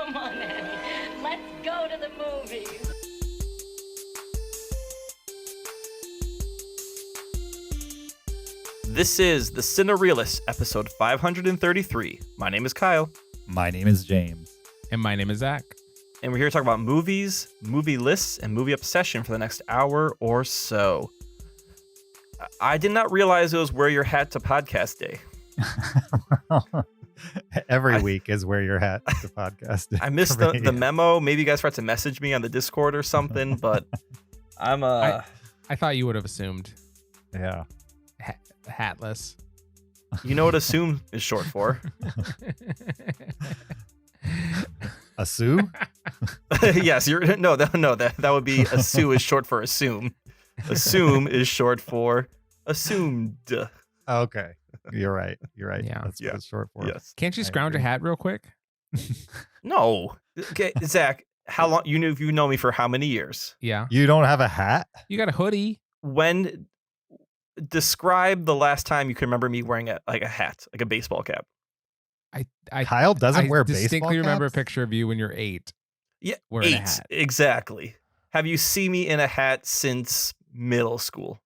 Come on, Annie. Let's go to the movies. This is the Cinereelists, episode 533. My name is Kyle. My name is James. And my name is Zach. And we're here to talk about movies, movie lists, and movie obsession for the next hour or so. I did not realize it was Wear Your Hat to Podcast Day. Every week is Wear Your Hat to Podcast Day. I missed the memo. Maybe you guys forgot to message me on the Discord or something, but I thought you would have assumed. Yeah. Hatless. You know what assume is short for? Assume? Yes, that would be assume is short for assume. Assume is short for assumed. Okay. You're right. Yeah. That's what it's short for. Yes. Can't you scrounge a hat real quick? No. Okay, Zach, how long you've known me for how many years? Yeah. You don't have a hat? You got a hoodie. When describe the last time you can remember me wearing a hat, like a baseball cap. Kyle doesn't wear baseball distinctly remember a caps? picture of you when you're 8. Yeah, wearing a 8 hat. Exactly. Have you seen me in a hat since middle school?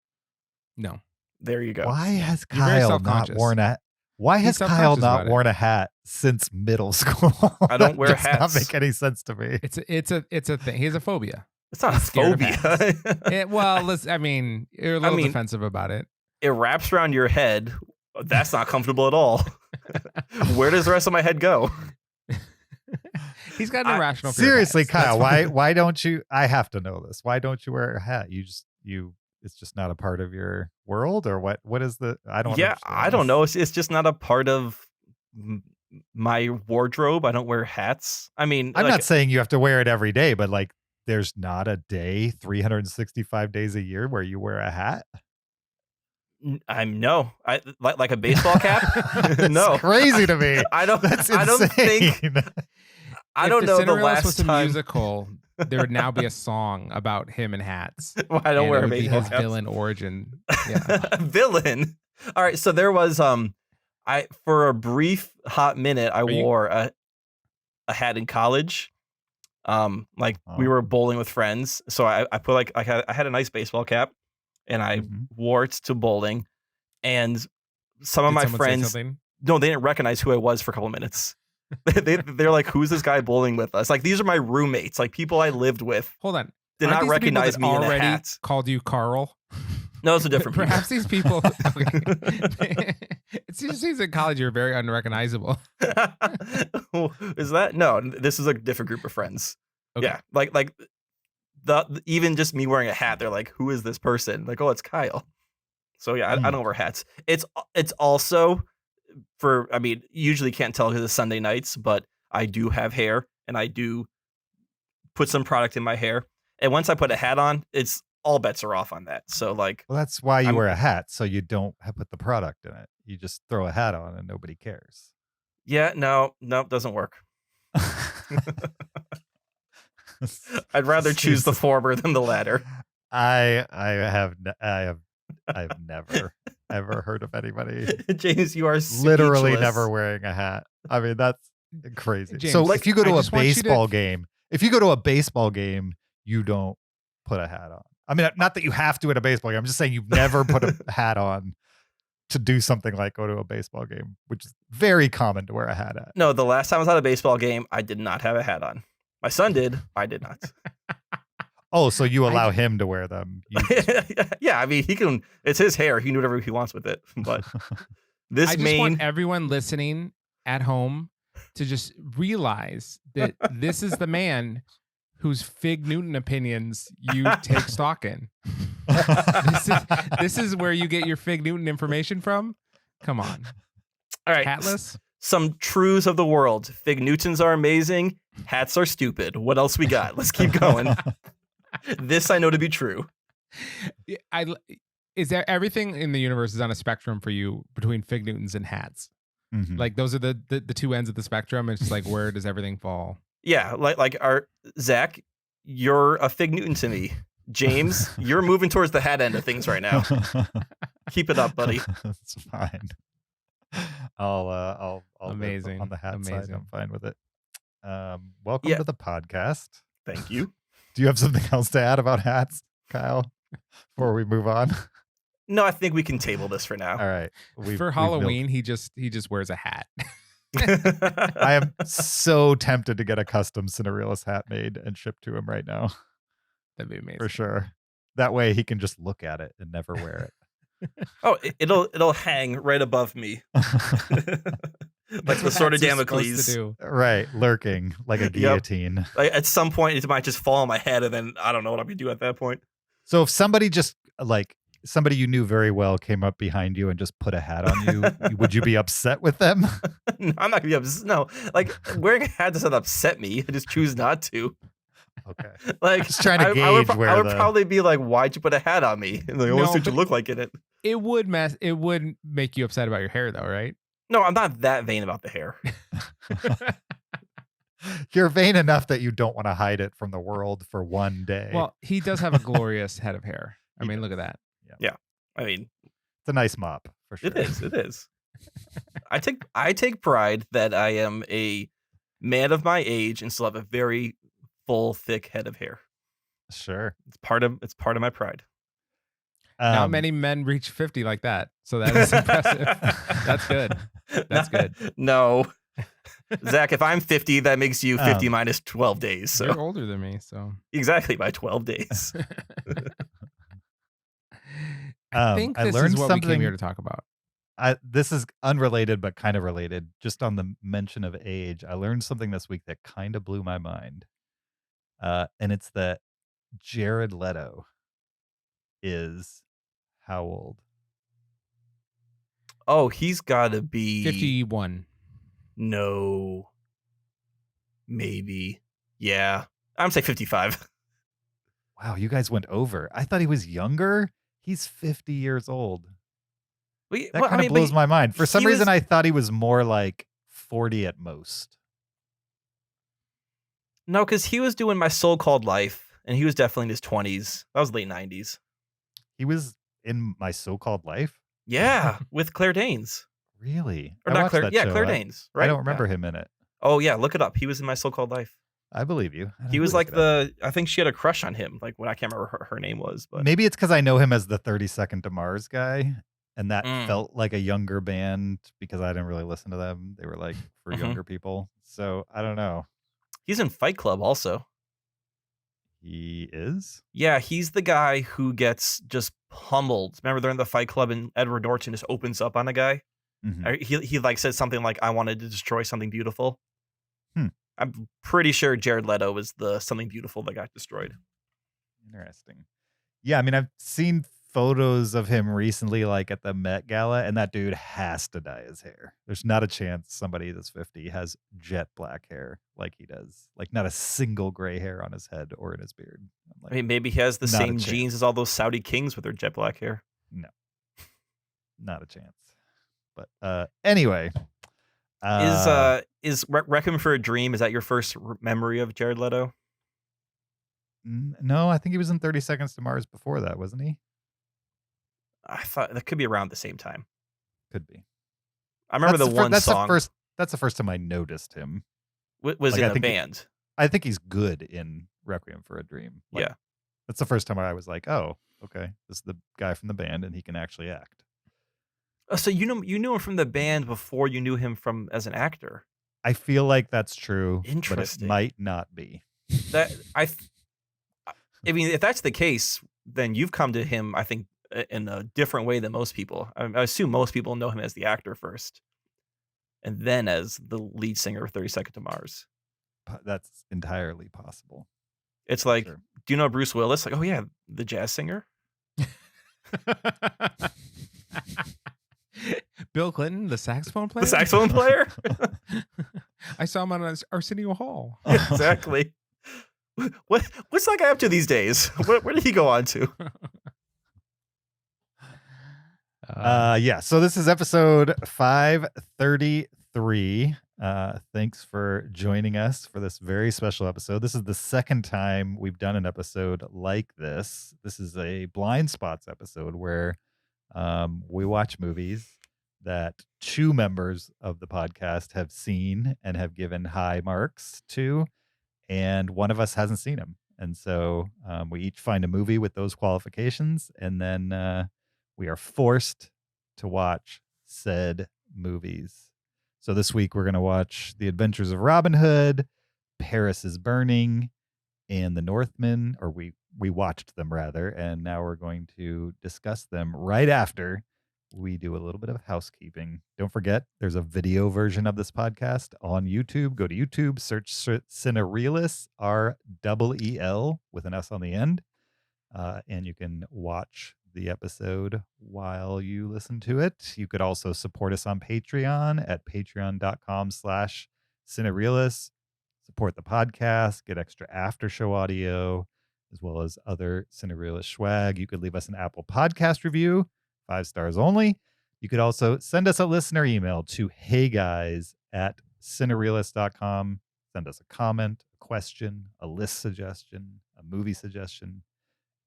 No. There you go. Why has You're very Kyle not self-conscious. worn a Why has He's Kyle self-conscious not about it. worn a hat since middle school? I don't wear Does hats. not make any sense to me. It's a thing. He has a phobia. It's not a scared of phobia. You're a little defensive about it. It wraps around your head. That's not comfortable at all. Where does the rest of my head go? He's got an irrational fear of Seriously, hats. Kyle, That's why don't you? I have to know this. Why don't you wear a hat? It's just not a part of your world, or what? What is the? I don't. Yeah, understand I don't this. know. It's just not a part of my wardrobe. I don't wear hats. I mean, I'm like, not saying you have to wear it every day, but like, there's not a day, 365 days a year, where you wear a hat. I like a baseball cap. That's No, crazy to me. I don't. That's I don't think. insane. I If don't know the Cinereelists last was a time. musical, there would now be a song about him and hats. I don't And wear it a would be baseball his cap. villain origin. Yeah. Villain. All right, so there was I for a brief hot minute I you- wore a hat in college. We were bowling with friends, so I put I had a nice baseball cap, and I wore it to bowling, and some of Did my someone say friends something? no, they didn't recognize who I was for a couple of minutes. They're like, who's this guy bowling with us? Like, these are my roommates, like people I lived with. Hold on. Did Aren't not these the people recognize that me in a already hat. called you Carl? No, it's a different people. Perhaps these people. Okay. It seems in college you're very unrecognizable. Is that no? This is a different group of friends. Okay. Yeah, like the even just me wearing a hat, they're like, "Who is this person?" Like, "Oh, it's Kyle." So yeah, I don't wear hats. It's also usually can't tell because it's Sunday nights, but I do have hair and I do put some product in my hair. And once I put a hat on, it's all bets are off on that. So like, Well, that's why you I'm- wear a hat, so you don't put the product in it. You just throw a hat on and nobody cares. yeah, no, doesn't work. I'd rather choose the former than the latter. I have never ever heard of anybody James, you are literally speechless. never wearing a hat. I mean, that's crazy. James, so like, if you go to I a just want you to- baseball game, you don't put a hat on. I mean, not that you have to at a baseball game. I'm just saying you've never put a hat on to do something like go to a baseball game, which is very common to wear a hat at. No, the last time I was at a baseball game, I did not have a hat on. My son did. I did not. Oh, so you allow him to wear them. You just- Yeah, I mean, he can. It's his hair. He can do whatever he wants with it. But this I just main. want everyone listening at home to just realize that this is the man whose Fig Newton opinions you take stock in. This is where you get your Fig Newton information from. Come on, All right. hatless. Some truths of the world. Fig Newtons are amazing. Hats are stupid. What else we got? Let's keep going. This I know to be true. Is there everything in the universe is on a spectrum for you between Fig Newtons and hats? Mhm. Like those are the two ends of the spectrum. It's just like, where does everything fall? Yeah, like our Zach, you're a Fig Newton to me. James, you're moving towards the hat end of things right now. Keep it up, buddy. That's fine. I'll live Amazing. on the hat side. Amazing. I'm fine with it. Welcome Yeah. to the podcast. Thank you. Do you have something else to add about hats, Kyle, before we move on? No, I think we can table this for now. All right. For Halloween, he just wears a hat. I am so tempted to get a custom Cinereelists hat made and shipped to him right now. That'd be amazing. For sure. That way he can just look at it and never wear it. Oh, it'll hang right above me. Like the sword of Damocles. Right. Lurking like a guillotine. Yep. Like at some point it might just fall on my head and then I don't know what I'm gonna do at that point. So if somebody just like somebody you knew very well came up behind you and just put a hat on you, would you be upset with them? No, I'm not gonna be upset. No, like wearing a hat doesn't upset me. I just choose not to. Okay. Like Just trying to gauge I would probably be like, "Why'd you put a hat on me?" And like, "What's what you look like in it?" It would make you upset about your hair, though, right? No, I'm not that vain about the hair. You're vain enough that you don't want to hide it from the world for one day. Well, he does have a glorious head of hair. I mean, look at that. Yeah. I mean, it's a nice mop for sure. It is. I take pride that I am a man of my age and still have a very full, thick head of hair. Sure. It's part of my pride. Not many men reach 50 like that. So that is impressive. That's good. That's good. No. Zach, if I'm 50, that makes you 50 minus 12 days. So. You're older than me, so. Exactly, by 12 days. I think this is what we came here to talk about. This is unrelated, but kind of related. Just on the mention of age, I learned something this week that kind of blew my mind. And it's that Jared Leto is how old? Oh, he's got to be 51. No. Maybe. Yeah. I'm going to say 55. Wow, you guys went over. I thought he was younger. He's 50 years old. That kind of blows my mind. For some reason, I thought he was more like 40 at most. No, because he was doing My So-Called Life, and he was definitely in his 20s. That was late 90s. He was in My So-Called Life? Yeah, with Claire Danes. Really? Or not Claire. Yeah, Claire Danes. Right? I don't remember him in it. Oh, yeah, look it up. He was in My So-Called Life. I believe you. He was like I think she had a crush on him. Like when I can't remember her name was. But maybe it's because I know him as the 30 Second to Mars guy. And that felt like a younger band because I didn't really listen to them. They were like for younger people. So I don't know. He's in Fight Club also. He is? Yeah, he's the guy who gets just pummeled. Remember they're in the Fight Club and Edward Norton just opens up on a guy? Mm-hmm. He like said something like, I wanted to destroy something beautiful. I'm pretty sure Jared Leto was the something beautiful that got destroyed. Interesting. Yeah, I mean, I've seen photos of him recently, like at the Met Gala, and that dude has to dye his hair. There's not a chance somebody that's 50 has jet black hair like he does. Like not a single gray hair on his head or in his beard. Like, I mean, maybe he has the same genes as all those Saudi kings with their jet black hair. No, not a chance. But anyway. Is Requiem for a Dream, is that your first memory of Jared Leto? No, I think he was in 30 Seconds to Mars before that, wasn't he? I thought that could be around the same time. Could be. I remember that's song. That's the first time I noticed him. Was like, in a band. I think he's good in Requiem for a Dream. Like, yeah. That's the first time I was like, oh, okay, this is the guy from the band and he can actually act. Oh, so you knew him from the band before you knew him from as an actor. I feel like that's true. Interesting. But it might not be. I mean, if that's the case, then you've come to him, I think, in a different way than most people. I assume most people know him as the actor first, and then as the lead singer of 30 Seconds to Mars. That's entirely possible. It's like, do you know Bruce Willis? Like, oh yeah, the jazz singer. Bill Clinton, the saxophone player? The saxophone player? I saw him on Arsenio Hall. Yeah, exactly. What's that guy up to these days? Where did he go on to? Yeah, so this is episode 533. Thanks for joining us for this very special episode. This is the second time we've done an episode like this. This is a blind spots episode where we watch movies that 2 members of the podcast have seen and have given high marks to, and one of us hasn't seen them. And so we each find a movie with those qualifications, and then we are forced to watch said movies. So this week we're going to watch The Adventures of Robin Hood, Paris is Burning, and The Northman, or we watched them rather, and now we're going to discuss them right after we do a little bit of housekeeping. Don't forget, there's a video version of this podcast on YouTube. Go to YouTube, search Cinereelists, REEL with an S on the end, and you can watch the episode while you listen to it. You could also support us on Patreon at patreon.com/Cinereelists. Support the podcast, get extra after show audio, as well as other Cinerealist swag. You could leave us an Apple Podcast review, 5 stars only. You could also send us a listener email to heyguys@cinerealist.com. Send us a comment, a question, a list suggestion, a movie suggestion,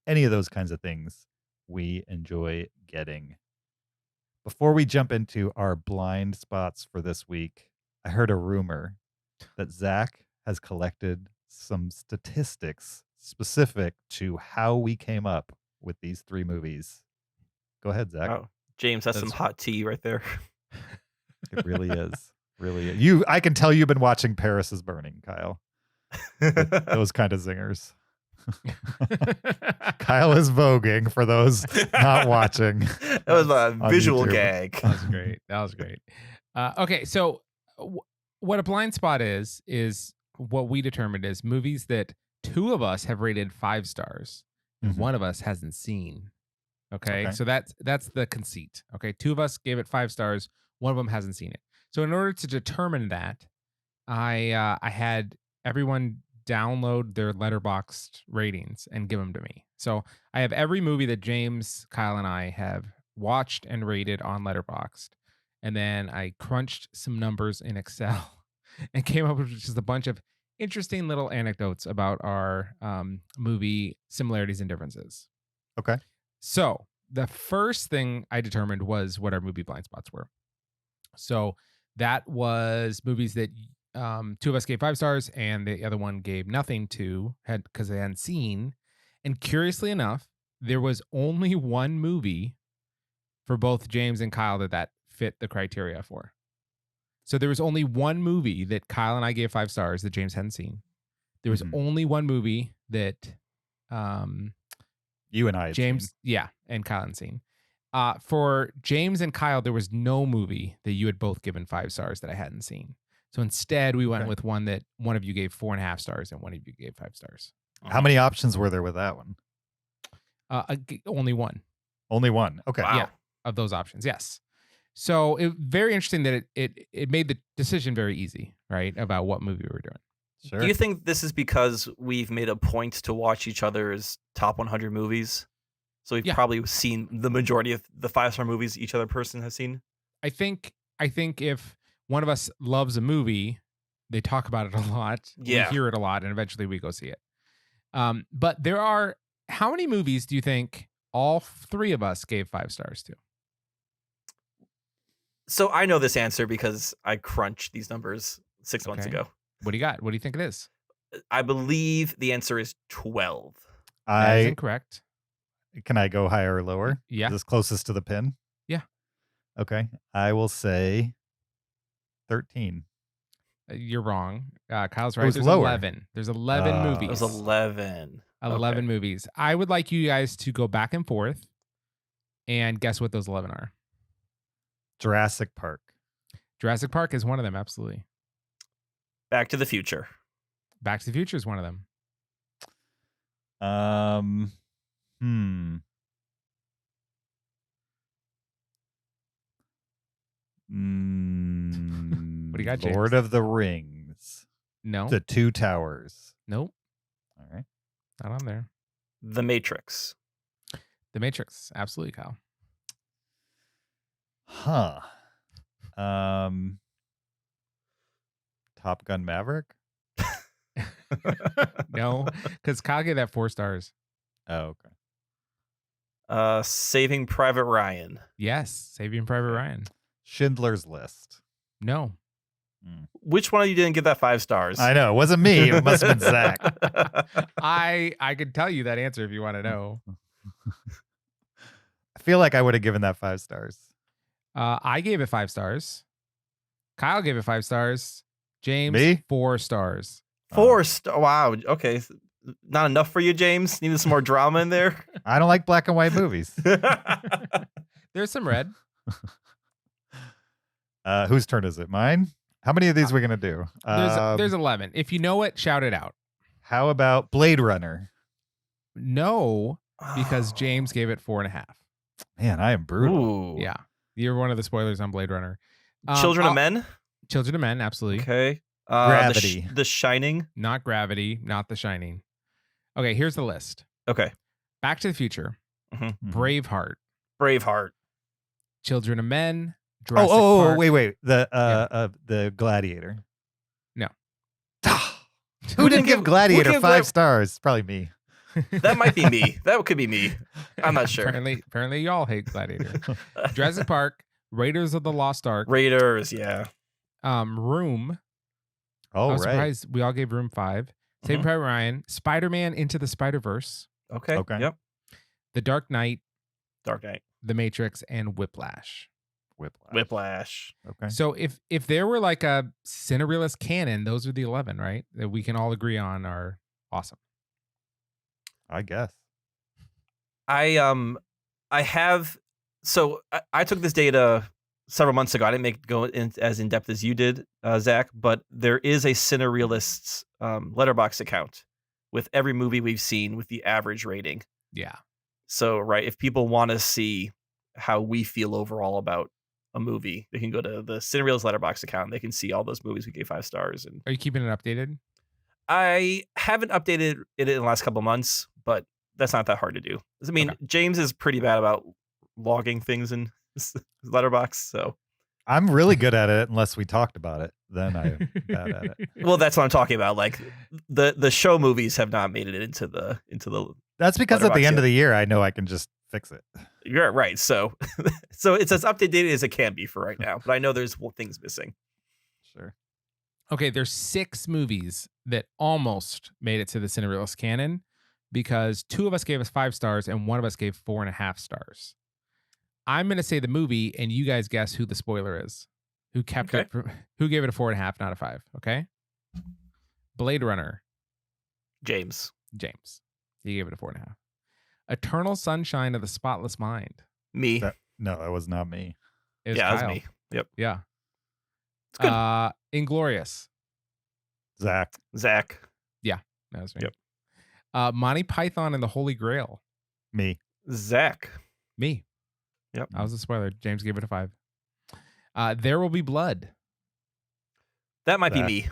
any of those kinds of things we enjoy getting. Before we jump into our blind spots for this week, I heard a rumor that Zach has collected some statistics specific to how we came up with these 3 movies. Go ahead, Zach. Oh, James, that's some hot tea right there. It really is. Really is. I can tell you've been watching Paris is Burning, Kyle. Those kind of zingers. Kyle is voguing for those not watching. That was a visual YouTube. gag. That was great. That was great. Okay, so what a blind spot is what we determined is movies that 2 of us have rated 5 stars and Mhm. 1 of us hasn't seen. Okay, so that's the conceit. Okay, 2 of us gave it 5 stars, 1 of them hasn't seen it. So in order to determine that, I had everyone download their Letterboxd ratings and give them to me. So I have every movie that James, Kyle, and I have watched and rated on Letterboxd, and then I crunched some numbers in Excel and came up with just a bunch of interesting little anecdotes about our movie similarities and differences. Okay. So the first thing I determined was what our movie blind spots were. So that was movies that 2 of us gave 5 stars and the other one gave nothing to, because they hadn't seen. And curiously enough, there was only 1 movie for both James and Kyle that fit the criteria for. So there was only 1 movie that Kyle and I gave 5 stars that James hadn't seen. There was only 1 movie that you and I had James, seen. yeah, and Kyle hadn't seen. For James and Kyle, there was no movie that you had both given 5 stars that I hadn't seen. So instead, we went with one that one of you gave 4.5 stars and one of you gave 5 stars. How many options were there with that one? Only 1. Only 1. Okay. Wow. Yeah, of those options, yes. So it very interesting that it made the decision very easy, right, about what movie we were doing. Sure. Do you think this is because we've made a point to watch each other's top 100 movies? So we've probably seen the majority of the 5-star movies each other person has seen? I think if one of us loves a movie, they talk about it a lot. Yeah. We hear it a lot, and eventually we go see it. But there are, how many movies do you think all 3 of us gave 5 stars to? So I know this answer because I crunched these numbers 6 months ago. What do you got? What do you think it is? I believe the answer is 12. That is incorrect. Can I go higher or lower? Yeah. Is this closest to the pin? Yeah. Okay. I will say 13. You're wrong. Kyle's right. was There's lower. 11. There's 11 movies. It was 11. 11 movies. I would like you guys to go back and forth and guess what those 11 are. Jurassic Park. Jurassic Park is one of them, absolutely. Back to the Future. Back to the Future is one of them. What do you got, James? Lord of the Rings. No. The Two Towers. Nope. All right. Not on there. The Matrix. The Matrix. Absolutely, Kyle. Huh. Top Gun Maverick? No, because Kyle gave that 4 stars. Oh, okay. Saving Private Ryan. Yes. Saving Private Ryan. Schindler's List. No. Which one of you didn't give that 5 stars? I know. It wasn't me. It must have been Zach. I could tell you that answer if you want to know. I feel like I would have given that 5 stars. I gave it 5 stars. Kyle gave it 5 stars. James, Me? 4 stars. 4 star. Wow. Okay. Not enough for you, James? Needed some more drama in there? I don't like black and white movies. There's some red. Whose turn is it? Mine? How many of these are we going to do? There's 11. If you know it, shout it out. How about Blade Runner? No, because James gave it 4.5. Man, I am brutal. Ooh. Yeah. You're one of the spoilers on Blade Runner. Children of Men? Children of Men, absolutely. Okay. Gravity. The Shining? Not Gravity, not The Shining. Okay, here's the list. Okay. Back to the Future. Mhm. Braveheart. Braveheart. Children of Men. Jurassic Oh, Park. wait. The Gladiator. No. Who didn't give Gladiator who gave 5 stars? Probably me. That might be me. That could be me. I'm not sure. Apparently y'all hate Gladiator. Jurassic Park. Raiders of the Lost Ark. Raiders, yeah. Room. Oh, I was right. surprised we all gave Room 5. Saving Mhm. Private Ryan. Spider-Man Into the Spider-Verse. Okay. Okay. Yep. The Dark Knight. Dark Knight. The Matrix, and Whiplash. Whiplash. Okay. So if there were like a Cinereelist canon, those are the 11, right? That we can all agree on are awesome. I guess. I took this data several months ago. I didn't go as in depth as you did, Zach, but there is a Cinereelists letterbox account with every movie we've seen with the average rating. Yeah. So, right, if people want to see how we feel overall about a movie, they can go to the Cinereelists letterbox account and they can see all those movies we gave 5 stars. And Are you keeping it updated? I haven't updated it in the last couple months, but that's not that hard to do. I mean, Okay. James is pretty bad about logging things in his letterbox, so I'm really good at it unless we talked about it. Then I'm bad at it. well, that's what I'm talking about. Like the show movies have not made it into the. That's because at the Letterboxd, end yeah. of the year, I know I can just fix it. You're right. So it's as updated as it can be for right now. But I know there's things missing. Sure. Okay, there's 6 movies that almost made it to the Cinereelist canon because 2 of us gave us 5 stars and 1 of us gave 4.5 stars. I'm going to say the movie, and you guys guess who the spoiler is. Who kept Okay. it? Who gave it a 4.5, not a 5? Okay. Blade Runner. James. He gave it a 4.5. Eternal Sunshine of the Spotless Mind. Me. No, that was not me. It was Yeah, that was Kyle. me. Yep. Yeah. It's good. Inglorious. Zach. Zach. That was me. Yep. Monty Python and the Holy Grail. Me. Zach. Me. Yep. I was a spoiler. James gave it a 5. There Will Be Blood. That might be Zach. me.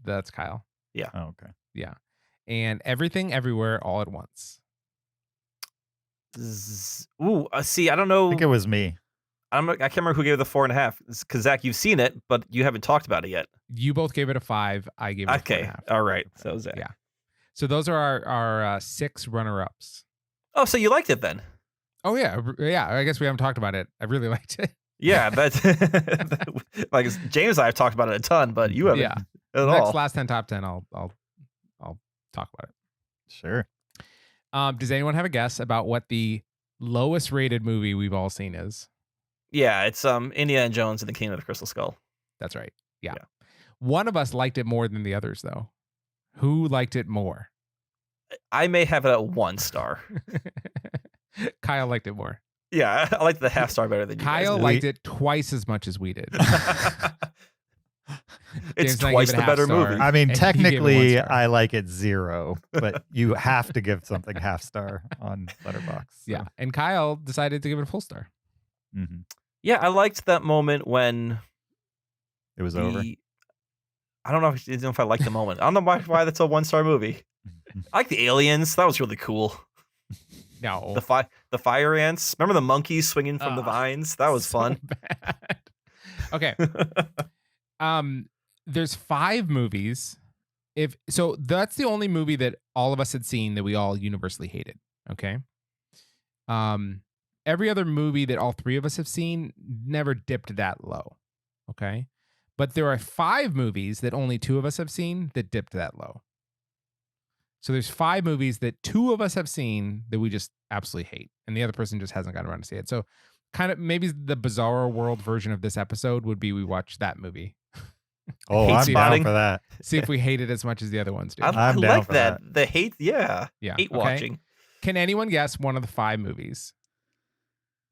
That's Kyle. Oh, okay. Yeah. And Everything Everywhere All at Once. See, I don't I know. think it was me. I can't remember who gave it the 4.5. Because Zach, you've seen it, but you haven't talked about it yet. You both gave it a 5. I gave it a Okay. 4.5. All right. So Zach. Yeah. So those are our 6 runner-ups. Oh, so you liked it then? Oh, yeah. Yeah. I guess we haven't talked about it. I really liked it. Yeah, that's like James and I have talked about it a ton, but you haven't Yeah. at Next all. last 10 top 10, I'll talk about it. Sure. Does anyone have a guess about what the lowest rated movie we've all seen is? Yeah, it's Indiana Jones and the Kingdom of the Crystal Skull. That's right. Yeah. Yeah. One of us liked it more than the others, though. Who liked it more? I may have it at 1 star. Kyle liked it more. Yeah, I like the half star better than you Kyle guys liked it twice as much as we did. did. It's James and I twice gave it the a better half star. movie. I mean, And he gave it 1 technically, star. I like it 0, but you have to give something half star on Letterboxd. So. Yeah. And Kyle decided to give it a full star. Mhm. Yeah, I liked that moment when It was over. I don't know if I like the moment. I don't know why that's a 1 star movie. I like the aliens. That was really cool. No. The fire ants. Remember the monkeys swinging from the vines? That was So fun. bad. Okay. There's 5 movies. So that's the only movie that all of us had seen that we all universally hated. Okay. every other movie that all three of us have seen never dipped that low. Okay. But there are 5 movies that only 2 of us have seen that dipped that low. So there's 5 movies that 2 of us have seen that we just absolutely hate, and the other person just hasn't gotten around to see it. So kind of maybe the Bizarro World version of this episode would be we watch that movie. Oh, Hate I'm spotting. down for that. See if we hate it as much as the other ones do. I I'm down like for that. The hate, yeah. Yeah. Hate okay. watching. Can anyone guess one of the 5 movies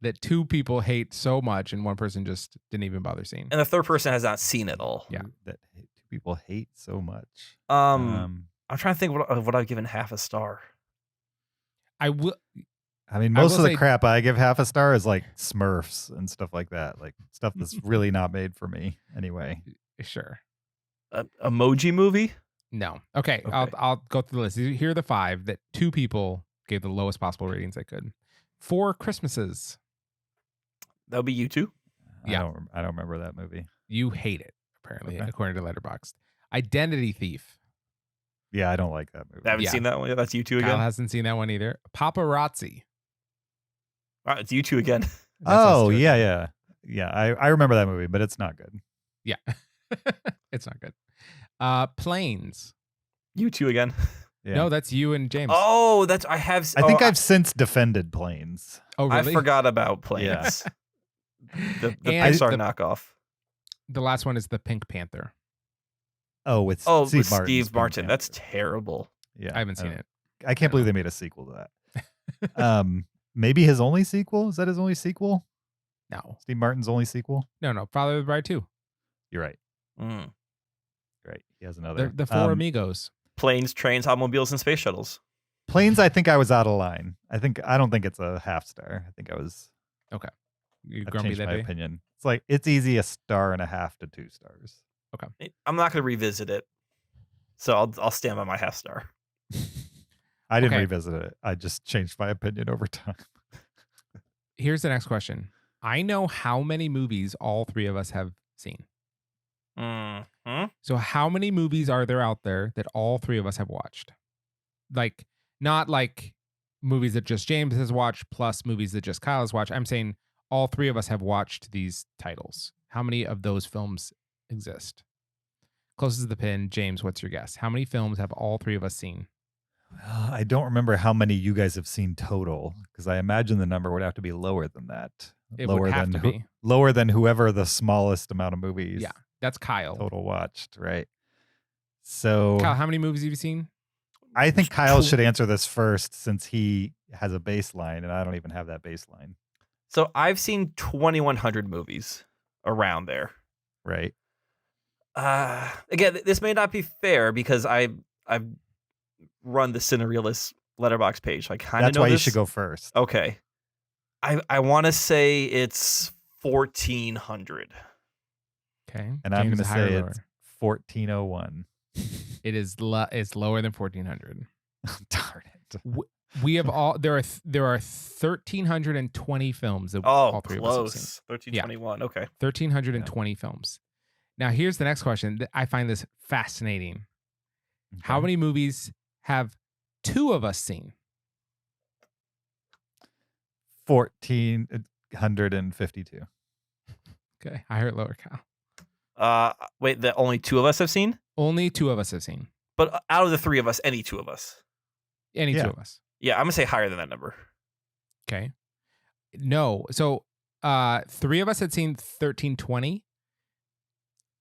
that 2 people hate so much and one person just didn't even bother seeing? And the third person has not seen it all. Yeah. That 2 people hate so much. I'm trying to think what I've given half a star. I will. I mean, I most will of the say- crap I give half a star is like Smurfs and stuff like that. Like stuff that's really not made for me anyway. Sure. Emoji Movie? No. Okay. Okay. I'll go through the list. Here are the 5 that 2 people gave the lowest possible ratings they could. 4 Christmases. That would be you two. Yeah. I don't remember that movie. You hate it, apparently, Okay. according to Letterboxd. Identity Thief. Yeah, I don't like that movie. I haven't Yeah. seen that one yet. That's you two Kyle again. hasn't seen that one either. Paparazzi. All right, it's you two again. That's us Oh, two. yeah. I remember that movie, but it's not good. Yeah. It's not good. Planes. You two again. Yeah. No, that's you and James. Oh, that's I have. I think oh, I've since defended Planes. Oh, really? I forgot about Planes. Yeah. The And Pixar the- knockoff. The last one is the Pink Panther. Oh, with Oh, Steve with Martin's Steve Pink Martin. Panther. That's terrible. Yeah, I haven't seen it. I can't believe they made a sequel to that. Maybe his only sequel? Is that his only sequel? No. Steve Martin's only sequel? No. Father of the Bride 2. You're right. Mm. Right. He has another. The 4 amigos. Planes, trains, automobiles, and space shuttles. Planes, I think I was out of line. I don't think it's a half star. I think I was You I've grumpy changed that my day? opinion. It's like it's easy 1.5 to 2 stars. I'm not going to revisit it, so I'll stand by my half star. I didn't Okay. revisit it. I just changed my opinion over time. Here's the next question. I know how many movies all 3 of us have seen. Mm-hmm. So how many movies are there out there that all 3 of us have watched? Like, not like movies that just James has watched plus movies that just Kyle has watched. I'm saying all 3 of us have watched these titles. How many of those films exist? Closest to the pin, James, what's your guess? How many films have all 3 of us seen? I don't remember how many you guys have seen total because I imagine the number would have to be lower than that. It lower would have than to be. lower than whoever the smallest amount of movies Yeah, that's Kyle. total watched, right? So Kyle, how many movies have you seen? I think Kyle should answer this first since he has a baseline and I don't even have that baseline, So I've seen 2,100 movies around there. right? Again, this may not be fair because I've run the Cinereelists letterbox page. I kind of That's know why you this. should go first. Okay. I want to say it's 1,400. Okay. And I'm James, going to higher or say lower? it's 1401. It is it's lower than 1,400. Darn it. We have there are 1,320 films that Oh, all 3 of us have seen. close. 1,321. Okay. 1,320 films. Now here's the next question. I find this fascinating. How Okay. many movies have 2 of us seen? 1,452. Okay, higher or lower, Kyle? Wait, that only 2 of us have seen? Only 2 of us have seen. But out of the 3 of us, any 2 of us. Any Yeah. 2 of us. Yeah, I'm going to say higher than that number. Okay. No. So 3 of us had seen 1,320.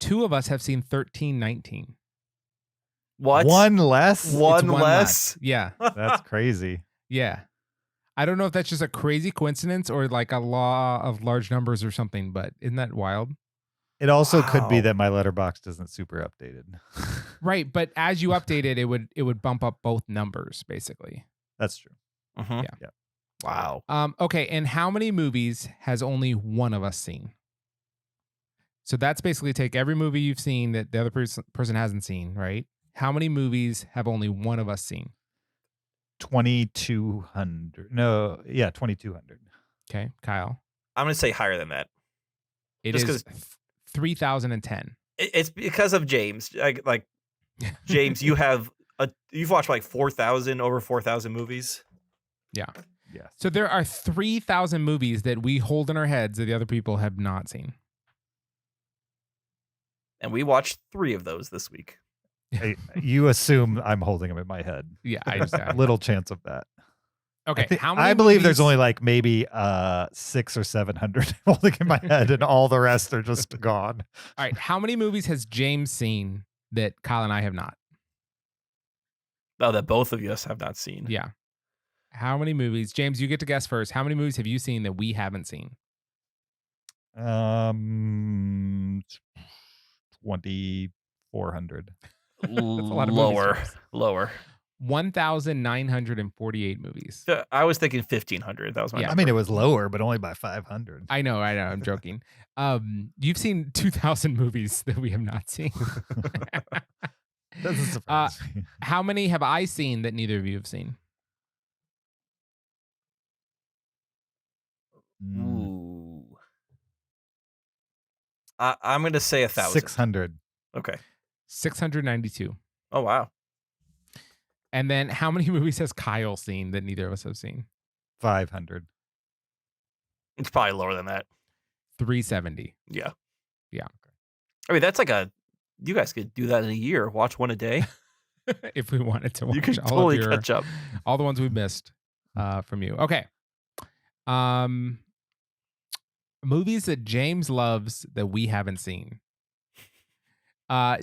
2 of us have seen 1,319. What? One less? It's One less? Yeah. That's crazy. Yeah. I don't know if that's just a crazy coincidence or like a law of large numbers or something, but isn't that wild? It also could be Wow. that my letterbox isn't super updated. Right. But as you update it, it would bump up both numbers, basically. That's true. Mhm. Yeah. Wow. Okay. And how many movies has only one of us seen? So that's basically take every movie you've seen that the other person hasn't seen, right? How many movies have only one of us seen? 2,200. No, yeah, 2,200. Okay, Kyle. I'm going to say higher than that. It Just is 3,010. It's because of James. Like James, you've watched like 4,000 movies. Yes. So there are 3,000 movies that we hold in our heads that the other people have not seen. And we watched 3 of those this week. You assume I'm holding them in my head. Yeah, I There's understand. little chance of that. Okay, how many I believe there's movies- only like maybe 600 or 700 holding in my head, and all the rest are just gone. All right, how many movies has James seen that Kyle and I have not? Oh, that both of us have not seen. Yeah. How many movies? James, you get to guess first. How many movies have you seen that we haven't seen? 2,400. That's a lot of Lower. movies, James. Lower. 1,948 movies. I was thinking 1,500. That was my Yeah. I number. mean, it was lower, but only by 500. I know. I'm joking. You've seen 2,000 movies that we have not seen. Doesn't surprise me. How many have I seen that neither of you have seen? Ooh. I'm going to say 1,000. 600. Okay. 692. Oh, wow. And then how many movies has Kyle seen that neither of us have seen? 500. It's probably lower than that. 370. Yeah. Yeah. I mean, that's like you guys could do that in a year. Watch one a day. If we wanted to watch You could all totally of your, catch up. all the ones we missed from you. Okay. Movies that James loves that we haven't seen.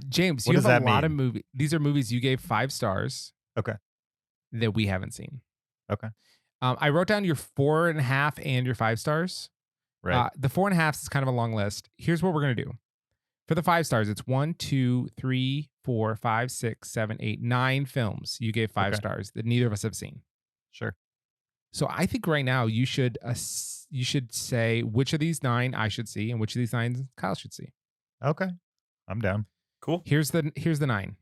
James, What you does have a that lot of mean? movies. These are movies you gave 5 stars. Okay. That we haven't seen. Okay. I wrote down your 4.5 and your 5 stars. Right. The 4.5 is kind of a long list. Here's what we're gonna do. For the 5 stars, it's 1, 2, 3, 4, 5, 6, 7, 8, 9 films you gave 5 Okay. stars that neither of us have seen. Sure. So I think right now you should say which of these 9 I should see and which of these 9 Kyle should see. Okay. I'm down. Cool. Here's the 9.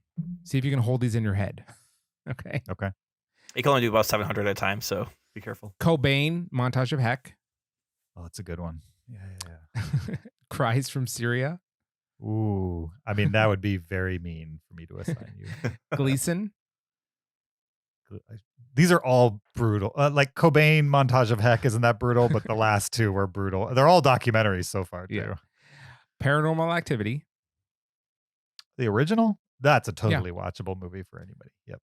See if you can hold these in your head. Okay. Okay. You can only do about 700 at a time, so be careful. Cobain, Montage of Heck. Oh, that's a good one. Yeah. Cries from Syria. Ooh. I mean, that would be very mean for me to assign you. Gleason. These are all brutal. Like Cobain, Montage of Heck, isn't that brutal? But the last 2 were brutal. They're all documentaries so far, too. Yeah. Paranormal Activity. The original? That's a totally watchable movie for anybody. Yep.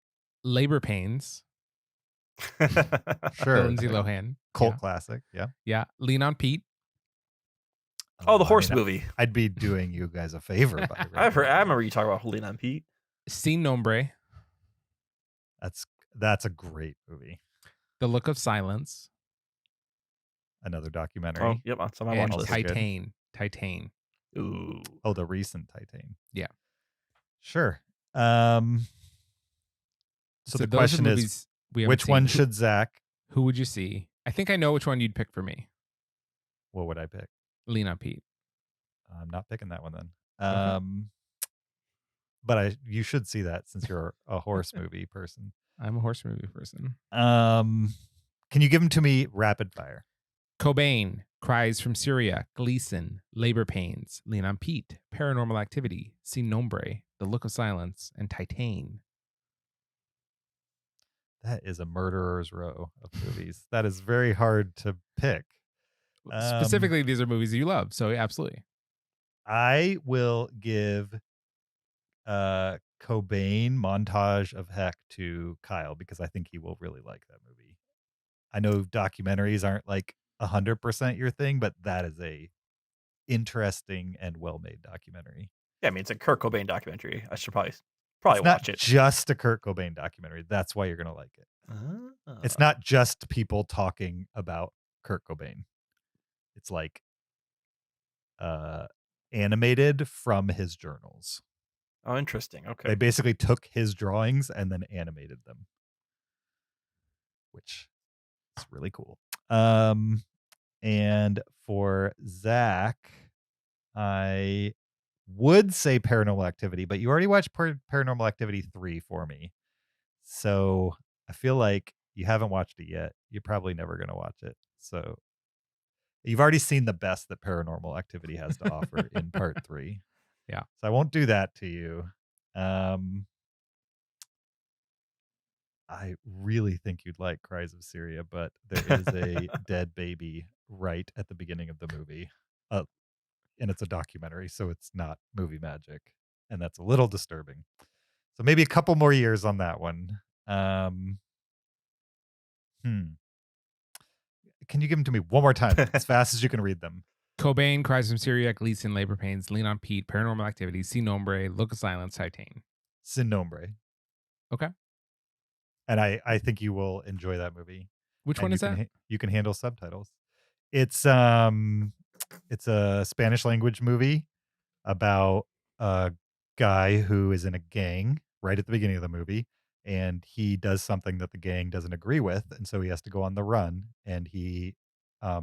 Labor Pains. Sure. Lindsay Lohan. Cult Yeah. classic. Yeah. Yeah. Lean on Pete. Oh, the I horse mean, movie. I'd be doing you guys a favor. By I remember you talking about Holding on Pete. Sin Nombre. That's a great movie. The Look of Silence. Another documentary. Oh, yep. It's on my And watch list. Titan. Titan. Ooh. Oh, the recent Titan. Yeah. Sure. So the those are question is, movies we haven't which one seen. should Zach? Who would you see? I think I know which one you'd pick for me. What would I pick? Lean on Pete. I'm not picking that one then. Okay. But you should see that since you're a horse movie person. I'm a horse movie person. Can you give them to me rapid fire? Cobain, Cries from Syria, Gleason, Labor Pains, Lean on Pete, Paranormal Activity, Sin Nombre, The Look of Silence, and Titan. That is a murderer's row of movies. That is very hard to pick. Specifically, these are movies you love, so absolutely. I will give Cobain, Montage of Heck to Kyle because I think he will really like that movie. I know documentaries aren't like 100% your thing, but that is a interesting and well-made documentary. Yeah, I mean, it's a Kurt Cobain documentary. I should probably It's watch not it. just a Kurt Cobain documentary. That's why you're going to like it. It's not just people talking about Kurt Cobain. It's like animated from his journals. Oh, interesting. Okay. They basically took his drawings and then animated them, which is really cool. And for Zach, I would say Paranormal Activity, but you already watched Paranormal Activity 3 for me. So I feel like you haven't watched it yet. You're probably never going to watch it. So you've already seen the best that Paranormal Activity has to offer in part 3. Yeah. So I won't do that to you. I really think you'd like Cries of Syria, but there is a dead baby right at the beginning of the movie. And it's a documentary, so it's not movie magic. And that's a little disturbing. So maybe a couple more years on that one. Um, Can you give them to me one more time as fast as you can read them? Cobain, Cries from Syria, Gleason, Labor Pains, Lean on Pete, Paranormal Activity, Sin Nombre, Look of Silence, Titan. Sin Nombre. Okay. And I think you will enjoy that movie. Which And one is that? You can handle subtitles. It's a Spanish language movie about a guy who is in a gang right at the beginning of the movie, and he does something that the gang doesn't agree with, and so he has to go on the run, and he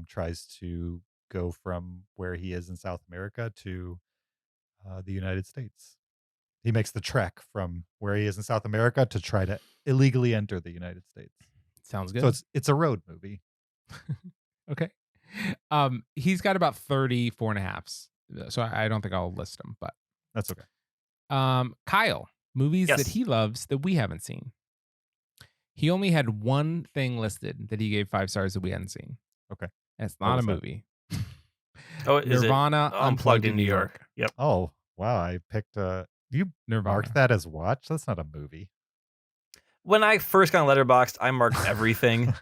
tries to go from where he is in South America to the United States. He makes the trek from where he is in South America to try to illegally enter the United States. Sounds good. So it's a road movie. Okay. He's got about 34 and a halves. So I don't think I'll list them, but That's okay. Kyle, movies Yes. that he loves that we haven't seen. He only had one thing listed that he gave 5 stars that we hadn't seen. Okay. And it's What not a was that? movie. Oh, is Nirvana it Unplugged in New York? Yep. Oh, wow. I picked you Nirvana. marked that as watch? That's not a movie. When I first got on Letterboxd, I marked everything,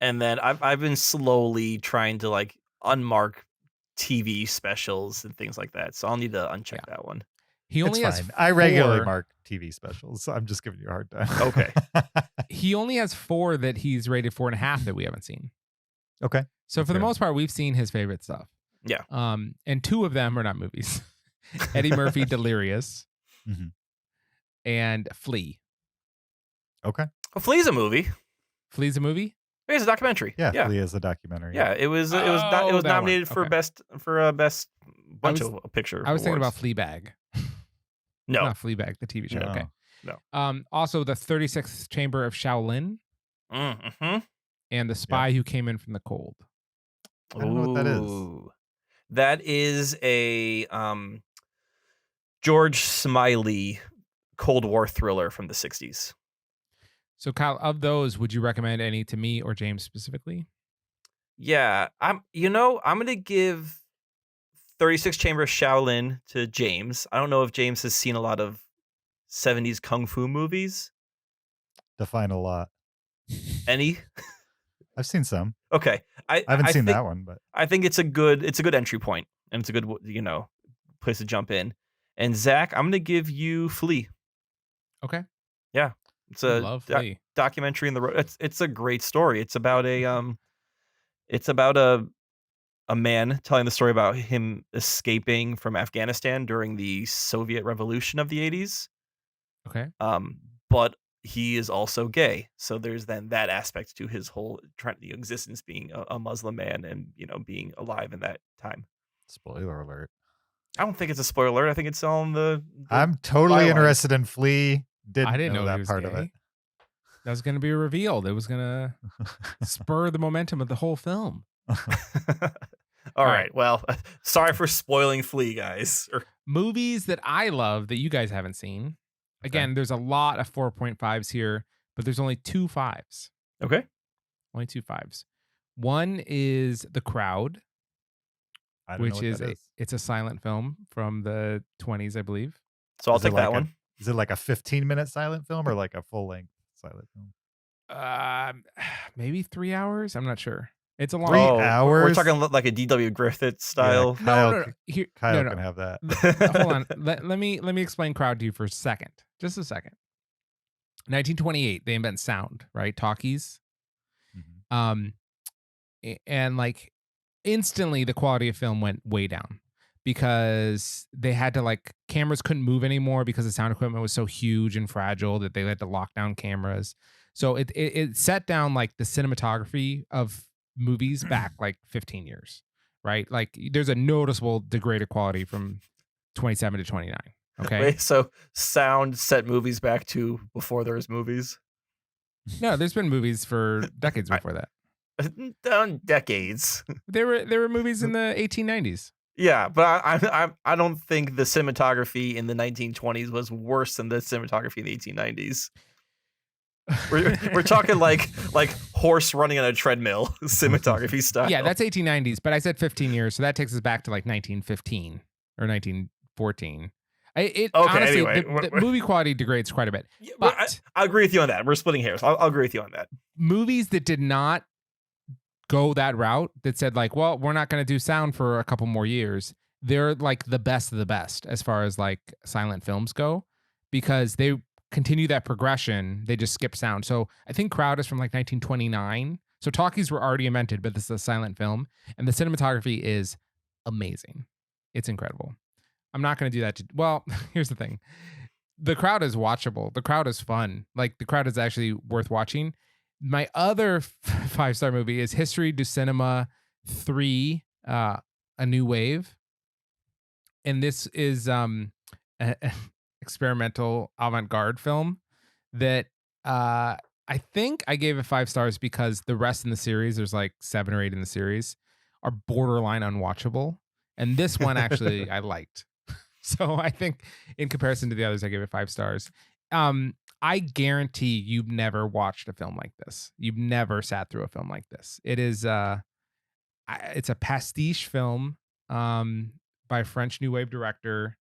and then I've been slowly trying to like unmark TV specials and things like that. So I'll need to uncheck that one. He only It's has fine. I regularly 4 mark TV specials. So I'm just giving you a hard time. Okay. He only has 4 that he's rated 4.5 that we haven't seen. Okay. So for the Fair. most part, we've seen his favorite stuff. Yeah. And 2 of them are not movies. Eddie Murphy, Delirious, Mhm. and Flea. Okay. Well, Flea's a movie. Flea's a movie? It's a documentary. Yeah, Yeah. Flea is a documentary. Yeah, it was Oh, that one. nominated for Okay. best bunch was- of picture. I was thinking about awards. Fleabag. No. Not Fleabag, the TV show. No. Okay. No. Also, the 36th Chamber of Shaolin Mm-hmm. and The Spy Who Came In From the Cold. I don't know what that is. Ooh. That is a George Smiley Cold War thriller from the 60s. So, Kyle, of those, would you recommend any to me or James specifically? Yeah, I'm gonna give 36 Chamber of Shaolin to James. I don't know if James has seen a lot of 70s kung fu movies. Define a lot. Any? I've seen some. Okay. I haven't seen think, that one, but I think it's a good entry point, and it's a good place to jump in. And Zach, I'm gonna give you Flea. Okay. It's a Love Flea. documentary in the road. It's a great story. It's about a man telling the story about him escaping from Afghanistan during the Soviet Revolution of the 80s. Okay. But he is also gay, so there's then that aspect to his whole existence, being a Muslim man and being alive in that time. spoiler alert. I don't think it's a spoiler alert. I think it's on the I'm totally byline. interested in Flea. I didn't know that he was part gay. of it. That was going to be revealed. It was going to spur the momentum of the whole film. All right. Well, sorry for spoiling Flea, guys. Movies that I love that you guys haven't seen. Again, there's a lot of 4.5s here, but there's only 2 5s. Okay. Only 2 5s. One is The Crowd, I don't know which what is that it's a silent film from the 20s, I believe. So I'll Is it take that like one. Is it like a 15-minute silent film or like a full-length silent film? Maybe 3 hours. I'm not sure. It's a long. 3 We're hours? talking like a D.W. Griffith style. Yeah, No. Here, Kyle no. can have that. Hold on. Let me explain Crowd to you for a second. Just a second. 1928, they invent sound, right? Talkies. Mhm. And like instantly the quality of film went way down because they had to cameras couldn't move anymore because the sound equipment was so huge and fragile that they had to lock down cameras. So it set down like the cinematography of movies back like 15 years, right? Like there's a noticeable degraded quality from 27 to 29. Okay. Wait, so sound set movies back to before there was movies? No, there's been movies for decades before that. Decades. There were movies in the 1890s. Yeah, but I don't think the cinematography in the 1920s was worse than the cinematography in the 1890s. We're talking like horse running on a treadmill cinematography style. Yeah, that's 1890s, but I said 15 years, so that takes us back to like 1915 or 1914. Okay, Honestly, anyway, the movie quality degrades quite a bit. Yeah, But I agree with you on that. We're splitting hairs. I'll agree with you on that. movies that did not go that route, that said like, well, we're not going to do sound for a couple more years, they're like the best of the best as far as like silent films go, because they continue that progression. They just skip sound. So I think Crowd is from like 1929. So talkies were already invented, but this is a silent film, and the cinematography is amazing. It's incredible. I'm not going to do that. Well, here's the thing. The Crowd is watchable. The Crowd is fun. Like, The Crowd is actually worth watching. My other 5-star movie is History du Cinema 3, A New Wave. And this is an experimental avant-garde film that I think I gave it 5 stars because the rest in the series, there's like 7 or 8 in the series, are borderline unwatchable. And this one actually I liked. So I think in comparison to the others, I gave it 5 stars. I guarantee you've never watched a film like this. You've never sat through a film like this. It is it's a pastiche film by a French New Wave director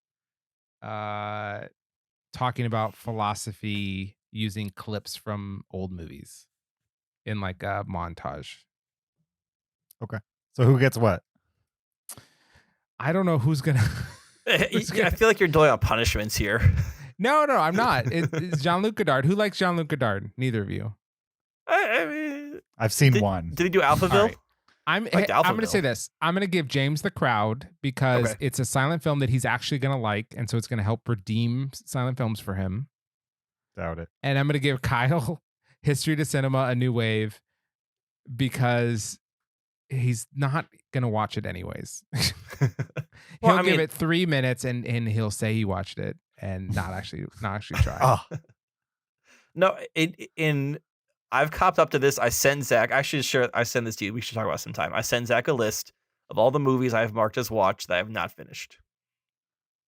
talking about philosophy using clips from old movies in like a montage. Okay. So who gets what? I don't know who's gonna. I feel like you're doling out punishments here. No, I'm not. It's Jean-Luc Godard. Who likes Jean-Luc Godard? Neither of you. I mean, I've seen one. Did he do Alphaville? All right. I'm going to say this. I'm going to give James The Crowd because it's a silent film that he's actually going to like, and so it's going to help redeem silent films for him. Doubt it. And I'm going to give Kyle History to Cinema, A New Wave, because he's not going to watch it anywais. He'll give it 3 minutes and he'll say he watched it and not actually try. Oh. No, I've copped up to this. I send Zach. Actually, sure, I send this to you. We should talk about it sometime. I send Zach a list of all the movies I've marked as watched that I have not finished.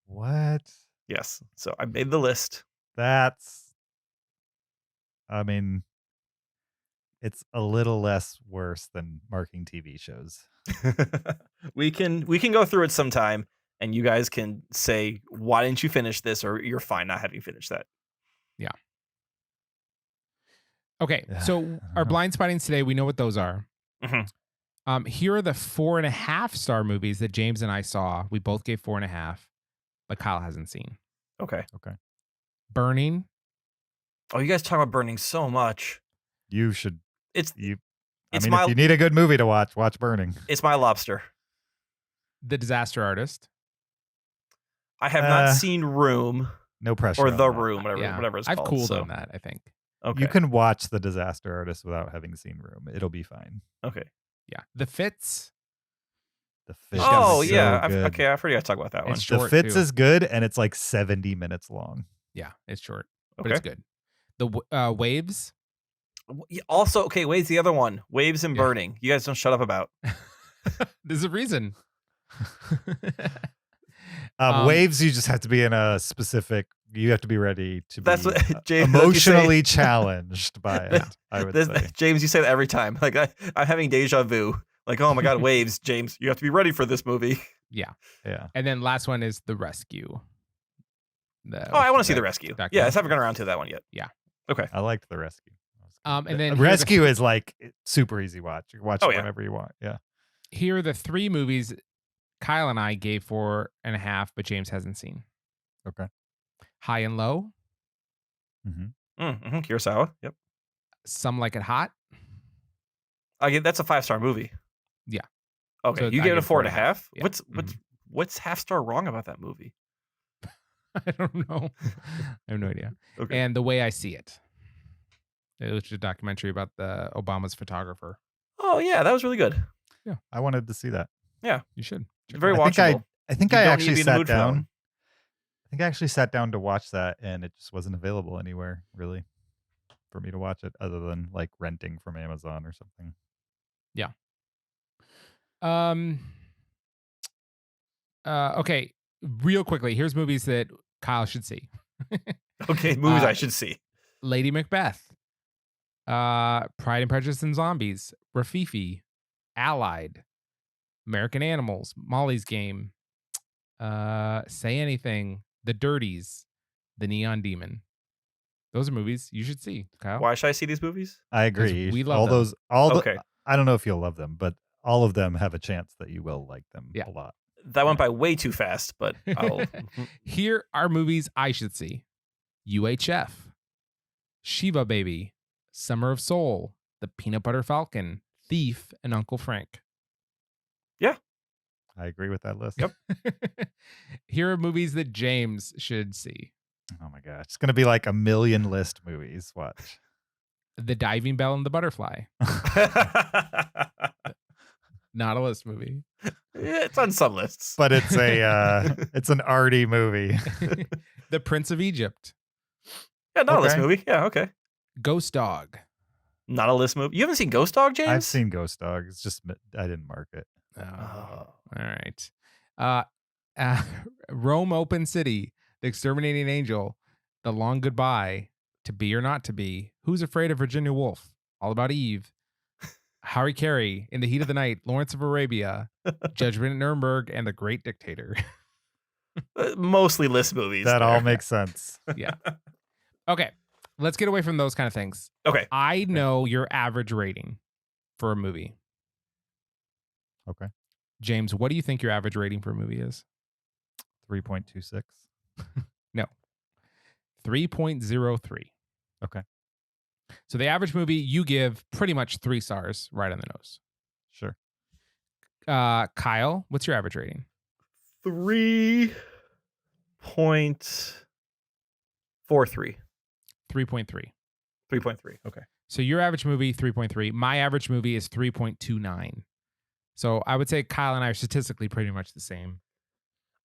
What? Yes. So I made the list. I mean, it's a little less worse than marking TV shows. we can go through it sometime, and you guys can say, why didn't you finish this, or you're fine not having finished that. Yeah. Okay, so our blind spottings today, we know what those are. Mm-hmm. Here are the 4.5 star movies that James and I saw. We both gave 4.5, but Kyle hasn't seen. Okay. Burning. Oh, you guys talk about Burning so much. You should. If you need a good movie to watch Burning. It's My Lobster. The Disaster Artist. I have not seen Room. No pressure. Or The Room, whatever it's called. I've cooled on that, I think. Okay. You can watch The Disaster Artist without having seen Room. It'll be fine. Okay. Yeah. The Fits. The Fits. Oh, is yeah. So good. I forgot to talk about that one. The Fits is good, and it's like 70 minutes long. Yeah, it's short, Okay. but it's good. The Waves. Also, okay, Waves, the other one. Waves and Burning. You guys don't shut up about. There's a reason. Waves, you just have to be in a specific. You have to be ready to be James, emotionally challenged by it. I would say, James, you say that every time. Like I'm having deja vu. Like, oh my god, Waves, James, you have to be ready for this movie. Yeah. Yeah. And then last one is The Rescue. I want to see The Rescue. Yeah, I haven't gone around to that one yet. Yeah. Okay. I liked The Rescue. And then Rescue is like super easy watch. You watch it yeah. whenever you want. Yeah. Here are the 3 movies Kyle and I gave 4.5, but James hasn't seen. Okay. High and Low. Mm-hmm. Kurosawa. Yep. Some Like It Hot. That's a 5-star movie. Yeah. Okay. So you gave it a 4.5. Yeah. What's half-star wrong about that movie? I don't know. I have no idea. Okay. And The Way I See It. It was a documentary about the Obama's photographer. Oh yeah, that was really good. Yeah. I wanted to see that. Yeah. You should. Very watchable. I think You I don't actually need to be in the sat mood for that one. down. I think I actually sat down to watch that, and it just wasn't available anywhere really for me to watch it, other than like renting from Amazon or something. Yeah. Okay. Real quickly, here's movies that Kyle should see. Okay, movies I should see. Lady Macbeth. Pride and Prejudice and Zombies, Rafifi, Allied, American Animals, Molly's Game, Say Anything, The Dirties, The Neon Demon. Those are movies you should see, Kyle. Why should I see these movies? I agree. we love all them. those. Okay. I don't know if you'll love them, but all of them have a chance that you will like them Yeah. a lot. That went by way too fast, but I'll. Here are movies I should see: UHF, Shiva Baby, Summer of Soul, The Peanut Butter Falcon, Thief, and Uncle Frank. I agree with that list. Yep. Here are movies that James should see: Oh my gosh, it's gonna be like a million list movies. Watch. The Diving Bell and the Butterfly. Not a list movie. Yeah, it's on some lists. But it's a it's an arty movie. The Prince of Egypt. Yeah, not a list Okay. movie. Yeah, okay. Ghost Dog. Not a list movie. You haven't seen Ghost Dog, James? I've seen Ghost Dog. It's just I didn't mark it. Oh. All right. Rome Open City, The Exterminating Angel, The Long Goodbye, To Be or Not to Be, Who's Afraid of Virginia Woolf, All About Eve, Harry Carey, In the Heat of the Night, Lawrence of Arabia, Judgment at Nuremberg, and The Great Dictator. Mostly list movies. That there. all makes sense. Yeah. Okay. Let's get away from those kind of things. Okay. I know your average rating for a movie. Okay. James, what do you think your average rating for a movie is? 3.26. 3.03. Okay. So the average movie you give pretty much 3 stars right on the nose. Sure. Kyle, what's your average rating? 3.43. 3.3. 3.3. Okay. So your average movie, 3.3. My average movie is 3.29. So I would say Kyle and I are statistically pretty much the same.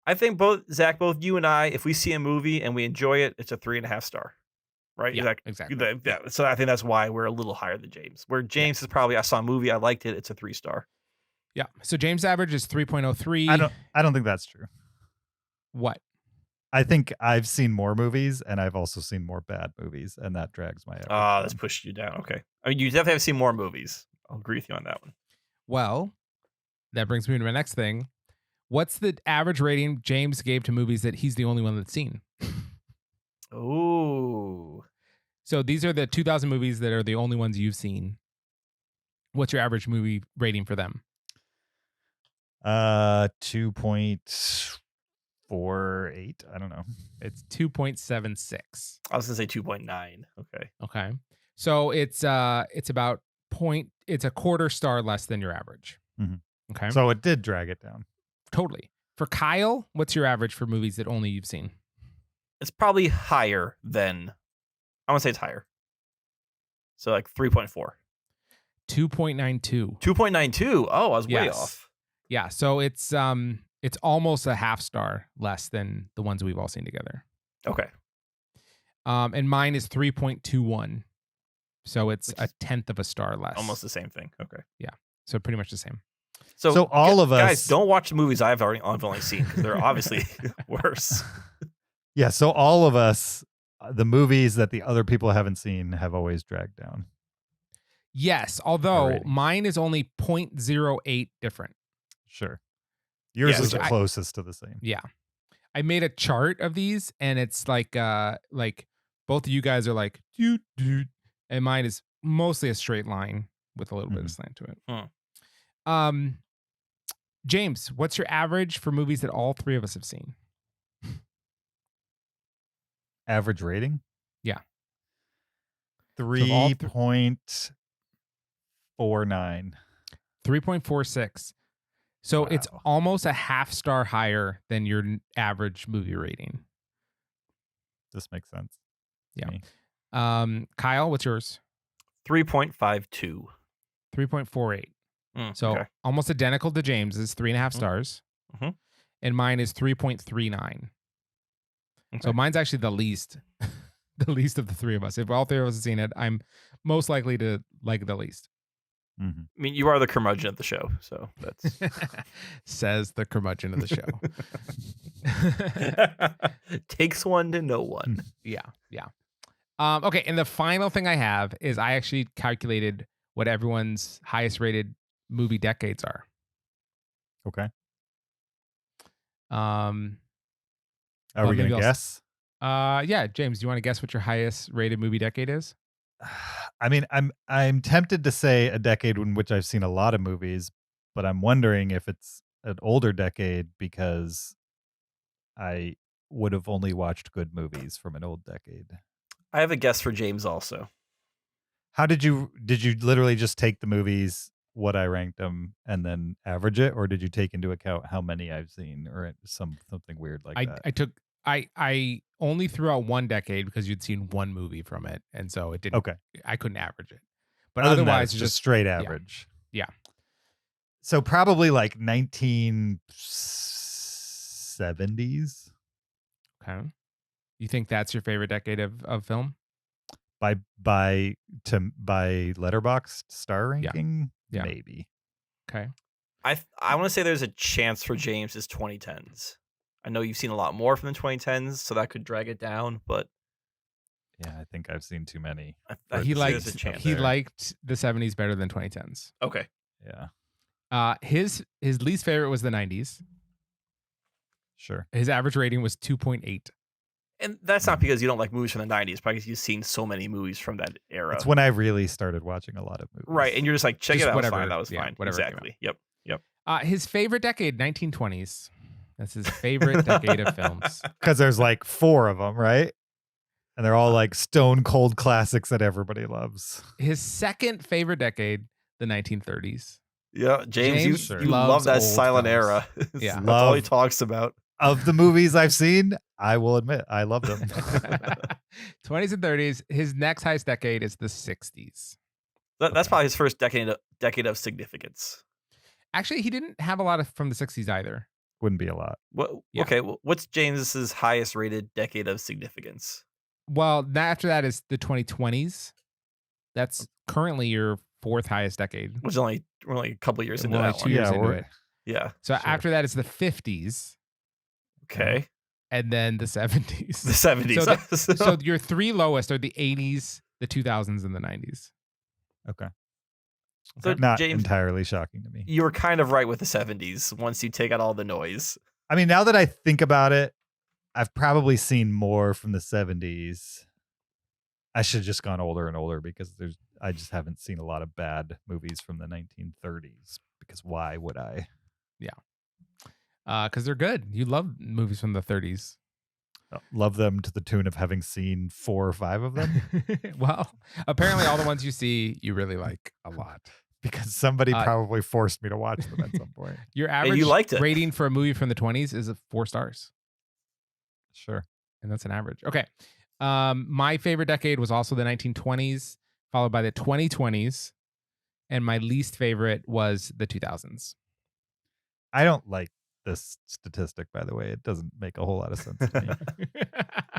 I think Zach, both you and I, if we see a movie and we enjoy it, it's a 3.5 star. Right? Yeah, Zach? exactly. Yeah. So I think that's why we're a little higher than James. Where James is probably, I saw a movie, I liked it, it's a 3 star. Yeah. So James' average is 3.03. I don't think that's true. What? I think I've seen more movies and I've also seen more bad movies, and that drags my average. That's down. pushed you down. Okay. I mean, you definitely have seen more movies. I'll agree with you on that one. Well, that brings me to my next thing. What's the average rating James gave to movies that he's the only one that's seen? Oh. So these are the 2000 movies that are the only ones you've seen. What's your average movie rating for them? 2.48. I don't know. It's 2.76. I was gonna say 2.9. Okay. Okay. So it's about it's a quarter star less than your average. Mhm. Okay. So it did drag it down. Totally. For Kyle, what's your average for movies that only you've seen? It's probably higher than, I want to say it's higher. So like 3.4. 2.92. 2.92. Oh, I was way Yes. off. Yeah. So it's almost a half star less than the ones we've all seen together. Okay. And mine is 3.21. So it's Which a is tenth of a star less. Almost the same thing. Okay. So pretty much the same. So all of us- guys, don't watch the movies I've only seen because they're obviously worse. Yeah, so all of us, the movies that the other people haven't seen have always dragged down. Yes. Although rating. mine is only 0.08 different. Sure. Yours Yeah, is the which I- closest to the same. Yeah. I made a chart of these and it's like both of you guys are like, doot, doot, and mine is mostly a straight line with a little bit of slant to it. James, what's your average for movies that all 3 of us have seen? Average rating? Yeah. So of all 3.49. 3.46. So it's Wow. almost a half star higher than your average movie rating. This makes sense. Yeah. to me. Kyle, what's yours? 3.52. 3.48. So okay. almost identical to James's, 3.5 stars. Mhm. And mine is 3.39. So Okay. mine's actually the least, the least of the 3 of us. If all 3 of us have seen it, I'm most likely to like the least. Mhm. I mean, you are the curmudgeon of the show, so that's Says the curmudgeon of the show. takes one to know one. Yeah. Okay, and the final thing I have is I actually calculated what everyone's highest rated movie decades are. Okay. Um, Are we maybe gonna I'll guess? Yeah, James, do you want to guess what your highest rated movie decade is? I mean, I'm tempted to say a decade in which I've seen a lot of movies, but I'm wondering if it's an older decade because I would have only watched good movies from an old decade. I have a guess for James also. How did you literally just take the movies, what I ranked them, and then average it, or did you take into account how many I've seen, or something weird like that? I only threw out one decade because you'd seen one movie from it, and so it didn't. Okay. I couldn't average it, but Other than that, otherwise it's just straight average. Yeah. So probably like 1970s Okay. You think that's your favorite decade of film? by Letterboxd star ranking. Yeah. Maybe. Okay. I want to say there's a chance for James is 2010s. I know you've seen a lot more from the 2010s, so that could drag it down. But yeah, I think I've seen too many. He there's a chance there. liked the 70s better than 2010s. Okay. Yeah. His least favorite was the 90s. Sure. His average rating was 2.8. And that's not because you don't like movies from the 90s, probably because you've seen so many movies from that era. It's when I really started watching a lot of movies. Right, and you're just like, check Just it out, whatever, that was yeah, fine. whatever came Exactly. Yep. His favorite decade, 1920s. That's his favorite decade of films. Because there's like 4 of them, right? And they're all like stone cold classics that everybody loves. His second favorite decade, the 1930s. Yeah, James, you love loves that old silent films. era. Yeah. That's all he talks about. Of the movies I've seen, I will admit I love them. 20s and 30s. His next highest decade is the 60s. That's probably his first decade of significance. Actually, he didn't have a lot of from the 60s either. Wouldn't be a lot. Yeah. Okay, what's James's highest rated decade of significance? Well, after that is the 2020s. That's currently your 4th highest decade. Which is we're only a couple years into We're that only 2 one. years into it. Yeah. So after that is the 50s. Okay. And then the 70s. The 70s. So your 3 lowest are the 80s, the 2000s, and the 90s. Okay. So Not James, entirely shocking to me. you were kind of right with the 70s once you take out all the noise. I mean, now that I think about it, I've probably seen more from the 70s. I should have just gone older and older because I just haven't seen a lot of bad movies from the 1930s. Because why would I? Because they're good. You love movies from the 30s. Love them to the tune of having seen 4 or 5 of them. Well, apparently all the ones you see, you really like a lot. Because somebody probably forced me to watch them at some point. Your average you liked it. rating for a movie from the 20s is 4 stars. Sure. And that's an average. Okay. My favorite decade was also the 1920s, followed by the 2020s. And my least favorite was the 2000s. I don't like this statistic, by the way. It doesn't make a whole lot of sense to me.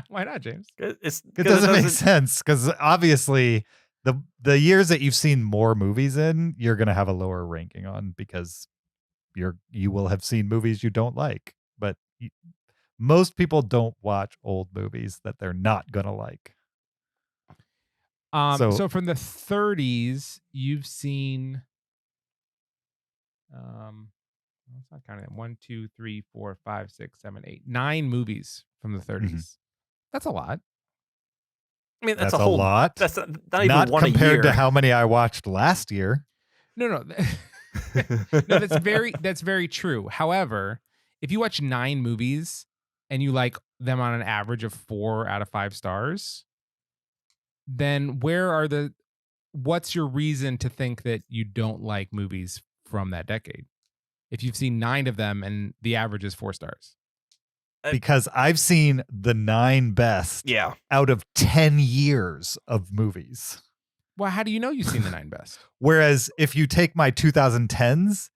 Why not, James? It doesn't make sense because obviously the years that you've seen more movies in, you're going to have a lower ranking on because you will have seen movies you don't like. But most people don't watch old movies that they're not going to like. So from the 30s, you've seen it's not counting them. 1, 2, 3, 4, 5, 6, 7, 8, 9 movies from the 30s. Mm-hmm. That's a lot. I mean, that's a whole lot. That's not even not one a year. compared to how many I watched last year. No. No, that's very true. However, if you watch 9 movies and you like them on an average of 4 out of 5 stars, then what's your reason to think that you don't like movies from that decade? If you've seen 9 of them and the average is 4 stars. Because I've seen the 9 best out of 10 years of movies. Well, how do you know you've seen the 9 best? Whereas if you take my 2010s,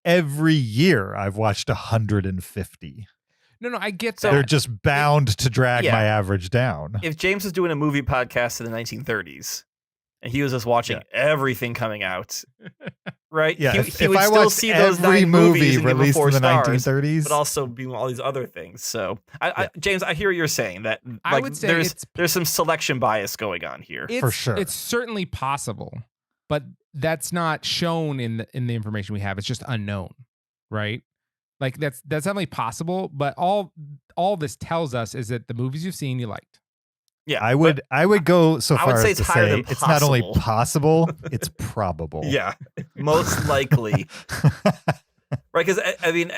every year I've watched 150. No, I get that. They're just bound to drag my average down. If James was doing a movie podcast in the 1930s, and he was just watching everything coming out. Right? Yeah, he if would I still watched see those every 9 movie movies and give them released 4 in the stars, 1930s, but also be all these other things. So, James, I hear what you're saying that I like would say there's some selection bias going on here. For sure. It's certainly possible, but that's not shown in the information we have. It's just unknown, right? Like that's definitely possible, but all this tells us is that the movies you've seen you liked. Yeah, I would go so I would far say as it's to higher say than it's not only possible. possible, it's probable. Yeah, most likely. Right? Because I mean,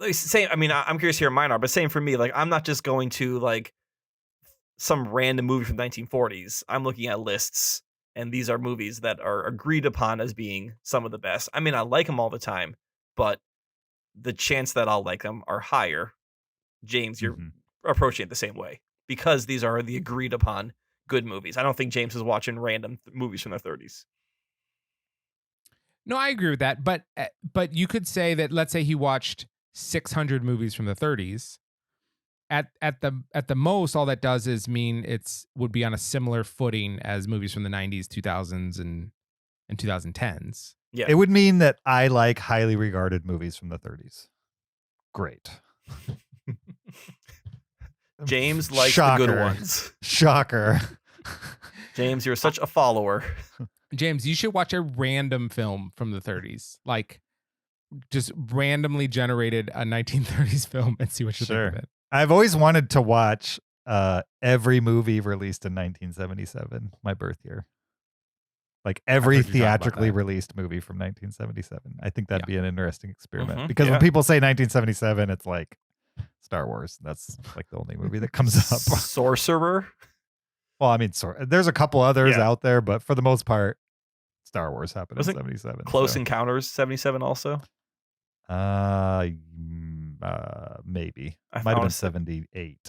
like, same. I mean, I'm curious here, mine are, but same for me. Like, I'm not just going to like some random movie from the 1940s. I'm looking at lists, and these are movies that are agreed upon as being some of the best. I mean, I like them all the time, but the chance that I'll like them are higher. James, you're approaching it the same way because these are the agreed upon good movies. I don't think James is watching random movies from the 30s. No, I agree with that, but you could say that let's say he watched 600 movies from the 30s. At the most, all that does is mean would be on a similar footing as movies from the 90s, 2000s, and 2010s. Yeah, It would mean that I like highly regarded movies from the 30s. Great. James likes Shocker. the good ones. Shocker. James, you're such a follower. James, you should watch a random film from the 30s, like just randomly generated a 1930s film and see what you think of it. I've always wanted to watch every movie released in 1977, my birth year. Like every theatrically released movie from 1977. I think that'd be an interesting experiment. Because when people say 1977, it's like Star Wars. That's like the only movie that comes up. Sorcerer? Well, I mean, there's a couple others out there, but for the most part, Star Wars happened in 77. Close Encounters 77 also? Maybe. Might have been 78.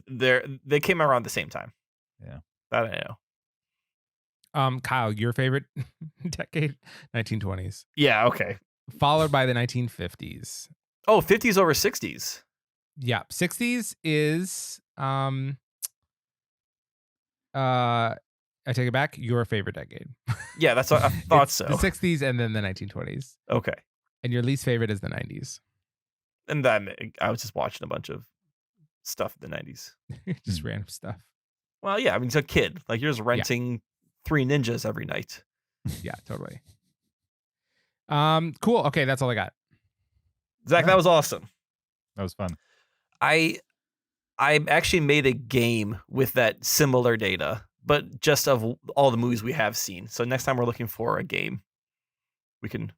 They came around the same time. Yeah. That I know. Kyle, your favorite decade? 1920s. Yeah, okay. Followed by the 1950s. Oh, 50s over 60s. Yeah. 60s is I take it back. Your favorite decade. Yeah, that's what I thought so. The 60s and then the 1920s. Okay. And your least favorite is the 90s. And then I was just watching a bunch of stuff in the 90s. Just random stuff. Well, yeah, I mean, it's a kid. Like, you're just renting 3 Ninjas every night. Yeah, totally. Cool. Okay, that's all I got. Zach, that was awesome. That was fun. I actually made a game with that similar data, but just of all the movies we have seen. So next time we're looking for a game, we can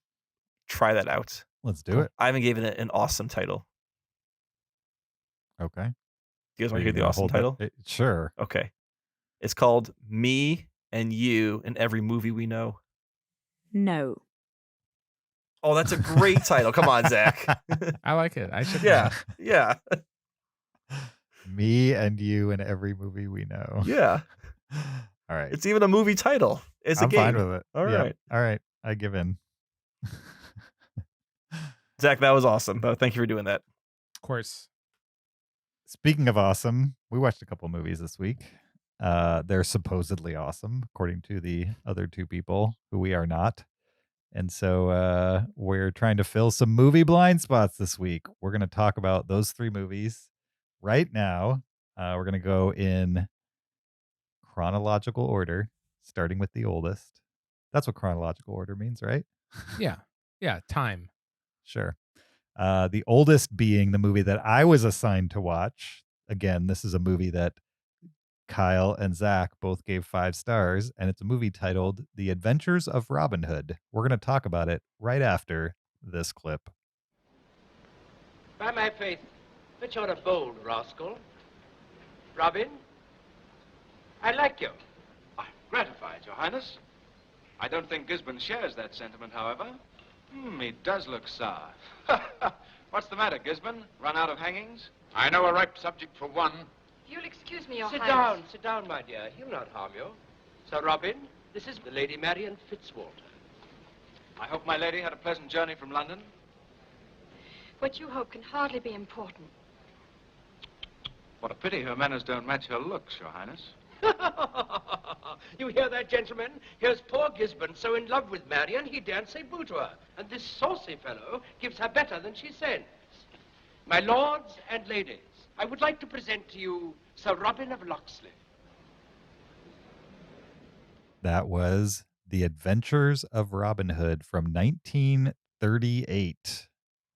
try that out. Let's do it. I haven't given it an awesome title. Okay. You guys want to hear the awesome title? Sure. Okay. It's called Me and You in Every Movie We Know. No. Oh, that's a great title. Come on, Zach. I like it. I should. Yeah. Yeah. Me and You in Every Movie We Know. Yeah. All right. It's even a movie title. It's a I'm game. fine with it. All right. All right. I give in. Zach, that was awesome. Thank you for doing that. Of course. Speaking of awesome, we watched a couple movies this week. They're supposedly awesome, according to the other 2 people who we are not. And so we're trying to fill some movie blind spots this week. We're going to talk about those 3 movies right now. We're going to go in chronological order, starting with the oldest. That's what chronological order means, right? Yeah. Yeah. Time. Sure. The oldest being the movie that I was assigned to watch. Again, this is a movie that Kyle and Zach both gave 5 stars, and it's a movie titled The Adventures of Robin Hood. We're going to talk about it right after this clip. By my faith, but you're a bold rascal. Robin, I like you. I'm gratified, Your Highness. I don't think Gisborne shares that sentiment, however. He does look sour. What's the matter, Gisborne? Run out of hangings? I know a ripe subject for one. You'll excuse me, Your Sit Highness. sit down, my dear. He'll not harm you. Sir Robin, this is the Lady Marian Fitzwalter. I hope my lady had a pleasant journey from London. What you hope can hardly be important. What a pity her manners don't match her looks, Your Highness. You hear that, gentlemen? Here's poor Gisborne so in love with Marion he daren't say boo to her. And this saucy fellow gives her better than she sends. My lords and ladies, I would like to present to you Sir Robin of Locksley. That was The Adventures of Robin Hood from 1938,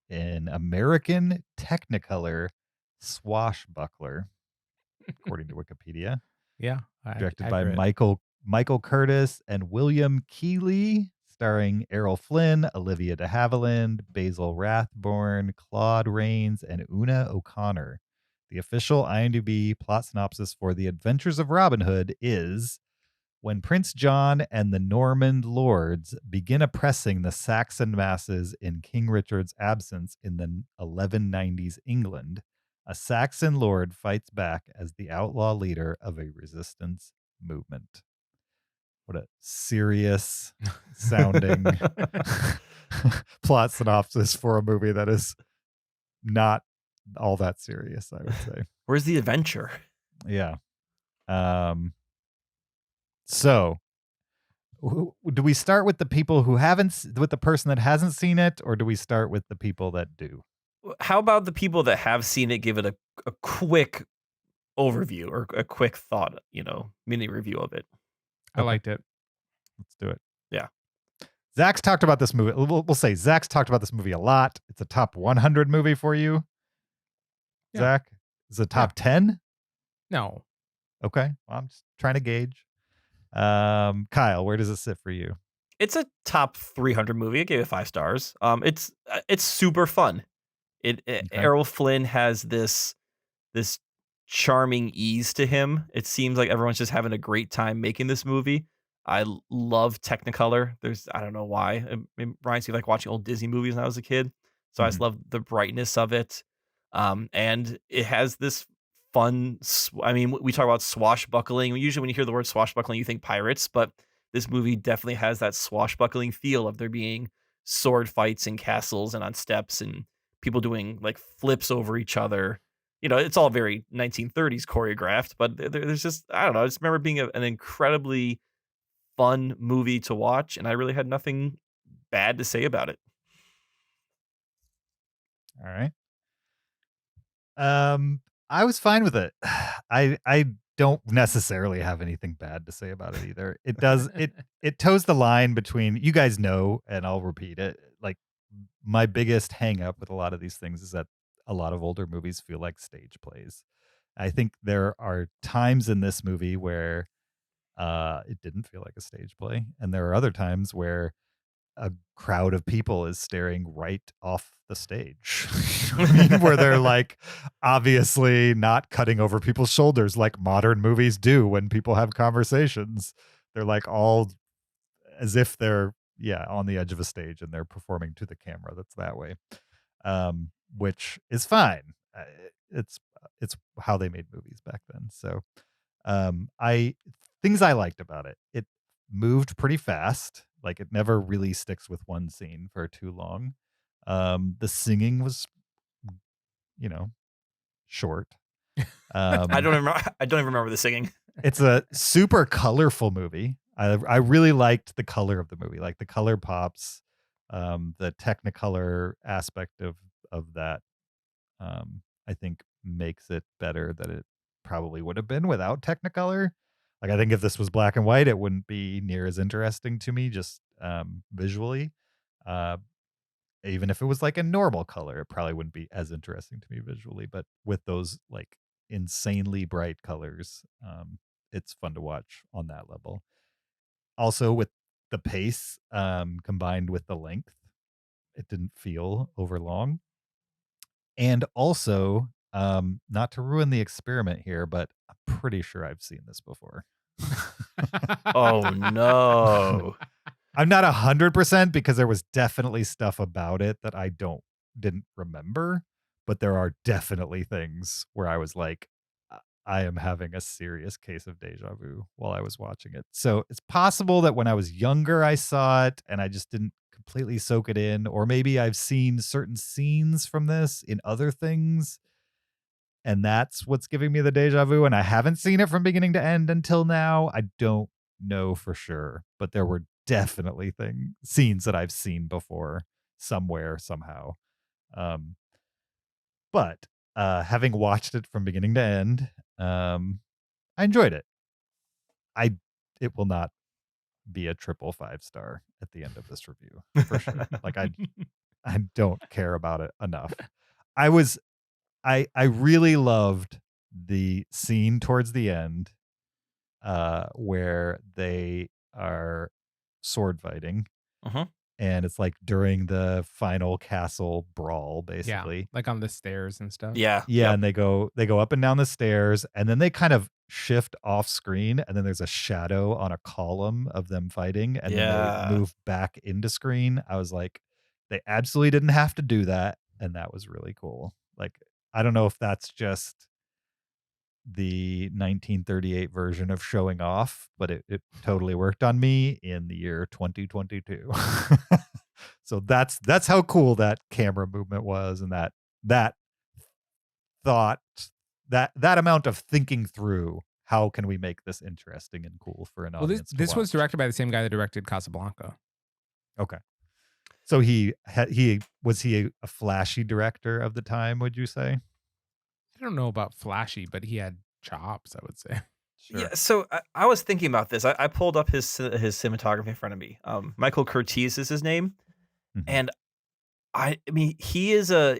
an American Technicolor swashbuckler, according to Wikipedia. Yeah. Directed by Michael Curtis and William Keighley, starring Errol Flynn, Olivia de Havilland, Basil Rathbone, Claude Rains, and Una O'Connor. The official IMDb plot synopsis for The Adventures of Robin Hood is: when Prince John and the Norman lords begin oppressing the Saxon masses in King Richard's absence in the 1190s England, a Saxon lord fights back as the outlaw leader of a resistance movement. What a serious sounding plot synopsis for a movie that is not all that serious, I would say. Where's the adventure? Yeah. So, do we start with the people who with the person that hasn't seen it, or do we start with the people that do? How about the people that have seen it give it a quick overview or a quick thought, mini review of it? I liked it. Let's do it. Yeah. Zach's talked about this movie. We'll say Zach's talked about this movie a lot. It's a top 100 movie for you. Yeah. Zach, is it top 10? No. Okay. Well, I'm just trying to gauge. Kyle, where does it sit for you? It's a top 300 movie. I gave it 5 stars. It's super fun. Errol Flynn has this charming ease to him. It seems like everyone's just having a great time making this movie. I love Technicolor. I don't know why. It reminds me of like watching old Disney movies when I was a kid. So I just love the brightness of it. And it has this fun. We talk about swashbuckling. Usually when you hear the word swashbuckling, you think pirates, but this movie definitely has that swashbuckling feel of there being sword fights in castles and on steps and people doing like flips over each other. It's all very 1930s choreographed, but there's just, I don't know. I just remember being an incredibly fun movie to watch, and I really had nothing bad to say about it. All right. I was fine with it. I don't necessarily have anything bad to say about it either. It does it toes the line between, you guys know, and I'll repeat it, like my biggest hang up with a lot of these things is that a lot of older movies feel like stage plays. I think there are times in this movie where it didn't feel like a stage play, and there are other times where a crowd of people is staring right off the stage. Where they're like obviously not cutting over people's shoulders like modern movies do when people have conversations. They're like all as if they're on the edge of a stage and they're performing to the camera that's that way, which is fine. It's how they made movies back then. So things I liked about it: it moved pretty fast. Like it never really sticks with one scene for too long. The singing was, short. I don't even remember the singing. It's a super colorful movie. I really liked the color of the movie, like the color pops, the Technicolor aspect of that. I think makes it better than it probably would have been without Technicolor. Like I think if this was black and white, it wouldn't be near as interesting to me just visually. Even if it was like a normal color, it probably wouldn't be as interesting to me visually. But with those like insanely bright colors, it's fun to watch on that level. Also with the pace combined with the length, it didn't feel over long. And also, not to ruin the experiment here, but I'm pretty sure I've seen this before. Oh no. I'm not 100% because there was definitely stuff about it that I didn't remember, but there are definitely things where I was like, I am having a serious case of deja vu while I was watching it. So it's possible that when I was younger, I saw it and I just didn't completely soak it in, or maybe I've seen certain scenes from this in other things and that's what's giving me the deja vu. And I haven't seen it from beginning to end until now. I don't know for sure, but there were definitely scenes that I've seen before somewhere, somehow. But having watched it from beginning to end, I enjoyed it. It will not be a triple 5-star at the end of this review for sure. Like I don't care about it enough. I really loved the scene towards the end where they are sword fighting. And it's like during the final castle brawl, basically. Yeah, like on the stairs and stuff. Yeah. Yeah, and they go up and down the stairs, and then they kind of shift off screen, and then there's a shadow on a column of them fighting, and then they move back into screen. I was like, they absolutely didn't have to do that, and that was really cool. Like, I don't know if that's just the 1938 version of showing off, but it totally worked on me in the year 2022. So that's how cool that camera movement was, and that thought, that amount of thinking through how can we make this interesting and cool for an audience. This to was watch. directed by the same guy that directed Casablanca. Okay. So he was a flashy director of the time, would you say? I don't know about flashy, but he had chops, I would say. Sure. Yeah, so I was thinking about this. I pulled up his cinematography in front of me. Michael Curtiz is his name, and I mean he is a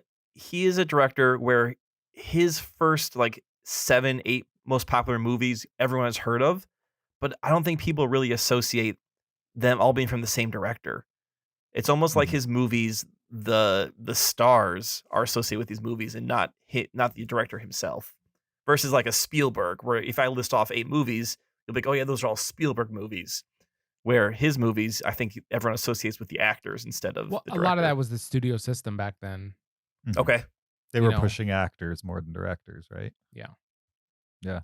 director where his first like 7, 8 most popular movies everyone has heard of, but I don't think people really associate them all being from the same director. It's almost like his movies, the stars are associated with these movies and not the director himself. Versus like a Spielberg, where if I list off 8 movies, you'll be like, oh yeah, those are all Spielberg movies. Where his movies, I think everyone associates with the actors instead of the director. A lot of that was the studio system back then. Okay. They were pushing actors more than directors, right? Yeah. Yeah.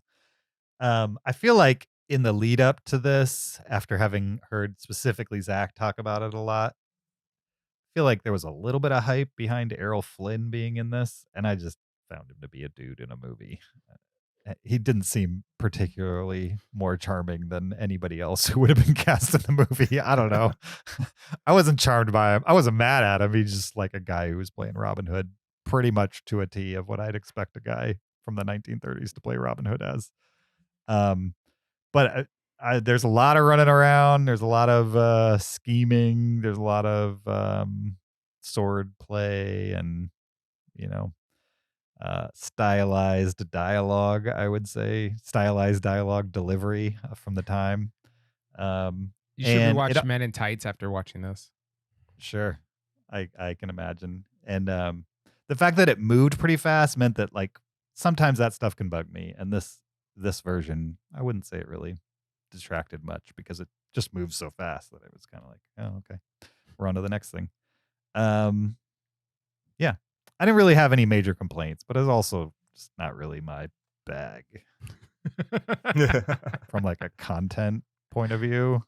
I feel like in the lead up to this, after having heard specifically Zach talk about it a lot, I feel like there was a little bit of hype behind Errol Flynn being in this, and I just found him to be a dude in a movie. He didn't seem particularly more charming than anybody else who would have been cast in the movie. I don't know. I wasn't charmed by him. I wasn't mad at him. He's just like a guy who was playing Robin Hood pretty much to a T of what I'd expect a guy from the 1930s to play Robin Hood as. But there's a lot of running around. There's a lot of scheming. There's a lot of sword play and, stylized dialogue, I would say. Stylized dialogue delivery from the time. You should rewatch Men in Tights after watching this. Sure. I can imagine. And the fact that it moved pretty fast meant that like sometimes that stuff can bug me. And this version, I wouldn't say it really distracted much because it just moves so fast that it was kind of like, oh, okay, we're on to the next thing. Yeah, I didn't really have any major complaints, but it's also just not really my bag from like a content point of view.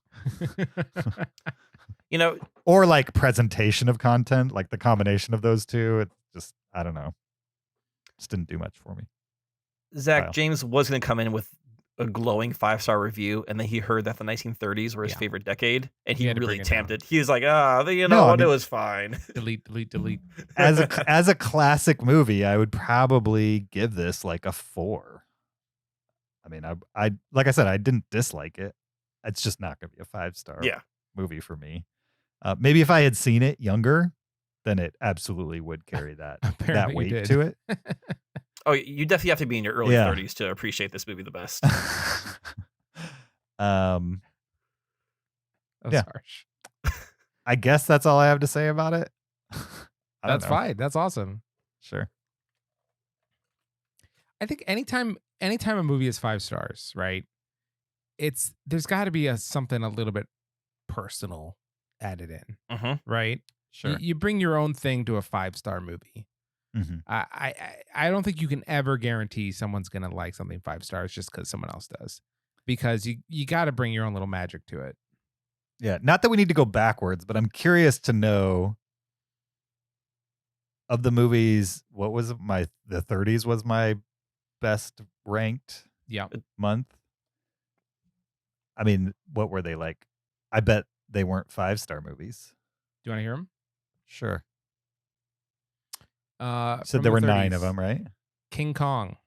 Or like presentation of content, like the combination of those two. It just, I don't know. Just didn't do much for me. Zach, James was going to come in with a glowing 5-star review, and then he heard that the 1930s were his favorite decade, and he really tamped it. He was like, it was fine. Delete. As a classic movie, I would probably give this like a 4. I mean, I like I said, I didn't dislike it. It's just not going to be a 5-star movie for me. Maybe if I had seen it younger, then it absolutely would carry that weight to it. Oh, you definitely have to be in your early 30s to appreciate this movie the best. Harsh. I guess that's all I have to say about it. That's fine. That's awesome. Sure. I think anytime a movie is 5 stars, right? There's got to be something a little bit personal added in, right? Sure. You bring your own thing to a 5-star movie. I don't think you can ever guarantee someone's gonna like something 5 stars just because someone else does, because you got to bring your own little magic to it. Yeah, not that we need to go backwards, but I'm curious to know of the movies. What was the 30s was my best ranked Yeah. month. I mean, what were they like? I bet they weren't 5-star movies. Do you want to hear them? Sure. So So there were 9 of them, right? King Kong.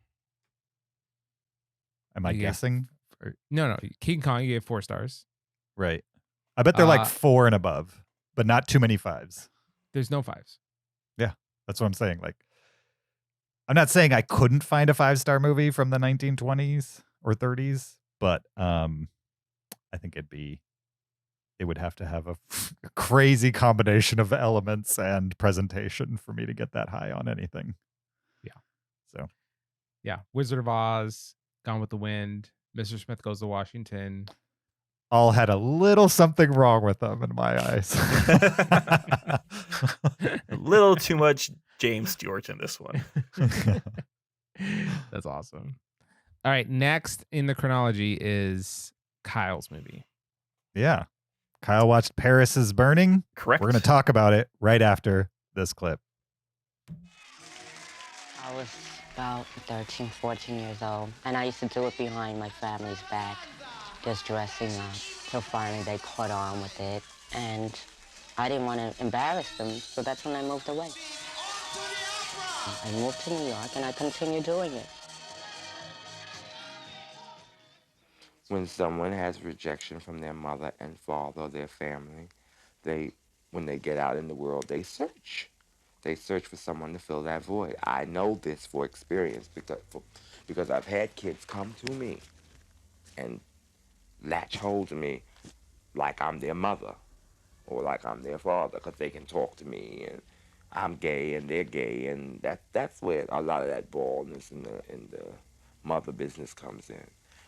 Am I You gave- guessing? No. King Kong, you gave 4 stars. Right. I bet they're like Uh, 4 and above, but not too many 5s. There's no 5s. That's what I'm saying. Like, I'm not saying I couldn't find a 5-star movie from the 1920s or 30s, but I think it would have to have a crazy combination of elements and presentation for me to get that high on anything. Yeah. So, Yeah. Wizard of Oz, Gone with the Wind, Mr. Smith Goes to Washington. all had a little something wrong with them in my eyes. A little too much James Stewart in this one. That's awesome. All right. Next in the chronology is Kyle's movie. Yeah. Kyle watched Paris is Burning. Correct. We're going to talk about it right after this clip. I was about 13, 14 years old, and I used to do it behind my family's back, just dressing up. So finally they caught on with it, and I didn't want to embarrass them, so that's when I moved away. I moved to New York, and I continued doing it. When someone has rejection from their mother and father or their family, when they get out in the world, they search. They search for someone to fill that void. I know this for experience because I've had kids come to me and latch hold to me like I'm their mother or like I'm their father because they can talk to me and I'm gay and they're gay, and that's where a lot of that baldness and the mother business comes in.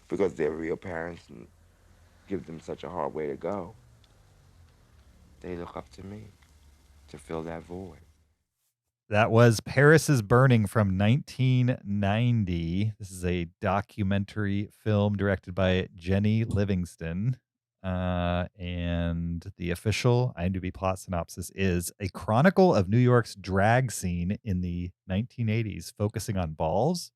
Because they're real parents and give them such a hard way to go, they look up to me to fill that void. That was Paris is Burning from 1990. This is a documentary film directed by Jenny Livingston. And the official IMDb plot synopsis is a chronicle of New York's drag scene in the 1980s, focusing on balls,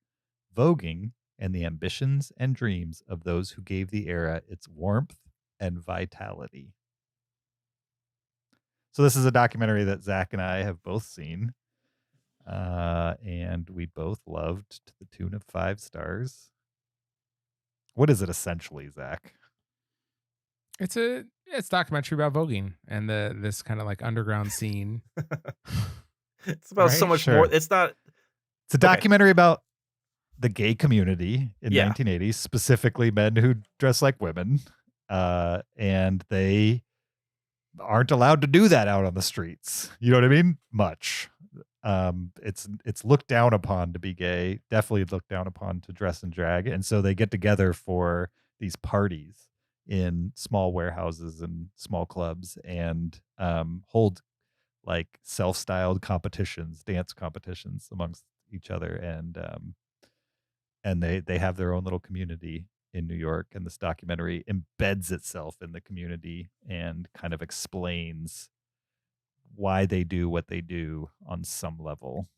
voguing, and the ambitions and dreams of those who gave the era its warmth and vitality. So this is a documentary that Zach and I have both seen. And we both loved to the tune of 5 stars. What is it essentially, Zach? It's a documentary about voguing and this kind of like underground scene. It's about so Right? much Sure. more. It's not. It's a documentary about the gay community in Yeah. 1980s, specifically men who dress like women. And they aren't allowed to do that out on the streets. You know what I mean? Much. It's looked down upon to be gay, definitely looked down upon to dress and drag. And so they get together for these parties in small warehouses and small clubs and hold like self-styled competitions, dance competitions amongst each other. And they have their own little community in New York. And this documentary embeds itself in the community and kind of explains why they do what they do on some level.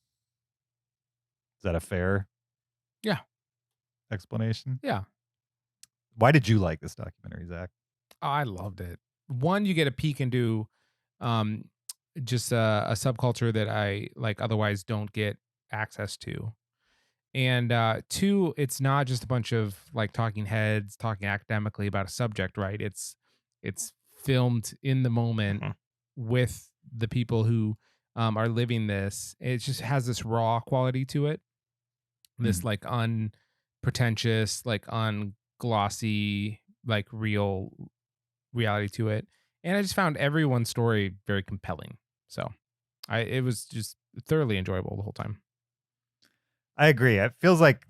Is that a fair explanation? Yeah. Why did you like this documentary, Zach? I loved it. One, you get a peek into just a subculture that I like otherwise don't get access to. And 2, it's not just a bunch of like talking heads talking academically about a subject, right? It's filmed in the moment with the people who are living this. It just has this raw quality to it. This like unpretentious, like unglossy, like real reality to it. And I just found everyone's story very compelling. So it was just thoroughly enjoyable the whole time. I agree. It feels like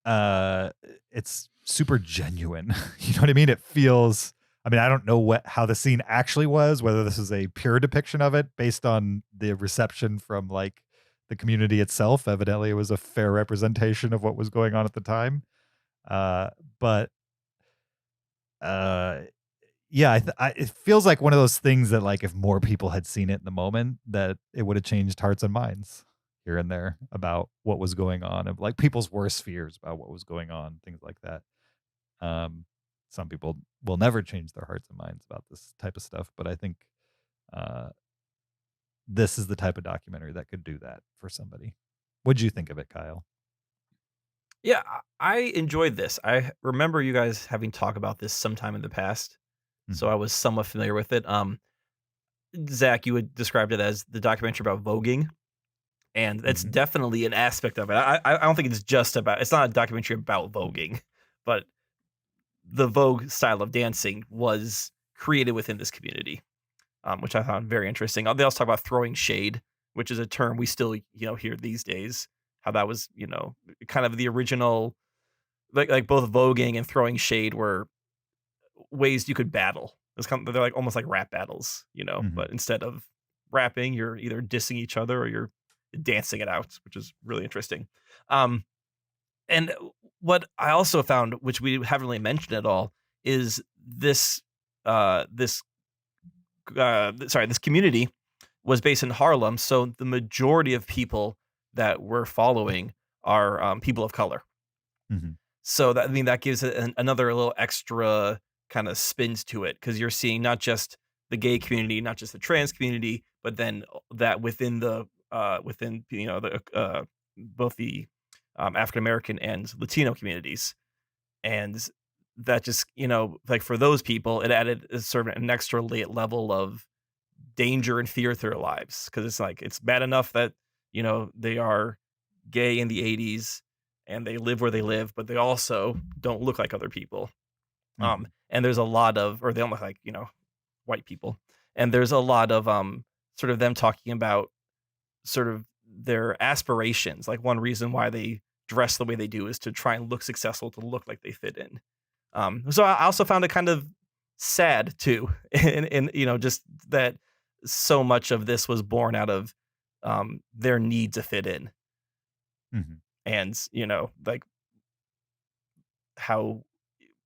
it's super genuine. You know what I mean? It feels, I mean, I don't know how the scene actually was, whether this is a pure depiction of it based on the reception from like the community itself. Evidently, it was a fair representation of what was going on at the time. But yeah, it feels like one of those things that like if more people had seen it in the moment, that it would have changed hearts and minds. here and there about what was going on, and like people's worst fears about what was going on, things like that. Some people will never change their hearts and minds about this type of stuff, but I think uh, this is the type of documentary that could do that for somebody. What'd you think of it, Kyle? Yeah, I enjoyed this. I remember you guys having talked about this sometime in the past, so I was somewhat familiar with it. Zach, you had described it as the documentary about voguing, and that's definitely an aspect of it. I don't think it's just about. It's not a documentary about voguing, but the Vogue style of dancing was created within this community, which I found very interesting. They also talk about throwing shade, which is a term we still hear these days. How that was kind of the original, like both voguing and throwing shade were ways you could battle. They're like almost like rap battles, but instead of rapping, you're either dissing each other or you're dancing it out, which is really interesting. And what I also found, which we haven't really mentioned at all, is this community was based in Harlem. So the majority of people that we're following are people of color. So that gives it another little extra kind of spins to it, because you're seeing not just the gay community, not just the trans community, but then that within the both the African American and Latino communities, and that just like for those people, it added sort of an extra level of danger and fear to their lives, because it's like it's bad enough that they are gay in the 80s and they live where they live, but they also don't look like other people. And there's a lot of, or they don't look like white people, and there's a lot of sort of them talking about sort of their aspirations. Like one reason why they dress the way they do is to try and look successful, to look like they fit in. So I also found it kind of sad too, and just that so much of this was born out of their need to fit in. And like how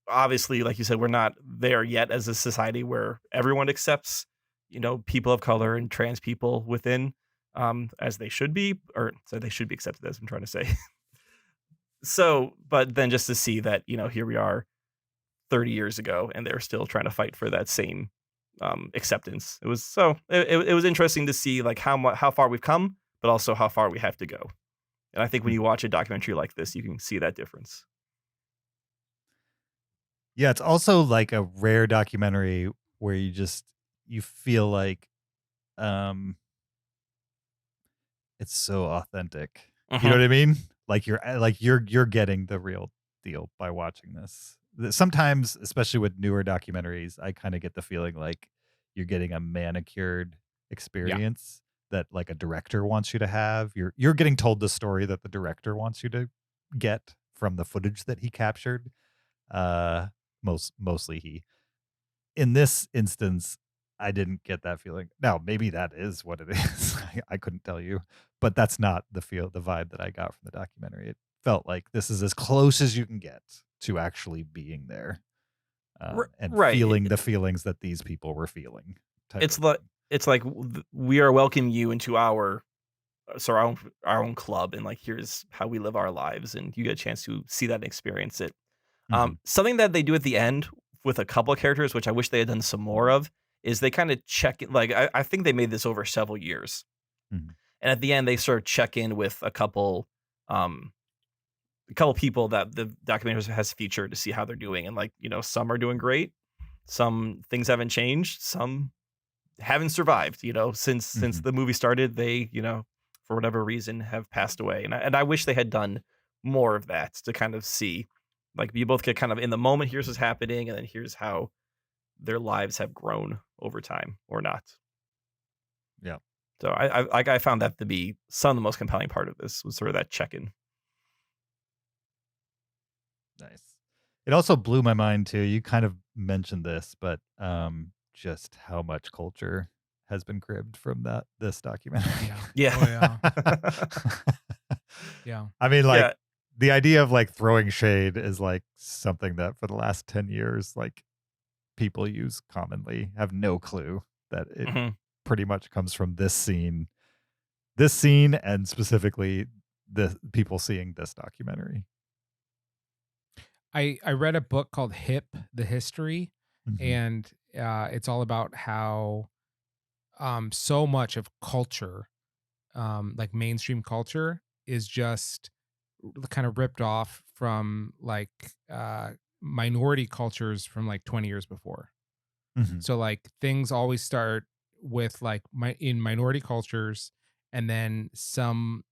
obviously, like you said, we're not there yet as a society where everyone accepts people of color and trans people within, as they should be, or so they should be accepted, as I'm trying to say. So, but then just to see that here we are 30 years ago and they're still trying to fight for that same acceptance. It was interesting to see like how far we've come, but also how far we have to go. And I think when you watch a documentary like this, you can see that difference. Yeah, it's also like a rare documentary where you feel like it's so authentic. You know what I mean? Like you're getting the real deal by watching this. Sometimes, especially with newer documentaries, I kind of get the feeling like you're getting a manicured experience that like a director wants you to have. You're getting told the story that the director wants you to get from the footage that he captured. Mostly he. In this instance, I didn't get that feeling. Now, maybe that is what it is. I couldn't tell you, but that's not the vibe that I got from the documentary. It felt like this is as close as you can get to actually being there, and feeling the feelings that these people were feeling. It's like we are welcoming you into our own club, and like here's how we live our lives, and you get a chance to see that and experience it. Something that they do at the end with a couple of characters, which I wish they had done some more of, is they kind of check it. Like I think they made this over several years, and at the end they sort of check in with a couple people that the documentary has featured to see how they're doing, and like some are doing great, some things haven't changed, some haven't survived. Since the movie started, they for whatever reason have passed away, and I wish they had done more of that to kind of see. Like you both get kind of in the moment, here's what's happening, and then here's how their lives have grown over time or not. Yeah. So I found that to be some of the most compelling part of this, was sort of that check-in. Nice. It also blew my mind too. You kind of mentioned this, but just how much culture has been cribbed from this documentary. Yeah. Yeah. I mean, like the idea of like throwing shade is like something that for the last 10 years, like people use commonly, have no clue that it pretty much comes from this scene this scene and specifically the people seeing this documentary. I read a book called Hip, The History, Mhm. and it's all about how so much of culture, like mainstream culture, is just kind of ripped off from like minority cultures from like 20 years before. Mhm. So like things always start with like in minority cultures, and then some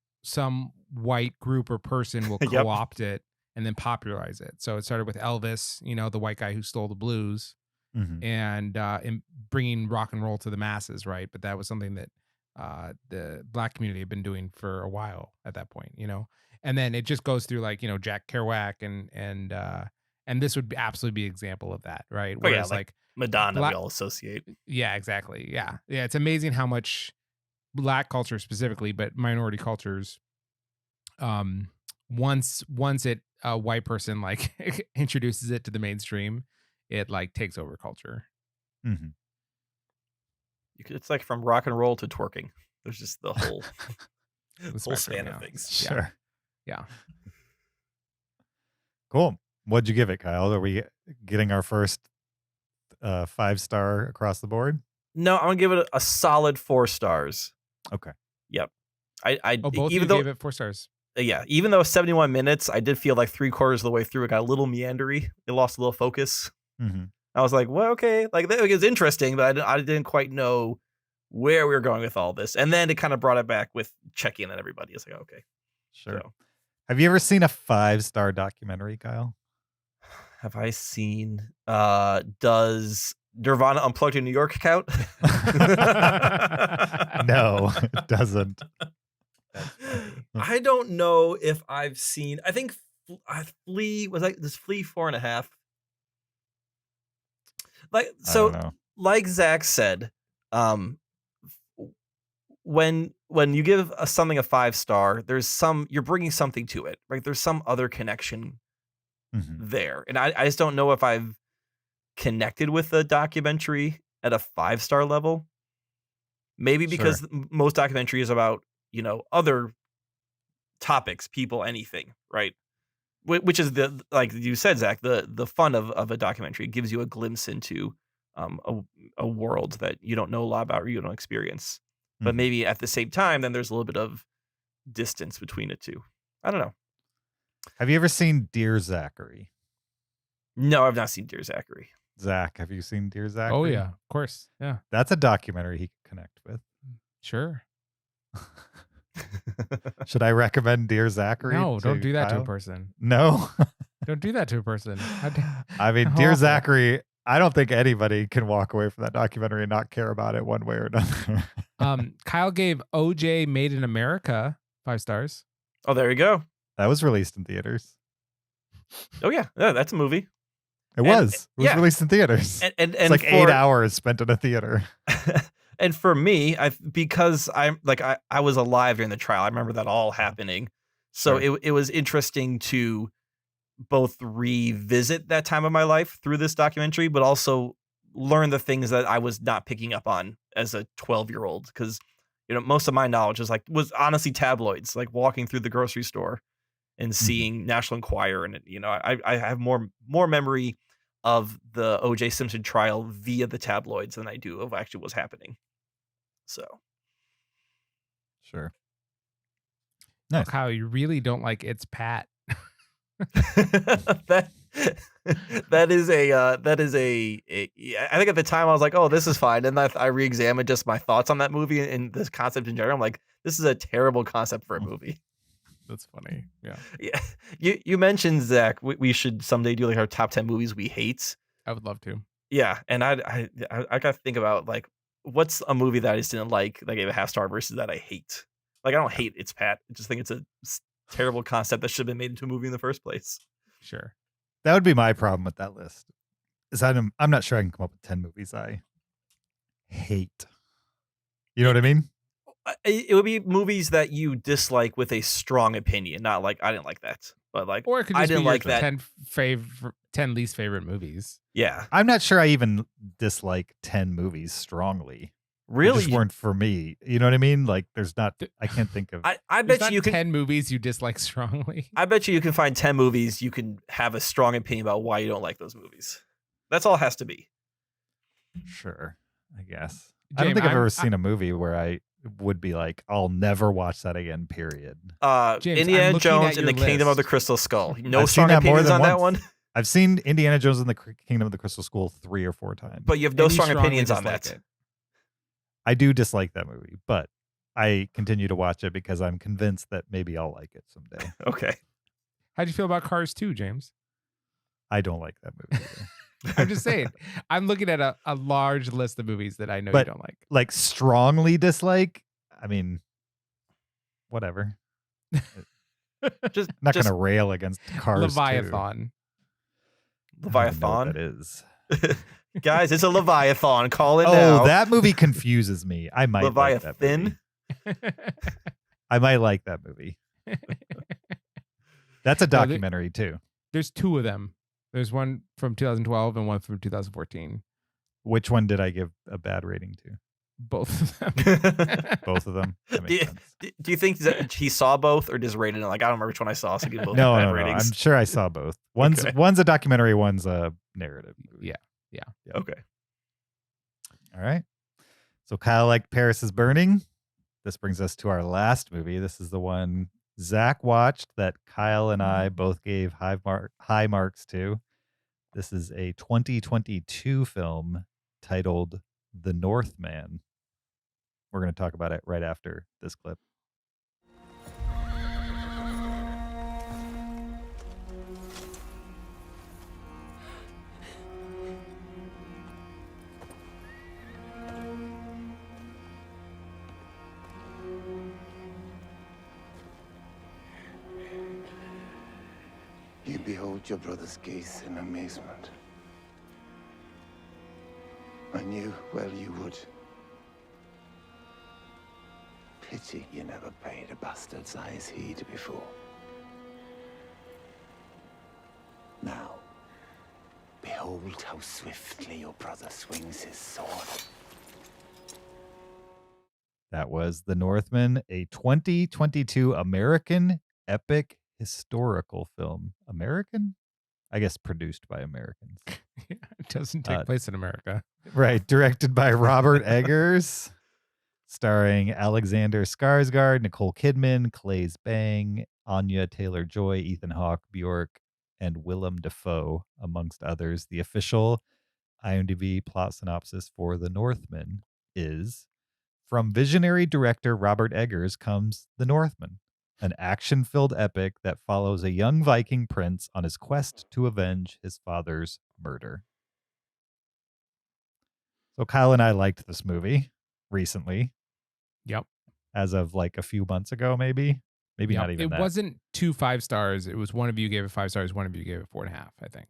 white group or person will Yep. co-opt it and then popularize it. So it started with Elvis, the white guy who stole the blues, Mhm. and bringing rock and roll to the masses, right? But that was something that the black community had been doing for a while at that point, and then it just goes through like Jack Kerouac and this would absolutely be an example of that, right? Oh, yeah, Whereas like Madonna, Bla- we all associate. yeah, exactly. Yeah. It's amazing how much black culture specifically, but minority cultures, once it a white person like introduces it to the mainstream, it like takes over culture. Mhm. It's like from rock and roll to twerking. There's just the whole The whole spectrum, span yeah. of things. Sure. Yeah. Cool. What'd you give it, Kyle? Are we getting our first 5-star across the board? No, I'm gonna give it a solid 4 stars. Okay. Yep. I Oh, both of even you though gave it 4 stars. yeah, even though 71 minutes, I did feel like 3/4 of the way through it got a little meandery. It lost a little focus. Mm-hmm. I was like, well, okay, like it was interesting, but I didn't quite know where we were going with all this. And then it kind of brought it back with checking on everybody. It's like, okay, Sure. so Have you ever seen a 5-star documentary, Kyle? have I seen? Does Nirvana Unplugged in New York count? No, it doesn't. I don't know if I've seen. I think Flea was like this Flea 4.5. Like I so, don't know. like Zach said, when you give something a 5-star, there's you're bringing something to it, right? There's some other connection Mhm. there, and I just don't know if I've connected with the documentary at a 5-star level. Maybe because Sure. most documentaries about other topics, people, anything, right? Which is like you said, Zach, the fun of a documentary. It gives you a glimpse into a world that you don't know a lot about or you don't experience. But Mhm. maybe at the same time, then there's a little bit of distance between the two. I don't know. Have you ever seen Dear Zachary? No, I've not seen Dear Zachary. Zach, have you seen Dear Zachary? Oh yeah, of course. Yeah, That's a documentary he could connect with. sure. Should I recommend Dear Zachary? No, don't do that to a Kyle? person. No. Don't do that to a person. I mean, How Dear awful. Zachary, I don't think anybody can walk away from that documentary and not care about it one way or another. Kyle gave OJ Made in America 5 stars. Oh, there you go. That was released in theaters. Oh yeah, that's a movie. It was yeah. released in theaters. And it's like 8 hours spent in a theater. And for me, because I'm like I was alive during the trial. I remember that all happening. So Sure. it was interesting to both revisit that time of my life through this documentary, but also learn the things that I was not picking up on as a 12-year-old. Because most of my knowledge was honestly tabloids, like walking through the grocery store and seeing National Enquirer, and I have more memory of the O.J. Simpson trial via the tabloids than I do of actually what's happening. So, Sure. Oh, Nice. Kyle, you really don't like It's Pat. that is a I think at the time I was like, oh, this is fine, and I re-examined just my thoughts on that movie and this concept in general. I'm like, this is a terrible concept for a movie. That's funny. Yeah, Yeah, you mentioned, Zach, we should someday do like our top 10 movies we hate. I would love to. Yeah, and I got to think about like what's a movie that I just didn't like that I gave a 0.5 star versus that I hate. Like I don't hate It's Pat. I just think it's a terrible concept that should have been made into a movie in the first place. Sure. That would be my problem with that list. Is I'm not sure I can come up with 10 movies I hate. You know what I mean? It would be movies that you dislike with a strong opinion, not like I didn't like that, but like Or it could I just didn't be like your that. 10 least favorite movies. Yeah, I'm not sure I even dislike 10 movies strongly. They Really? just weren't for me. You know what I mean? Like, there's not. I can't think of. I There's bet not you can. 10 movies you dislike strongly. I bet you can find 10 movies you can have a strong opinion about why you don't like those movies. That's all it has to be. Sure, I guess. I don't James, think I've I'm- ever seen a movie where I would be like, I'll never watch that again. Period. James, I'm Indiana looking Jones at and the your Kingdom of the list. Crystal Skull. No I've seen strong that more opinions than on that once. one, I've seen Indiana Jones and the Kingdom of the Crystal Skull 3 or 4 times. but you have no And you strong strongly opinions on dislike that. it. I do dislike that movie, but I continue to watch it because I'm convinced that maybe I'll like it someday. Okay. How'd you feel about Cars 2, James? I don't like that movie either. I'm just saying. I'm looking at a large list of movies that I know you But- don't like. Like, strongly dislike. I mean, whatever. Just I'm not just going to rail against Cars 2. Leviathan. I don't even know what Leviathan. that is. Guys, it's a Leviathan. Call it Oh, now. that movie confuses me. I might like that Leviathan. movie. I might like that movie. That's a documentary too. There's 2 of them. There's one from 2012 and one from 2014. Which one did I give a bad rating to? Both of them. Both of them. That makes sense. Do you think that he saw both or just rated it? Like, I don't remember which one I saw, so give both No, bad no, no. ratings. I'm sure I saw both. One's Okay. one's a documentary, one's a narrative movie. Yeah. Okay. All right. So Kyle liked Paris is Burning. This brings us to our last movie. This is the one Zach watched that Kyle and I both gave high marks to. This is a 2022 film titled The Northman. We're going to talk about it right after this clip. You behold your brother's gaze in amazement. I knew well you would. Pity you never paid a bastard's eyes heed before. Now, behold how swiftly your brother swings his sword. That was The Northman, a 2022 American epic historical film. American? I guess produced by Americans. It doesn't take place in America. Right. Directed by Robert Eggers. Starring Alexander Skarsgård, Nicole Kidman, Claes Bang, Anya Taylor-Joy, Ethan Hawke, Bjork, and Willem Dafoe, amongst others. The official IMDb plot synopsis for The Northman is: from visionary director Robert Eggers comes The Northman, an action-filled epic that follows a young Viking prince on his quest to avenge his father's murder. So Kyle and I liked this movie recently. Yep. As of like a few months ago, maybe Yep. not even It that. wasn't 2 5 stars. It was one of you gave it 5 stars. One of you gave it 4.5, I think.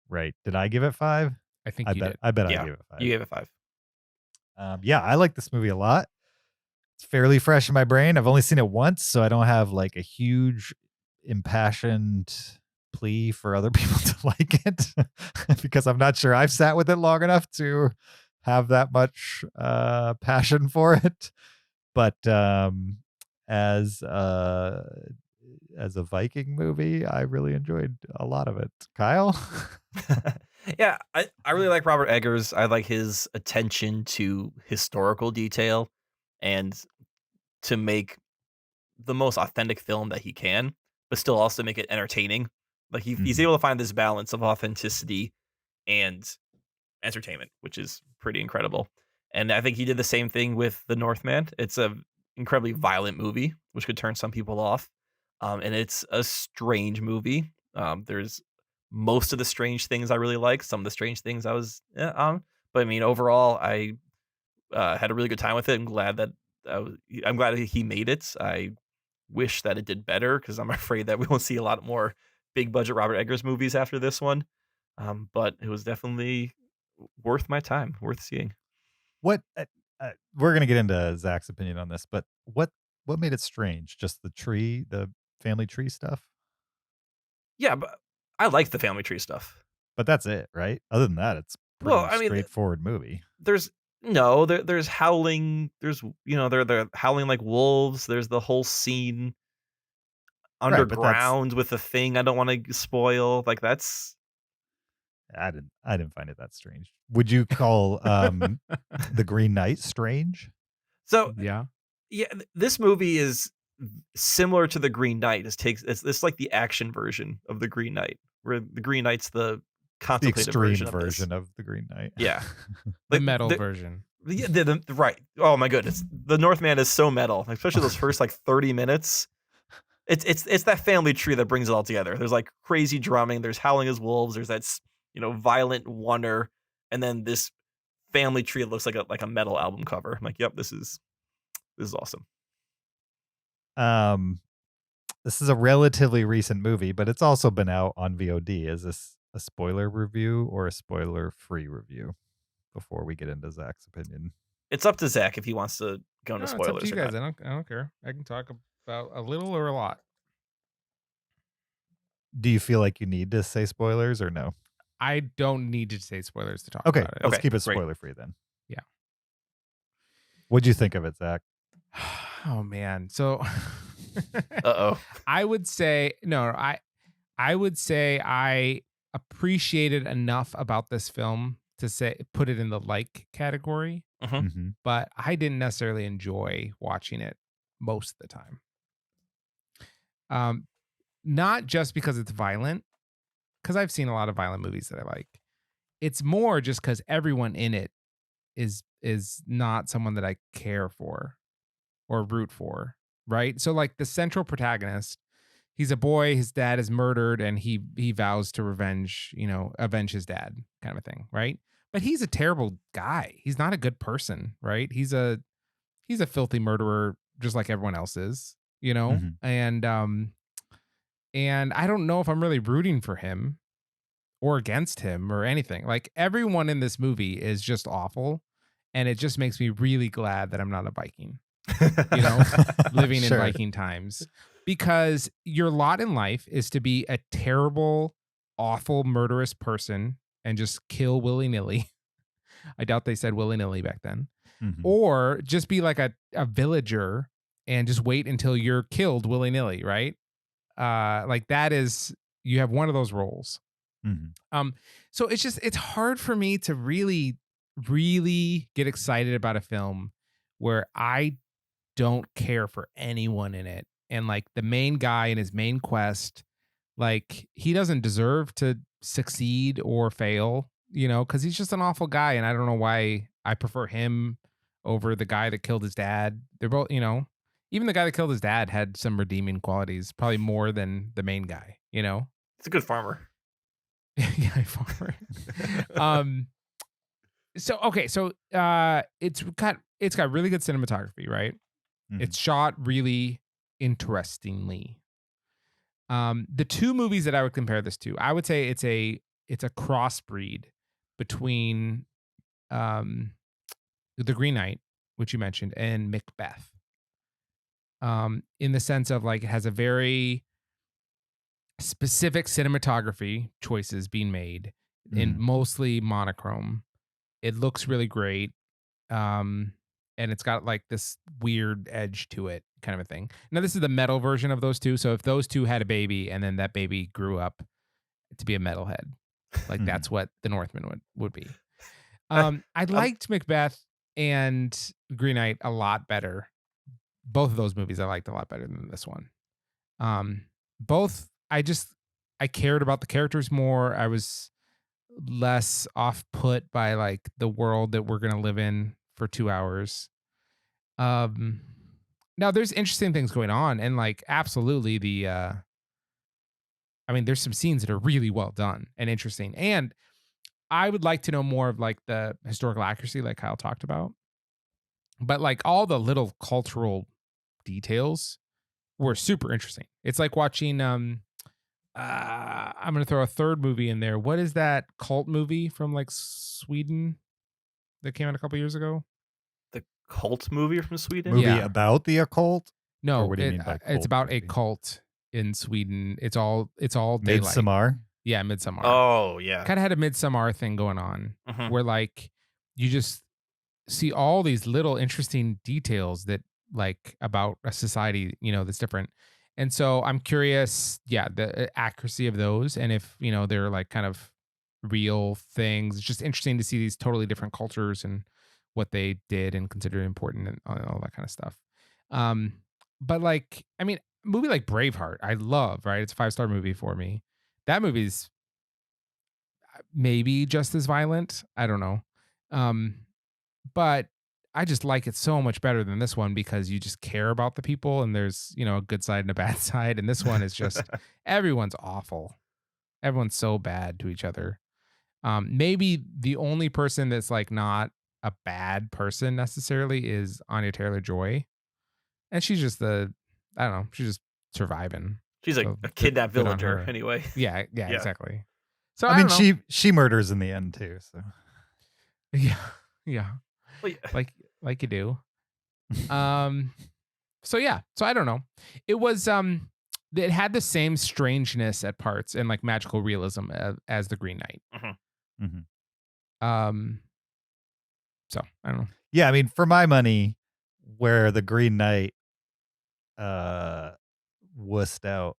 Right. Did I give it 5? I think I you bet. did. I bet Yeah, I gave it 5. You gave it 5. Yeah, I like this movie a lot. It's fairly fresh in my brain. I've only seen it once, so I don't have like a huge impassioned plea for other people to like it because I'm not sure I've sat with it long enough to have that much passion for it. But as a Viking movie, I really enjoyed a lot of it. Kyle? Yeah, I really like Robert Eggers. I like his attention to historical detail and to make the most authentic film that he can, but still also make it entertaining. Like he's able to find this balance of authenticity and entertainment, which is pretty incredible. And I think he did the same thing with The Northman. It's a incredibly violent movie, which could turn some people off. And it's a strange movie. There's most of the strange things I really like. Some of the strange things I was on. But I mean, overall, I had a really good time with it. I'm glad that he made it. I wish that it did better because I'm afraid that we won't see a lot more big budget Robert Eggers movies after this one. But it was definitely worth my time, worth seeing. What we're gonna get into Zach's opinion on this, but what made it strange? Just the family tree stuff? Yeah, but I like the family tree stuff. But that's it, right? Other than that, it's pretty Well, I mean, straightforward movie. There's No, there's howling. There's they're howling like wolves. There's the whole scene Right, but that's underground with the thing. I don't want to spoil. Like that's I didn't find it that strange. Would you call the Green Knight strange? so Yeah. yeah. This movie is similar to the Green Knight. It's like the action version of the Green Knight, where the Green Knight's the The contemplative extreme version of this. version of the Green Knight. Yeah, The Like, metal version. Yeah, right. Oh my goodness, the Northman is so metal, especially those first like 30 minutes. It's that family tree that brings it all together. There's like crazy drumming. There's howling as wolves. There's that violent wonder, and then this family tree that looks like a metal album cover. I'm like, yep, this is awesome. This is a relatively recent movie, but it's also been out on VOD. Is this a spoiler review or a spoiler-free review? Before we get into Zach's opinion, It's up to Zach if he wants to go into No, it's spoilers. up to you or guys. not. I don't care. I can talk about a little or a lot. do you feel like you need to say spoilers or no? I don't need to say spoilers to talk Okay, about it. let's Okay, keep it great. spoiler-free then. Yeah. What'd you think of it, Zach? Oh man. So Uh-oh. I would say I would say I appreciated enough about this film to put it in the like category, Mhm. but I didn't necessarily enjoy watching it most of the time. Not just because it's violent, because I've seen a lot of violent movies that I like. It's more just because everyone in it is not someone that I care for or root for, right? So like the central protagonist, he's a boy, his dad is murdered, and he vows to avenge his dad, kind of a thing, right? But he's a terrible guy. He's not a good person, right? He's a filthy murderer, just like everyone else is, Mhm. and I don't know if I'm really rooting for him or against him or anything. Like everyone in this movie is just awful, and it just makes me really glad that I'm not a Viking, living Sure. in Viking times, because your lot in life is to be a terrible, awful, murderous person and just kill willy-nilly. I doubt they said willy-nilly back then. Mhm. Or just be like a villager and just wait until you're killed willy-nilly, right? Like that is, you have one of those roles. Mhm. So it's hard for me to really, really get excited about a film where I don't care for anyone in it. And like the main guy in his main quest, like he doesn't deserve to succeed or fail, because he's just an awful guy. And I don't know why I prefer him over the guy that killed his dad. They're both, even the guy that killed his dad had some redeeming qualities, probably more than the main guy, It's a good farmer. yeah, farmer. So it's got really good cinematography, right? Mhm. It's shot really interestingly. The two movies that I would compare this to, I would say it's a crossbreed between The Green Knight, which you mentioned, and Macbeth. In the sense of like it has a very specific cinematography choices being made in Mhm. mostly monochrome. It looks really great. And it's got like this weird edge to it, kind of a thing. Now, this is the metal version of those two. So if those two had a baby and then that baby grew up to be a metalhead, like that's what the Northman would be. I liked Macbeth and Green Knight a lot better. Both of those movies I liked a lot better than this one. Both, I cared about the characters more. I was less off put by like the world that we're going to live in for 2 hours. Now there's interesting things going on, and like absolutely there's some scenes that are really well done and interesting. And I would like to know more of like the historical accuracy, like Kyle talked about. But like all the little cultural details were super interesting. It's like watching I'm gonna throw a third movie in there. What is that cult movie from like Sweden that came out a couple years ago? The cult movie from Sweden? Movie Yeah. about the occult? No, Or what do you mean by it's cult about a movie? cult in Sweden. It's all daylight. Midsommar? Yeah, Midsommar. Oh, yeah. Kind of had a Midsommar thing going on Mhm. where like you just see all these little interesting details that like about a society, that's different. And so I'm curious, the accuracy of those, and if, they're like kind of real things. It's just interesting to see these totally different cultures and what they did and considered important and all that kind of stuff. But like, I mean, a movie like Braveheart, I love, right? It's a 5-star movie for me. That movie's maybe just as violent. I don't know. But I just like it so much better than this one because you just care about the people and there's, a good side and a bad side. And this one is just everyone's awful. Everyone's so bad to each other. Maybe the only person that's like not a bad person necessarily is Anya Taylor-Joy. And she's just I don't know, she's just surviving. She's like a kidnapped villager anyway. Yeah, exactly. So I mean, she murders in the end too. So yeah. Well, Like you do. So I don't know. It was it had the same strangeness at parts and like magical realism as The Green Knight. Mm-hmm. Mm-hmm. So I don't know. Yeah, I mean, for my money, where The Green Knight wussed out,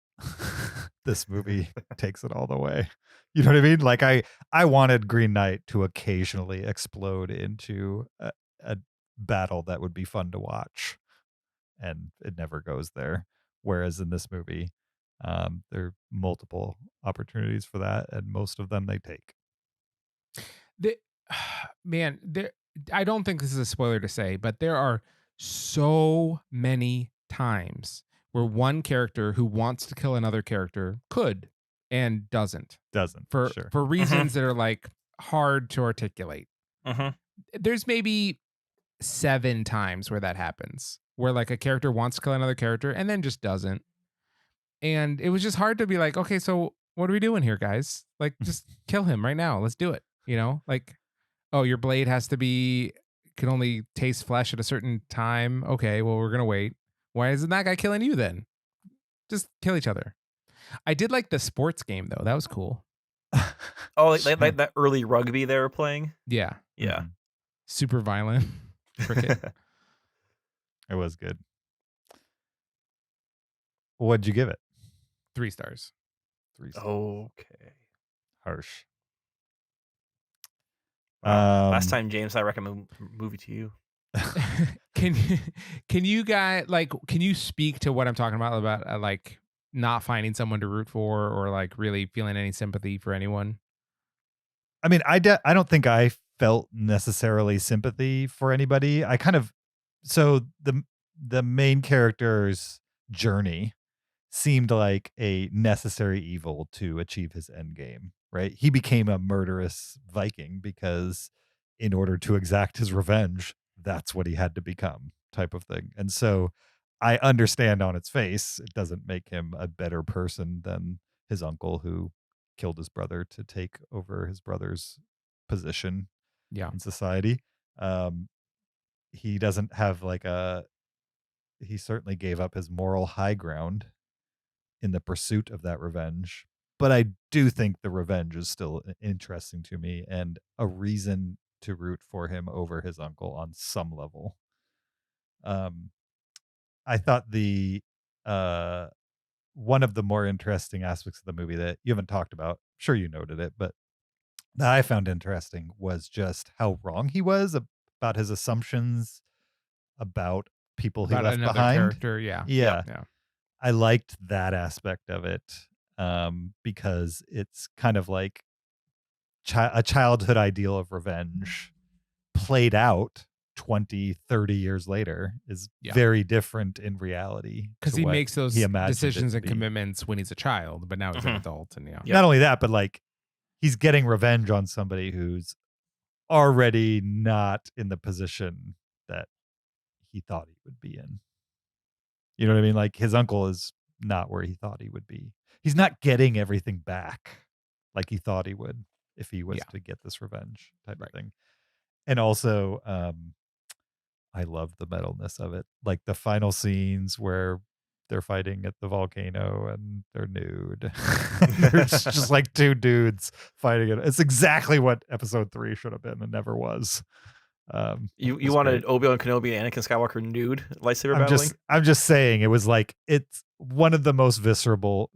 this movie takes it all the way. You know what I mean? Like I wanted Green Knight to occasionally explode into a battle that would be fun to watch, and it never goes there. Whereas in this movie, there are multiple opportunities for that, and most of them they take. I don't think this is a spoiler to say, but there are so many times where one character who wants to kill another character could and doesn't for reasons that are like hard to articulate. There's maybe 7 times where that happens, where like a character wants to kill another character and then just doesn't. And it was just hard to be like, okay, so what are we doing here, guys? Like, just kill him right now. Let's do it. Like, oh, your blade can only taste flesh at a certain time. Okay, well, we're going to wait. Why isn't that guy killing you then? Just kill each other. I did like the sports game, though. That was cool. Oh, like that early rugby they were playing? Yeah. Yeah. Mm-hmm. Super violent. Cricket. It was good. What'd you give it? 3 stars. 3 stars. Okay. Harsh. Last time, James, I recommend a movie to you. Can you guys can you speak to what I'm talking about like not finding someone to root for or like really feeling any sympathy for anyone? I mean, I don't think I felt necessarily sympathy for anybody. I kind of, so the main character's journey seemed like a necessary evil to achieve his end game, right? He became a murderous Viking because in order to exact his revenge, that's what he had to become, type of thing. And so I understand on its face, it doesn't make him a better person than his uncle who killed his brother to take over his brother's position in society. He doesn't have he certainly gave up his moral high ground in the pursuit of that revenge. But I do think the revenge is still interesting to me and a reason to root for him over his uncle on some level. I thought the one of the more interesting aspects of the movie that you haven't talked about, sure you noted it, but that I found interesting was just how wrong he was about his assumptions about people he left behind. Character, yeah. I liked that aspect of it because it's kind of like a childhood ideal of revenge played out 20, 30 years later is very different in reality. Because he makes those decisions and commitments when he's a child, but now he's an adult. And not only that, but like he's getting revenge on somebody who's already not in the position that he thought he would be in. You know what I mean? Like his uncle is not where he thought he would be. He's not getting everything back like he thought he would if he was to get this revenge type of thing. And also, I love the metalness of it. Like the final scenes where they're fighting at the volcano and they're nude. There's just like 2 dudes fighting it. It's exactly what episode 3 should have been and never was. You wanted Obi-Wan Kenobi and Anakin Skywalker nude lightsaber battling? I'm just saying it was like it's one of the most visceral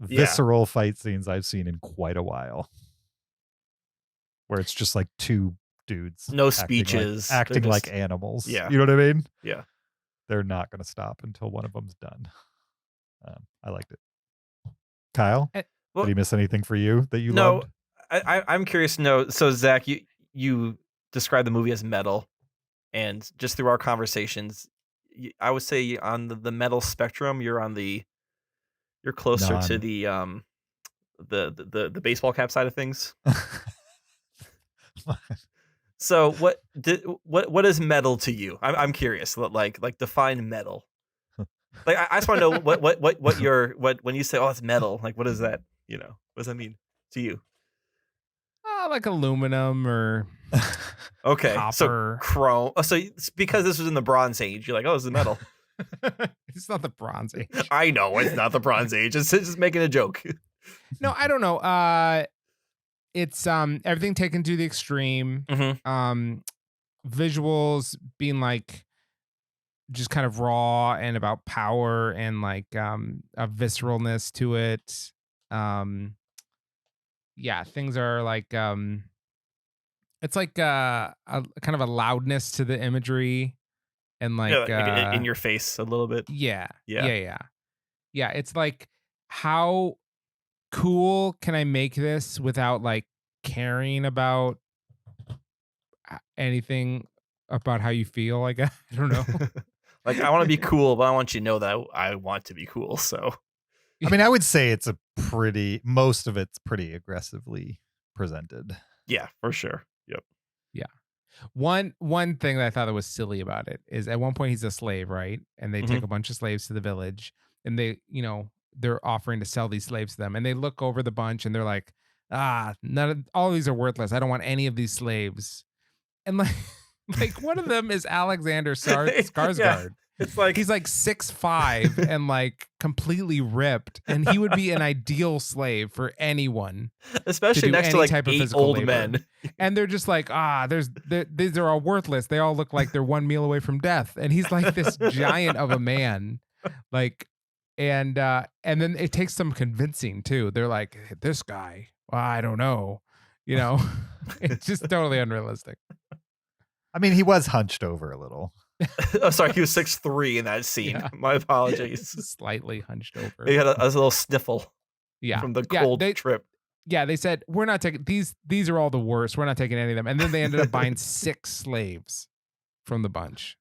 fight scenes I've seen in quite a while. Where it's just like two dudes. No speeches. Acting like animals. Yeah. You know what I mean? Yeah. They're not going to stop until one of them's done. I liked it. Kyle, did he miss anything for you that you loved? I'm curious to know. So Zach, you described the movie as metal, and just through our conversations, I would say on the metal spectrum, you're closer to the baseball cap side of things. So what is metal to you? I'm curious. Like define metal. Like I just want to know what when you say, oh, it's metal, like what is that? What does that mean to you? Like aluminum or okay, copper. So chrome. So because this was in the Bronze Age, you're like, oh, this is metal. It's not the Bronze Age. I know it's not the Bronze Age. It's just making a joke. No, I don't know. It's everything taken to the extreme. Mm-hmm. Visuals being like just kind of raw and about power and like a visceralness to it. Things are like it's like a kind of a loudness to the imagery and like in your face a little bit. Yeah. It's like, how cool can I make this without like caring about anything about how you feel? Like, I don't know. Like, I want to be cool, but I want you to know that I want to be cool. So, I mean, I would say it's most of it's pretty aggressively presented. Yeah, for sure. Yep. Yeah. One thing that I thought that was silly about it is at one point he's a slave, right? And they take a bunch of slaves to the village, and they're offering to sell these slaves to them, and they look over the bunch and they're like, all of these are worthless. I don't want any of these slaves. And like one of them is Alexander Skarsgård. Yeah. It's like he's like 6'5" and like completely ripped, and he would be an ideal slave for anyone, especially next to like type 8 of old labor. Men. And they're just like, these are all worthless. They all look like they're 1 meal away from death, and he's like this giant of a man, like, and then it takes some convincing too. They're like, this guy, well, I don't know, it's just totally unrealistic. I mean, he was hunched over a little. Oh, sorry, he was 6'3" in that scene. Yeah. My apologies. Slightly hunched over. He had a little sniffle. Yeah, from the cold trip. Yeah, they said, we're not taking these. These are all the worst. We're not taking any of them. And then they ended up buying 6 slaves from the bunch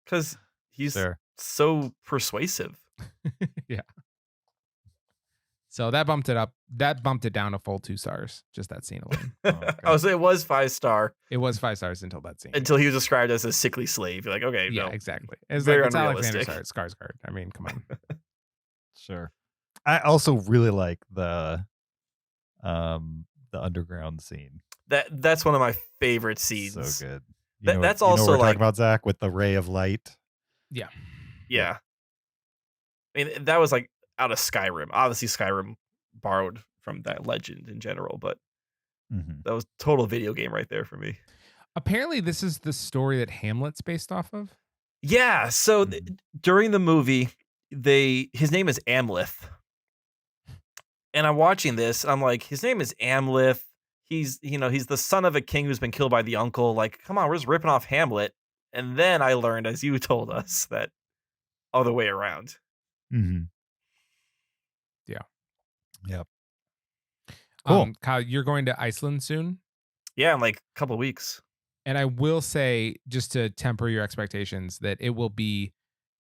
because he's so persuasive. Yeah. So that bumped it up. That bumped it down a full 2 stars. Just that scene alone. So it was 5-star. It was 5 stars until that scene. Until he was described as a sickly slave. You're like, okay, yeah, no. exactly. It's very like, it's unrealistic. Alexander Skarsgård. I mean, come on. Sure. I also really like the underground scene. That's one of my favorite scenes. So good. That's also what we're like talking about, Zach, with the ray of light. Yeah. Yeah. I mean, that was like out of Skyrim. Obviously, Skyrim borrowed from that legend in general, but that was total video game right there for me. Apparently, this is the story that Hamlet's based off of. Yeah. So during the movie, his name is Amleth, and I'm watching this, and I'm like, his name is Amleth. He's the son of a king who's been killed by the uncle. Like, come on, we're just ripping off Hamlet. And then I learned, as you told us, that other way around. Mm-hmm. Yeah. Yep. Cool. Kyle, you're going to Iceland soon? Yeah, in like a couple of weeks. And I will say, just to temper your expectations, that it will be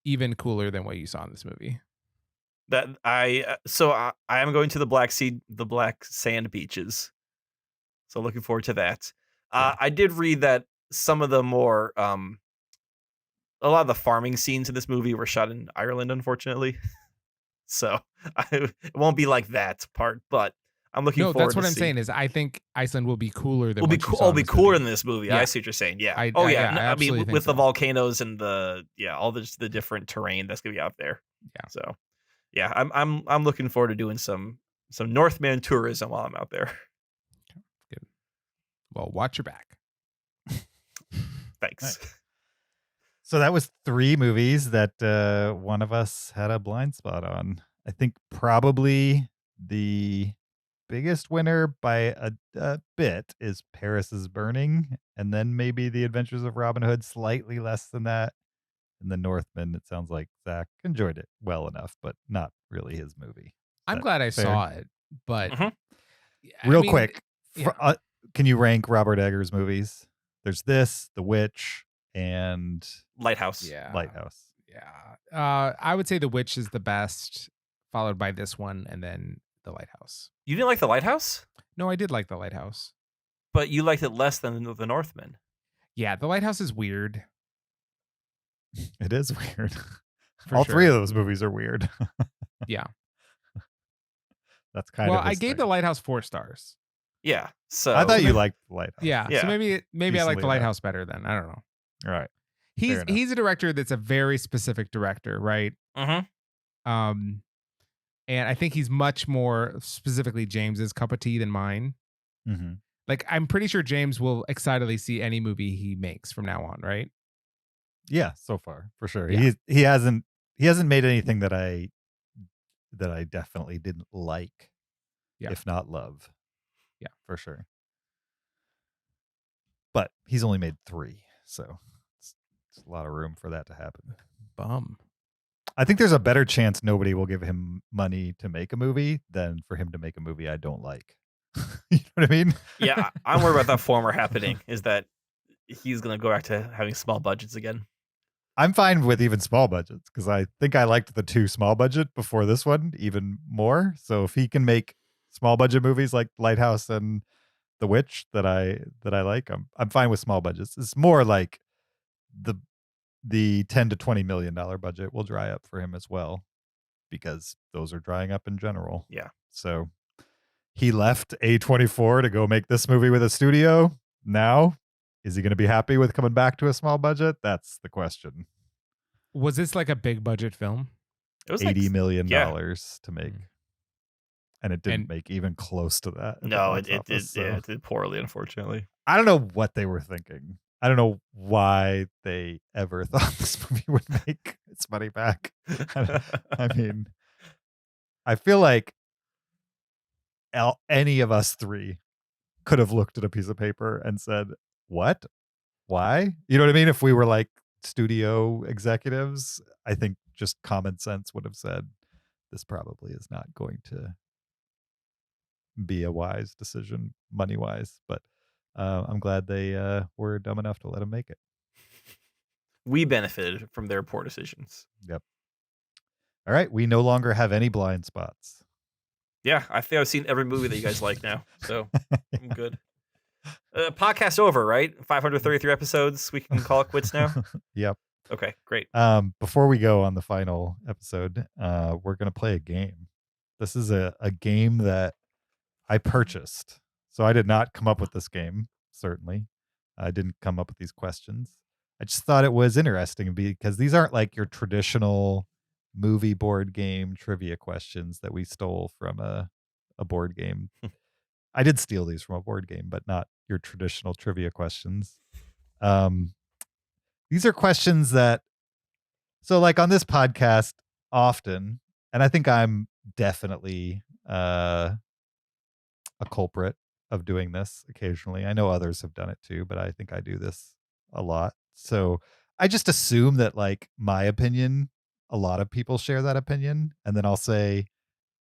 even cooler than what you saw in this movie. That I am going to the Black Sand beaches. So looking forward to that. I did read that some of the more a lot of the farming scenes in this movie were shot in Ireland, unfortunately. So it won't be like that part, but I'm looking forward to that's what I'm saying is I think Iceland will be cooler than be cooler than this movie. Yeah. I see what you're saying. Yeah. I mean, with the volcanoes and all the different terrain that's gonna be out there. Yeah. So yeah, I'm looking forward to doing some Northman tourism while I'm out there. Good. Well, watch your back. Thanks. Nice. So that was 3 movies that one of us had a blind spot on. I think probably the biggest winner by a bit is Paris is Burning, and then maybe The Adventures of Robin Hood, slightly less than that. And The Northman, it sounds like Zach enjoyed it well enough, but not really his movie. I'm glad I saw it, but Mhm. I Real mean, quick, yeah. can you rank Robert Eggers movies? There's this, The Witch, and Lighthouse. Yeah. Lighthouse. Yeah. I would say The Witch is the best, followed by this one, and then The Lighthouse. You didn't like The Lighthouse? No, I did like The Lighthouse. But you liked it less than The Northman. Yeah, The Lighthouse is weird. It is weird. For All sure. 3 of those movies are weird. Yeah. That's kind Well, of I his gave thing. The Lighthouse 4 stars. Yeah. So I thought you liked The Lighthouse. Yeah. Yeah. So maybe I like Decently The enough. Lighthouse better then. I don't know. All right. Fair enough. He's a director that's a very specific director, right? Mm-hmm. And I think he's much more specifically James's cup of tea than mine. Mm-hmm. Like, I'm pretty sure James will excitedly see any movie he makes from now on, right? Yeah, so far for sure. Yeah. He hasn't made anything that I definitely didn't like, Yeah. if not love. Yeah. For sure. But he's only made 3, so it's a lot of room for that to happen. Bum. I think there's a better chance nobody will give him money to make a movie than for him to make a movie I don't like. You know what I mean? Yeah, I'm worried about that former happening, is that he's going to go back to having small budgets again. I'm fine with even small budgets because I think I liked the 2 small budget before this one even more. So if he can make small budget movies like Lighthouse and The Witch that I like, I'm fine with small budgets. It's more like the $10 to $20 million budget will dry up for him as well, because those are drying up in general. Yeah. So he left A24 to go make this movie with a studio. Now, is he going to be happy with coming back to a small budget? That's the question. Was this like a big budget film? It was $80 million yeah. to make. And it didn't make even close to that. at the No, box it office, it did poorly, unfortunately. I don't know what they were thinking. I don't know why they ever thought this movie would make its money back. I mean, I feel like any of us 3 could have looked at a piece of paper and said, what? Why? You know what I mean? If we were like studio executives, I think just common sense would have said, this probably is not going to be a wise decision money-wise. But I'm glad they were dumb enough to let him make it. We benefited from their poor decisions. Yep. All right. We no longer have any blind spots. Yeah, I think I've seen every movie that you guys like now, so I'm good. Podcast over, right? 533 episodes. We can call it quits now. Yep. Okay, great. Before we go on the final episode, we're going to play a game. This is a game that I purchased. So I did not come up with this game, certainly. I didn't come up with these questions. I just thought it was interesting because these aren't like your traditional movie board game trivia questions that we stole from a board game. I did steal these from a board game, but not your traditional trivia questions. These are questions that, so like on this podcast often, and I think I'm definitely a culprit of doing this occasionally. I know others have done it too, but I think I do this a lot. So I just assume that like my opinion, a lot of people share that opinion. And then I'll say,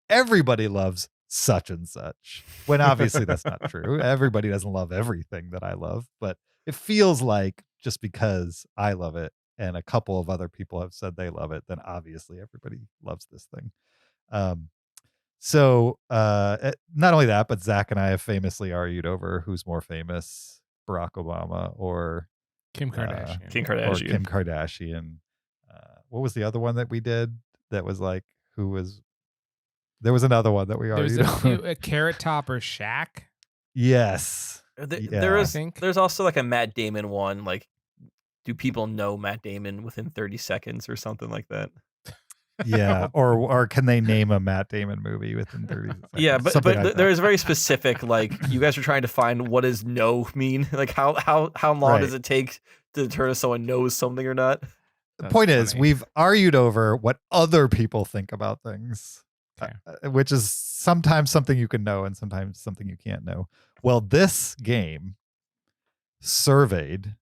everybody loves such and such, when obviously that's not true. Everybody doesn't love everything that I love, but it feels like just because I love it and a couple of other people have said they love it, then obviously everybody loves this thing. So not only that, but Zach and I have famously argued over who's more famous, Barack Obama or Kim Kardashian. Kim Kardashian. Or Kim Kardashian. What was the other one that we did that was like, who was, there was another one that we There's argued over. a Carrot Top or Shaq. Yes. There's also like a Matt Damon one. Like, do people know Matt Damon within 30 seconds or something like that? Yeah. Or can they name a Matt Damon movie within 30 seconds? Yeah, but Something like there's that. very specific, like, you guys are trying to find what does no mean. Like how long Right. does it take to determine if someone knows something or not. The point is, funny. we've argued over what other people think about things, Okay. which is sometimes something you can know and sometimes something you can't know. Well, this game surveyed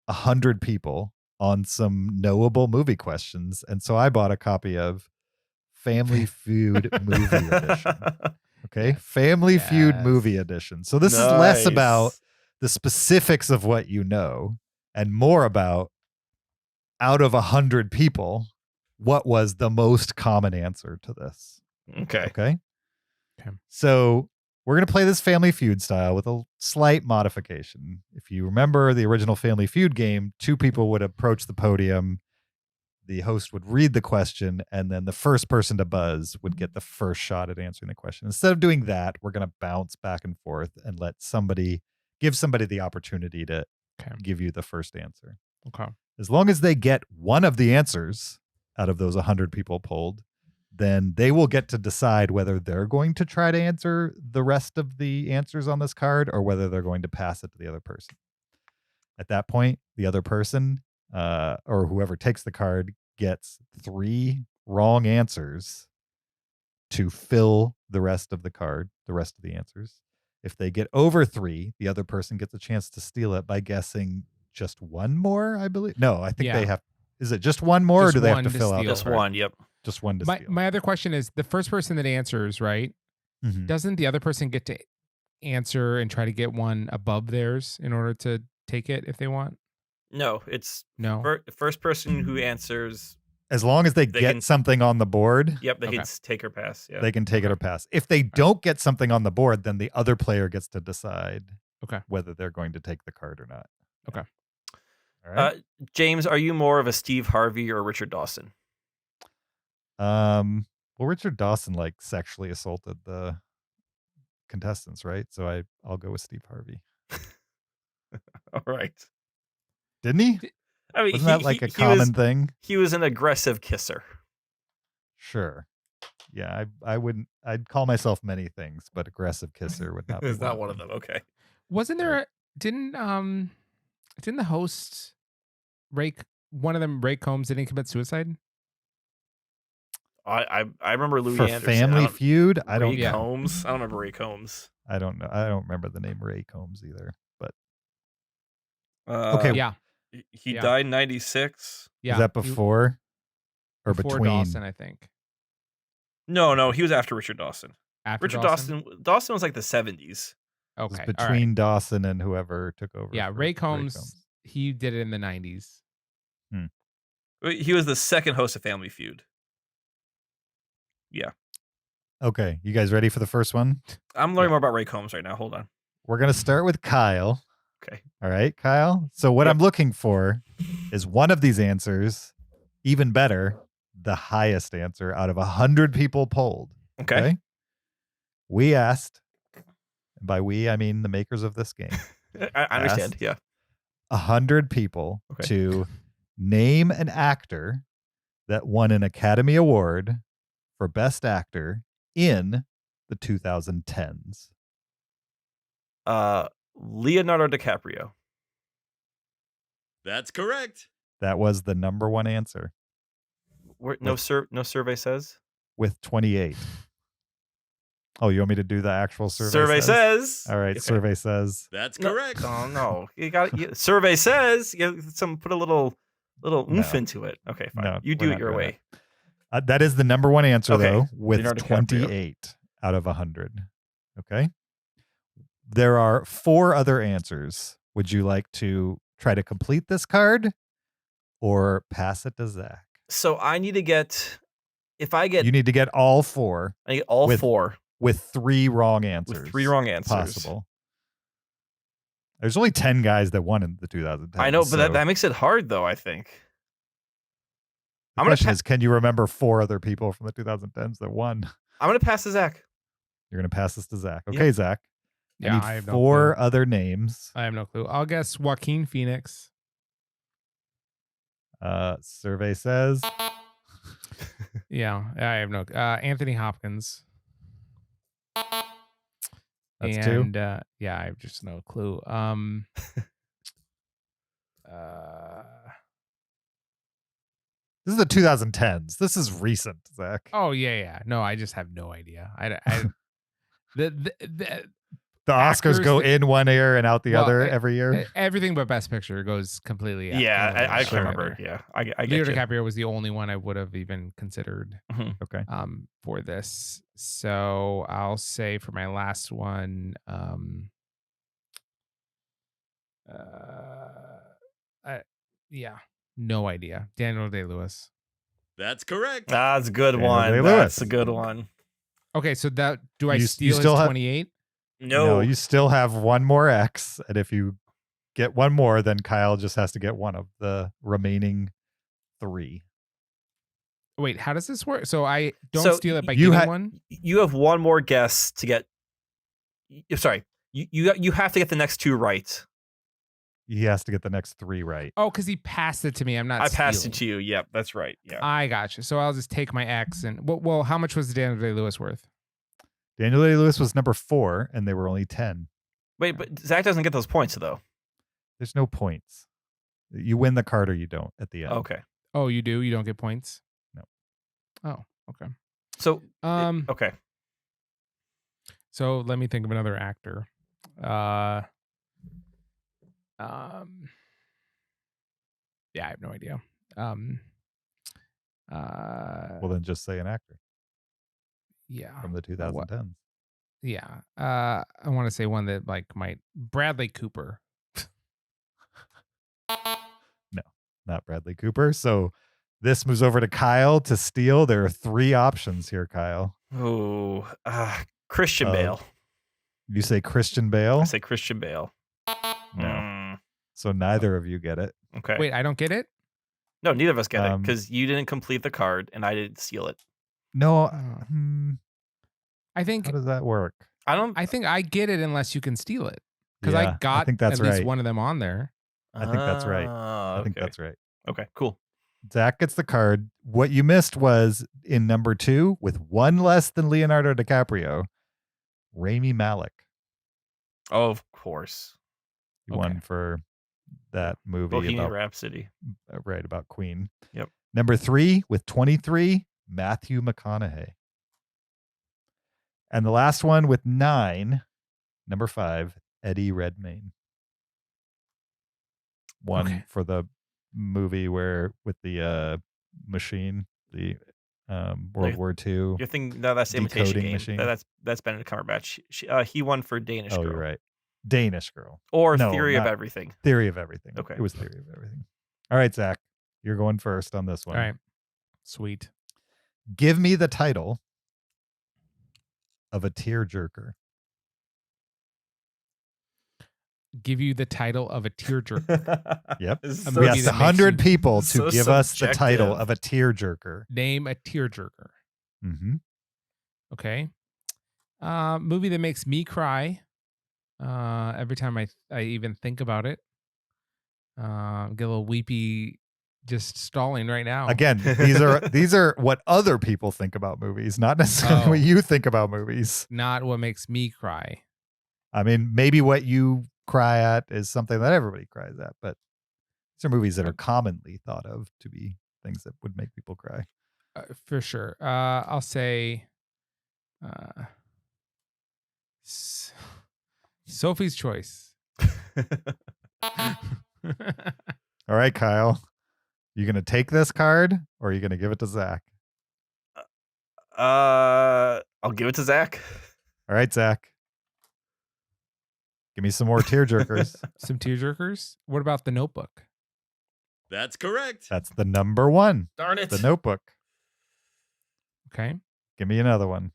100 people on some knowable movie questions, and so I bought a copy of Family Feud Movie Edition. Okay, Family Feud Movie Edition. So this is less about the specifics of what you know and more about, out of 100 people, what was the most common answer to this. Okay. Okay. So we're going to play this Family Feud style with a slight modification. If you remember the original Family Feud game, 2 people would approach the podium. The host would read the question, and then the first person to buzz would get the first shot at answering the question. Instead of doing that, we're going to bounce back and forth and give somebody the opportunity to give you the first answer. Okay. As long as they get one of the answers out of those 100 people polled, then they will get to decide whether they're going to try to answer the rest of the answers on this card or whether they're going to pass it to the other person. At that point, the other person or whoever takes the card gets 3 wrong answers to fill the rest of the card, the rest of the answers. If they get over 3, the other person gets a chance to steal it by guessing just one more, I believe. No, I think they have. Is it just one more, Just or do they have one to to fill out? steal. Just one. Yep. Just one to steal. My other question is, the first person that answers, right? Mhm. Doesn't the other person get to answer and try to get one above theirs in order to take it if they want? No, it's No. first person who answers. As long as they They get can- something on the board, Yep, they can take or pass. Yeah. they can take it or pass. If they don't get something on the board, then the other player gets to decide whether they're going to take the card or not. Okay. All right. James, are you more of a Steve Harvey or Richard Dawson? Well, Richard Dawson sexually assaulted the contestants, right? So I'll go with Steve Harvey. All right. Didn't he? I mean, wasn't that a common thing? He was an aggressive kisser. Sure. Yeah, I wouldn't. I'd call myself many things, but aggressive kisser would not be. Is not one of them. Okay. Wasn't there? Didn't the host one of them, Ray Combs, didn't he commit suicide? I remember Louis For Anderson. Family Feud. I don't. Ray Combs. I don't remember Ray Combs. I don't know. I don't remember the name Ray Combs either. But okay. Yeah. He died in 96. Yeah. Is that before or before between? Dawson, I think. No, he was after Richard Dawson. After Richard Dawson? Dawson was like the 70s. Okay. It was between Dawson and whoever took over. Yeah, for Ray Combs, he did it in the 90s. He was the second host of Family Feud. Yeah. Okay, you guys ready for the first one? I'm learning more about Ray Combs right now. Hold on. We're gonna start with Kyle. Okay. All right, Kyle. So what I'm looking for is one of these answers, even better, the highest answer out of 100 people polled. Okay. We asked, and by we I mean the makers of this game. I understand. Yeah. 100 people to name an actor that won an Academy Award for Best Actor in the 2010s. Leonardo DiCaprio. That's correct. That was the number one answer. No survey says. With 28. Oh, you want me to do the actual survey? Survey says. All right, Okay. survey says. That's correct. No. You got survey says. You put a little oomph into it. Okay, fine. No, you we're do not it your doing way. That is the number one answer, Okay. though, with Leonardo DiCaprio. 28 out of 100. Okay. There are 4 other answers. Would you like to try to complete this card or pass it to Zach? So I need to get. If I get. You need to get all 4. I get all with 4. With 3 wrong answers. With 3 wrong answers. Possible. There's only 10 guys that won in the 2010s. I know, but so that makes it hard, though, I think. the question is, can you remember 4 other people from the 2010s that won? I'm going to pass to Zach. You're going to pass this to Zach. Okay, Yeah. Zach. Yeah, I need I have no 4 other names. I have no clue. I'll guess Joaquin Phoenix. Survey says. Yeah, I have no. Anthony Hopkins. That's 2. And yeah, I have just no clue. This is the 2010s. This is recent, Zach. Oh yeah. No, I just have no idea. The The Oscars go in one ear and out the other every year. Everything but Best Picture goes completely. Yeah, I sure. can't remember. Yeah, I get Leonardo you. DiCaprio was the only one I would have even considered. Okay. For this, so I'll say for my last one, yeah, no idea. Daniel Day-Lewis. That's correct. That's a good Daniel one. Day-Lewis. That's a good one. Okay, so that do I You steal still his have- 28? No, you still have one more X, and if you get one more, then Kyle just has to get one of the remaining 3. Wait, how does this work? So I don't So steal it by you getting one? you have one more guess to get. Sorry, you have to get the next 2 right. He has to get the next 3 right. Oh, because he passed it to me. I'm not I passed stealing. it to you. Yep, that's right. Yeah. I got you. So I'll just take my X and well, how much was Daniel Day-Lewis worth? Daniel Day-Lewis was number 4, and they were only 10. Wait, but Zach doesn't get those points though. There's no points. You win the card or you don't at the end. Okay. Oh, you do? You don't get points? No. Oh, okay. So okay. So let me think of another actor. Yeah, I have no idea. Well, then just say an actor Yeah. from the 2010s. Yeah. I want to say one that might Bradley Cooper. No, not Bradley Cooper. So this moves over to Kyle to steal. There are 3 options here, Kyle. Oh, Christian Bale. You say Christian Bale? I say Christian Bale. No. So neither of you get it. Okay. Wait, I don't get it? No, neither of us get it because you didn't complete the card and I didn't steal it. No. I think. How does that work? I think I get it unless you can steal it because Yeah, I got I think that's at least right. one of them on there. I think that's right. Ah, I think okay. that's right. Okay, cool. Zach gets the card. What you missed was in number 2, with one less than Leonardo DiCaprio, Rami Malek. Oh, of course. He won for that movie Bohemian about Rhapsody. Right, about Queen. Yep. Number 3 with 23, Matthew McConaughey. And the last one with 9, number 5, Eddie Redmayne. One for the movie where with the machine, the World War II. You're thinking that's Imitation decoding Game. machine. That's Benedict Cumberbatch. He won for Danish Oh, Girl. you're right. Danish Girl. Or No, Theory of not Everything. Theory of Everything. Okay. It was Theory of Everything. All right, Zach, you're going first on this one. All right. Sweet. Give me the title of a tearjerker. Give you the title of a tearjerker. Yep. This is A so We movie asked that makes 100 you- people to so give us the title subjective. of a tearjerker. Name a tearjerker. Mm-hmm. Okay. Movie that makes me cry. Every time I even think about it. Get a little weepy just stalling right now. Again, these are what other people think about movies, not necessarily Oh. what you think about movies. Not what makes me cry. I mean, maybe what you cry at is something that everybody cries at, but these are movies that are commonly thought of to be things that would make people cry. For sure. I'll say Sophie's Choice. All right, Kyle, you going to take this card or are you going to give it to Zach? I'll give it to Zach. All right, Zach. Give me some more tearjerkers. Some tearjerkers. What about The Notebook? That's correct. That's the number 1. Darn it. The Notebook. Okay. Give me another one.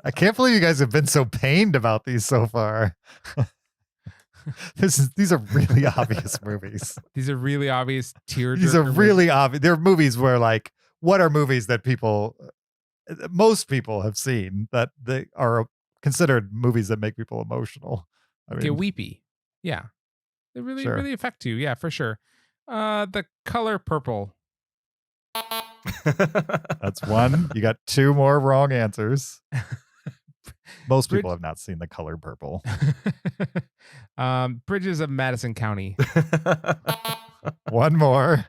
I can't believe you guys have been so pained about these so far. These are really obvious movies. These are really obvious tearjerker. These are really obvious. They're movies where, like, what are movies that most people have seen that they are considered movies that make people emotional? I mean, Get weepy. Yeah. They really, Sure. really affect you. Yeah, for sure. The Color Purple. That's one. You got 2 more wrong answers. Most people Bridge- have not seen The Color Purple. Bridges of Madison County. One more.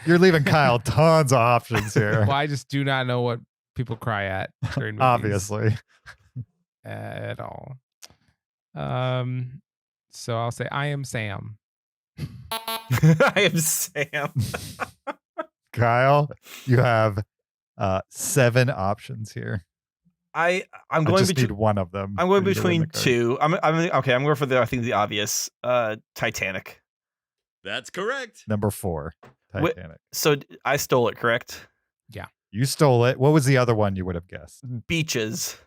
You're leaving Kyle tons of options here. Well, I just do not know what people cry at during movies. Obviously. At all. So I'll say I am Sam. I am Sam. Kyle, you have 7 options here. I'm I going just between need one of them. I'm going for you to win between the card. 2. I'm okay. I'm going for I think the obvious. Titanic. That's correct. Number 4, Wait. Titanic. So I stole it, correct? You stole it. What was the other one you would have guessed? Beaches.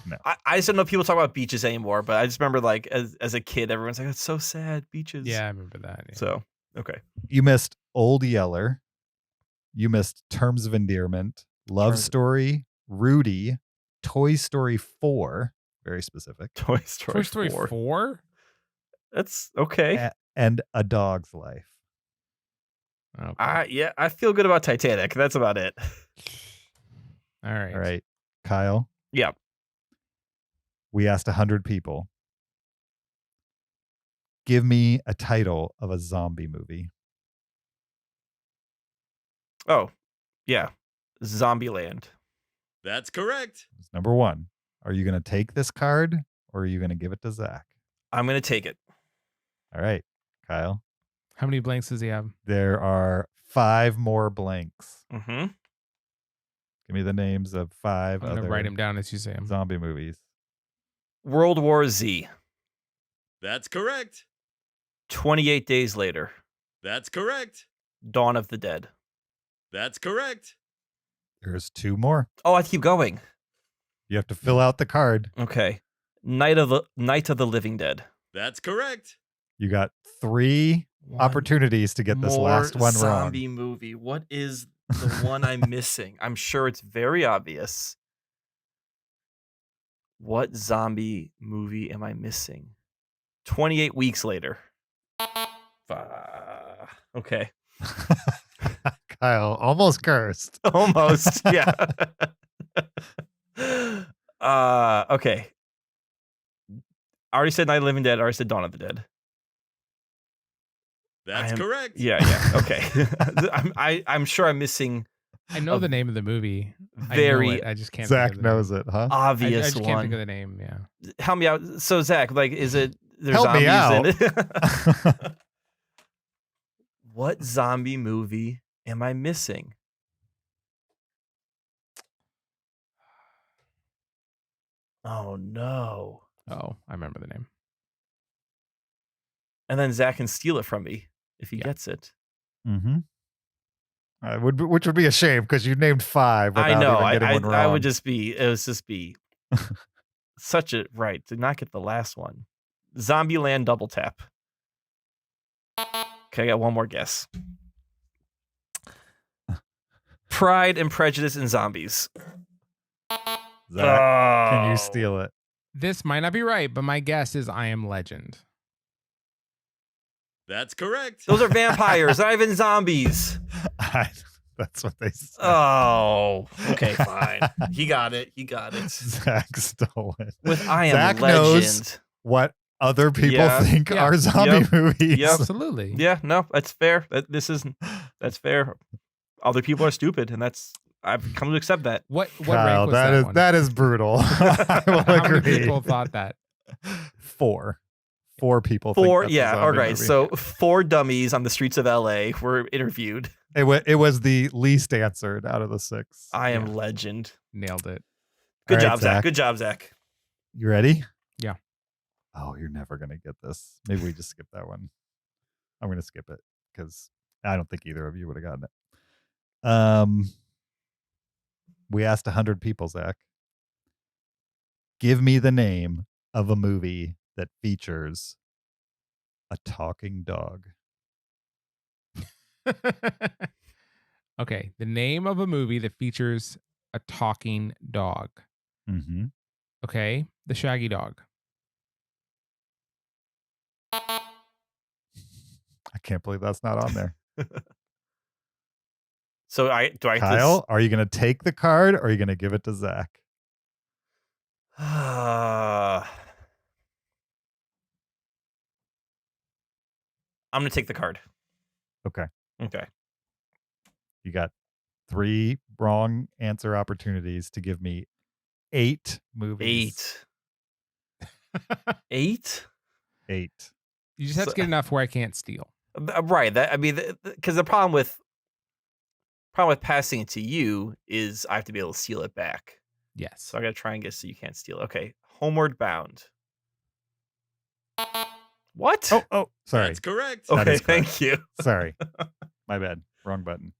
No. I just don't know if people talk about beaches anymore, but I just remember like as a kid, everyone's like, "It's so sad, beaches." Yeah, I remember that. Yeah. So okay. You missed Old Yeller. You missed Terms of Endearment, Love Terms- Story, Rudy, Toy Story 4, very specific, Toy Story. Toy Story 4. 4? That's okay. and A Dog's Life. Okay. Yeah, I feel good about Titanic. That's about it. All right. All right, Kyle. Yeah. We asked 100 people. Give me a title of a zombie movie. Oh, yeah. Zombieland. That's correct. It's number 1. Are you going to take this card or are you going to give it to Zach? I'm gonna take it. All right, Kyle. How many blanks does he have? There are 5 more blanks. Mm-hmm. Give me the names of 5 I'm going to other write him down as you say him. zombie movies. World War Z. That's correct. 28 Days Later. That's correct. Dawn of the Dead. That's correct. There's 2 more. Oh, I keep going. You have to fill out the card. Okay. Night of the Living Dead. That's correct. You got 3 One opportunities to get this more last one wrong. zombie movie. What is the one I'm missing? I'm sure it's very obvious. What zombie movie am I missing? 28 Weeks Later. Okay. Kyle almost cursed. Almost. Yeah. Okay. I already said Night of the Living Dead. I already said Dawn of the Dead. That's correct. Yeah. Okay. I'm sure I'm missing I know the name of the movie. very I just can't. Zach think of the knows name. it, huh? I obvious just one. can't think of the name. Yeah. Help me out. So Zach, like, is it there's Help me zombies in it? What zombie movie am I missing? Oh no. Oh, I remember the name. And then Zach can steal it from me if he Yeah. gets it. Mm-hmm. Which would be a shame because you named 5 without I know. even getting one wrong. I would just be. It was just be such a right. Did not get the last one. Zombieland double tap. Okay, I got one more guess. Pride and Prejudice and Zombies. Zach, can Oh. you steal it? This might not be right, but my guess is I Am Legend. That's correct. Those are vampires, not even zombies. That's what they said. Oh, okay, fine. He got it. Zach stole it. With I Am Zach Legend. knows what other people Yeah. think Yeah. are zombie Yep. movies. Yep. Absolutely. Yeah, no, that's fair. That's fair. Other people are stupid, and I've come to accept that. What Kyle, rank was that one? that is brutal. I will How many agree. people thought that? 4 people. Four, think that's a yeah, all zombie right. movie. So 4 dummies on the streets of LA were interviewed. it was the least answered out of the 6. I Am Legend. Nailed it. Good All job, right, Zach. Zach. Good job, Zach. You ready? Yeah. Oh, you're never gonna get this. Maybe we just skip that one. I'm gonna skip it because I don't think either of you would have gotten it. We asked 100 people, Zach. Give me the name of a movie that features a talking dog. Okay, the name of a movie that features a talking dog. Mm-hmm. Okay, The Shaggy Dog. I can't believe that's not on there. So do I Kyle, are you going to take the card or are you going to give it to Zach? I'm going to take the card. Okay. Okay. You got 3 wrong answer opportunities to give me 8 movies. 8? 8. You just have to get enough where I can't steal. Right. That I mean, because the problem with passing it to you is I have to be able to steal it back. Yes. So I got to try and get so you can't steal it. Okay. Homeward Bound. What? Oh, sorry. That's correct. That Okay, is correct. thank you. Sorry. My bad. Wrong button.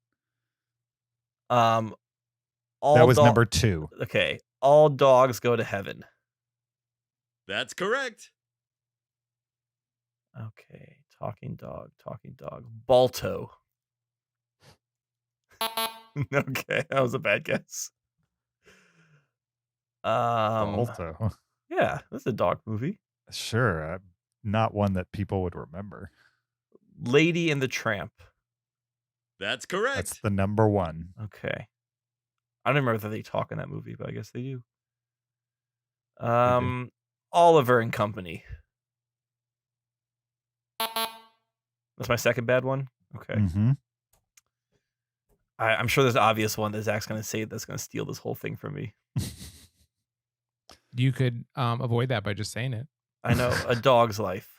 All That was number 2. Okay. All dogs go to heaven. That's correct. Okay. Talking dog. Balto. Okay, that was a bad guess. Balto. Yeah, that's a dog movie. Sure. Not one that people would remember. Lady and the Tramp. That's correct. That's the number 1. Okay. I don't remember that they talk in that movie, but I guess they do. They do. Oliver and Company. That's my second bad one. Okay. Mm-hmm. I'm sure there's an obvious one that Zach's going to say that's going to steal this whole thing from me. You could avoid that by just saying it. I know. A Dog's Life.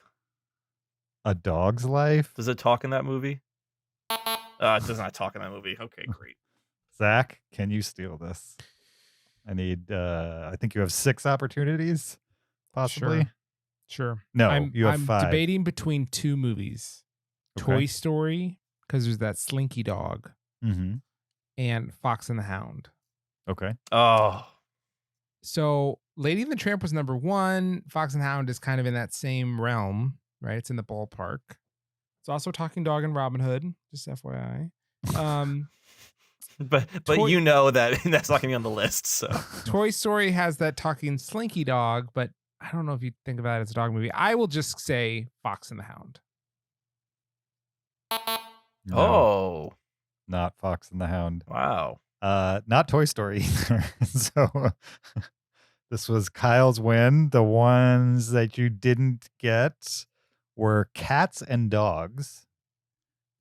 A Dog's Life? Does it talk in that movie? It does not talk in that movie. Okay, great. Zach, can you steal this? I need, I think you have 6 opportunities, possibly. Sure. No, I'm you have 5. debating between 2 movies. Okay. Toy Story, because there's that Slinky Dog, Mm-hmm. and Fox and the Hound. Okay. Oh. So Lady and the Tramp was number 1. Fox and the Hound is kind of in that same realm, right? It's in the ballpark. It's also Talking Dog and Robin Hood, just FYI. But you know that that's not going to be on the list. So Toy Story has that talking Slinky Dog, but I don't know if you think about it as a dog movie. I will just say Fox and the Hound. No, Oh. not Fox and the Hound. Wow. Not Toy Story either. So this was Kyle's win. The ones that you didn't get were Cats and Dogs,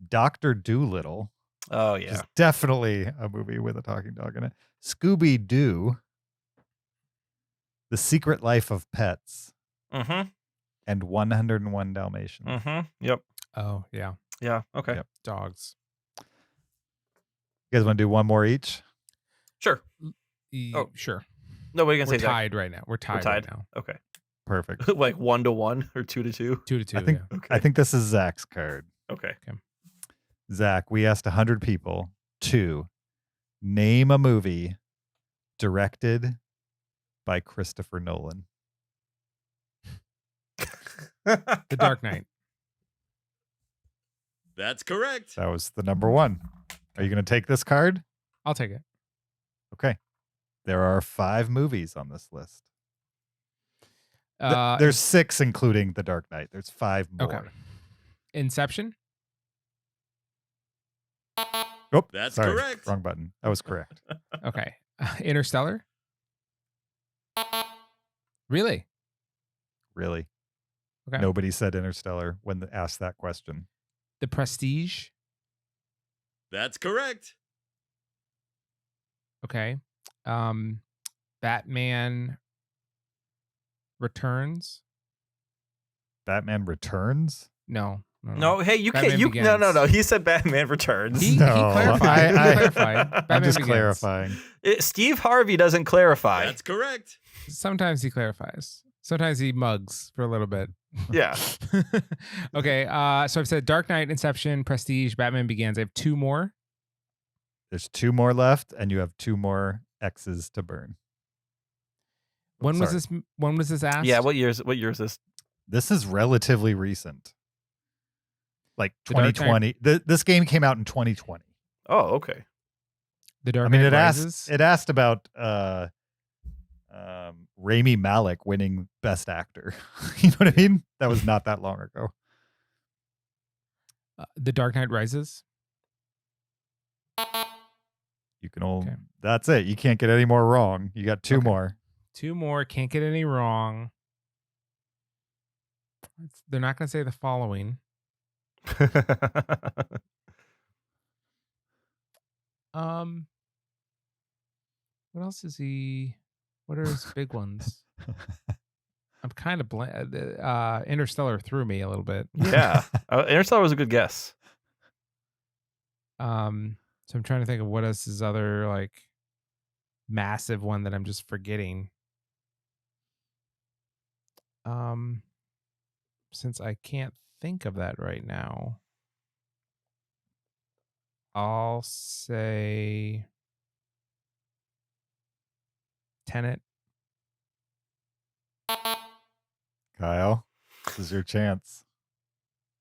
Dr. Dolittle. Oh, Which yeah. is definitely a movie with a talking dog in it. Scooby-Doo, The Secret Life of Pets, Mm-hmm. and 101 Dalmatians. Mm-hmm. Yep. Oh, yeah. Yeah. Okay. Yep. Dogs. You guys want to do one more each? Sure. Oh, sure. No, what are you We're going to say, Zach? tied right now. We're tied right now. Okay. Perfect. Like 1-1 or 2-2? 2-2, I think yeah. Okay. I think this is Zach's card. Okay. Zach, we asked 100 people to name a movie directed by Christopher Nolan. The Dark Knight. That's correct. That was the number 1. Are you going to take this card? I'll take it. Okay. There are 5 movies on this list. Uh, There's 6, including The Dark Knight. There's 5 more. Okay. Inception? Oh, That's sorry. correct. Wrong button. That was correct. Okay. Interstellar? Really? Really? Okay. Nobody said Interstellar when asked that question. The Prestige? That's correct. Okay. Batman Returns? Batman Returns? No. No, hey, you Batman can't. You Begins. no. He said Batman Returns. He No, clarified. He clarified. I'm Batman just Begins. clarifying. Steve Harvey doesn't clarify. That's correct. Sometimes he clarifies. Sometimes he mugs for a little bit. Yeah. Okay. So I've said Dark Knight, Inception, Prestige, Batman Begins. I have 2 more. There's 2 more left, and you have 2 more X's to burn. When was Sorry. this? When was this asked? Yeah. What year is this? This is relatively recent. Like The Dark 2020. This game came out in 2020. Oh, okay. The Dark I mean, Knight it Rises. asked about Rami Malek winning Best Actor. You know what I mean? That was not that long ago. The Dark Knight Rises. You can only. Okay. That's it. You can't get any more wrong. You got two Okay. more. 2 more. Can't get any wrong. They're not going to say the following. What else is he? What are his big ones? I'm kind of Interstellar threw me a little bit. Yeah. Interstellar was a good guess. So I'm trying to think of what is his other like massive one that I'm just forgetting. Since I can't think of that right now, I'll say Tenet. Kyle, this is your chance.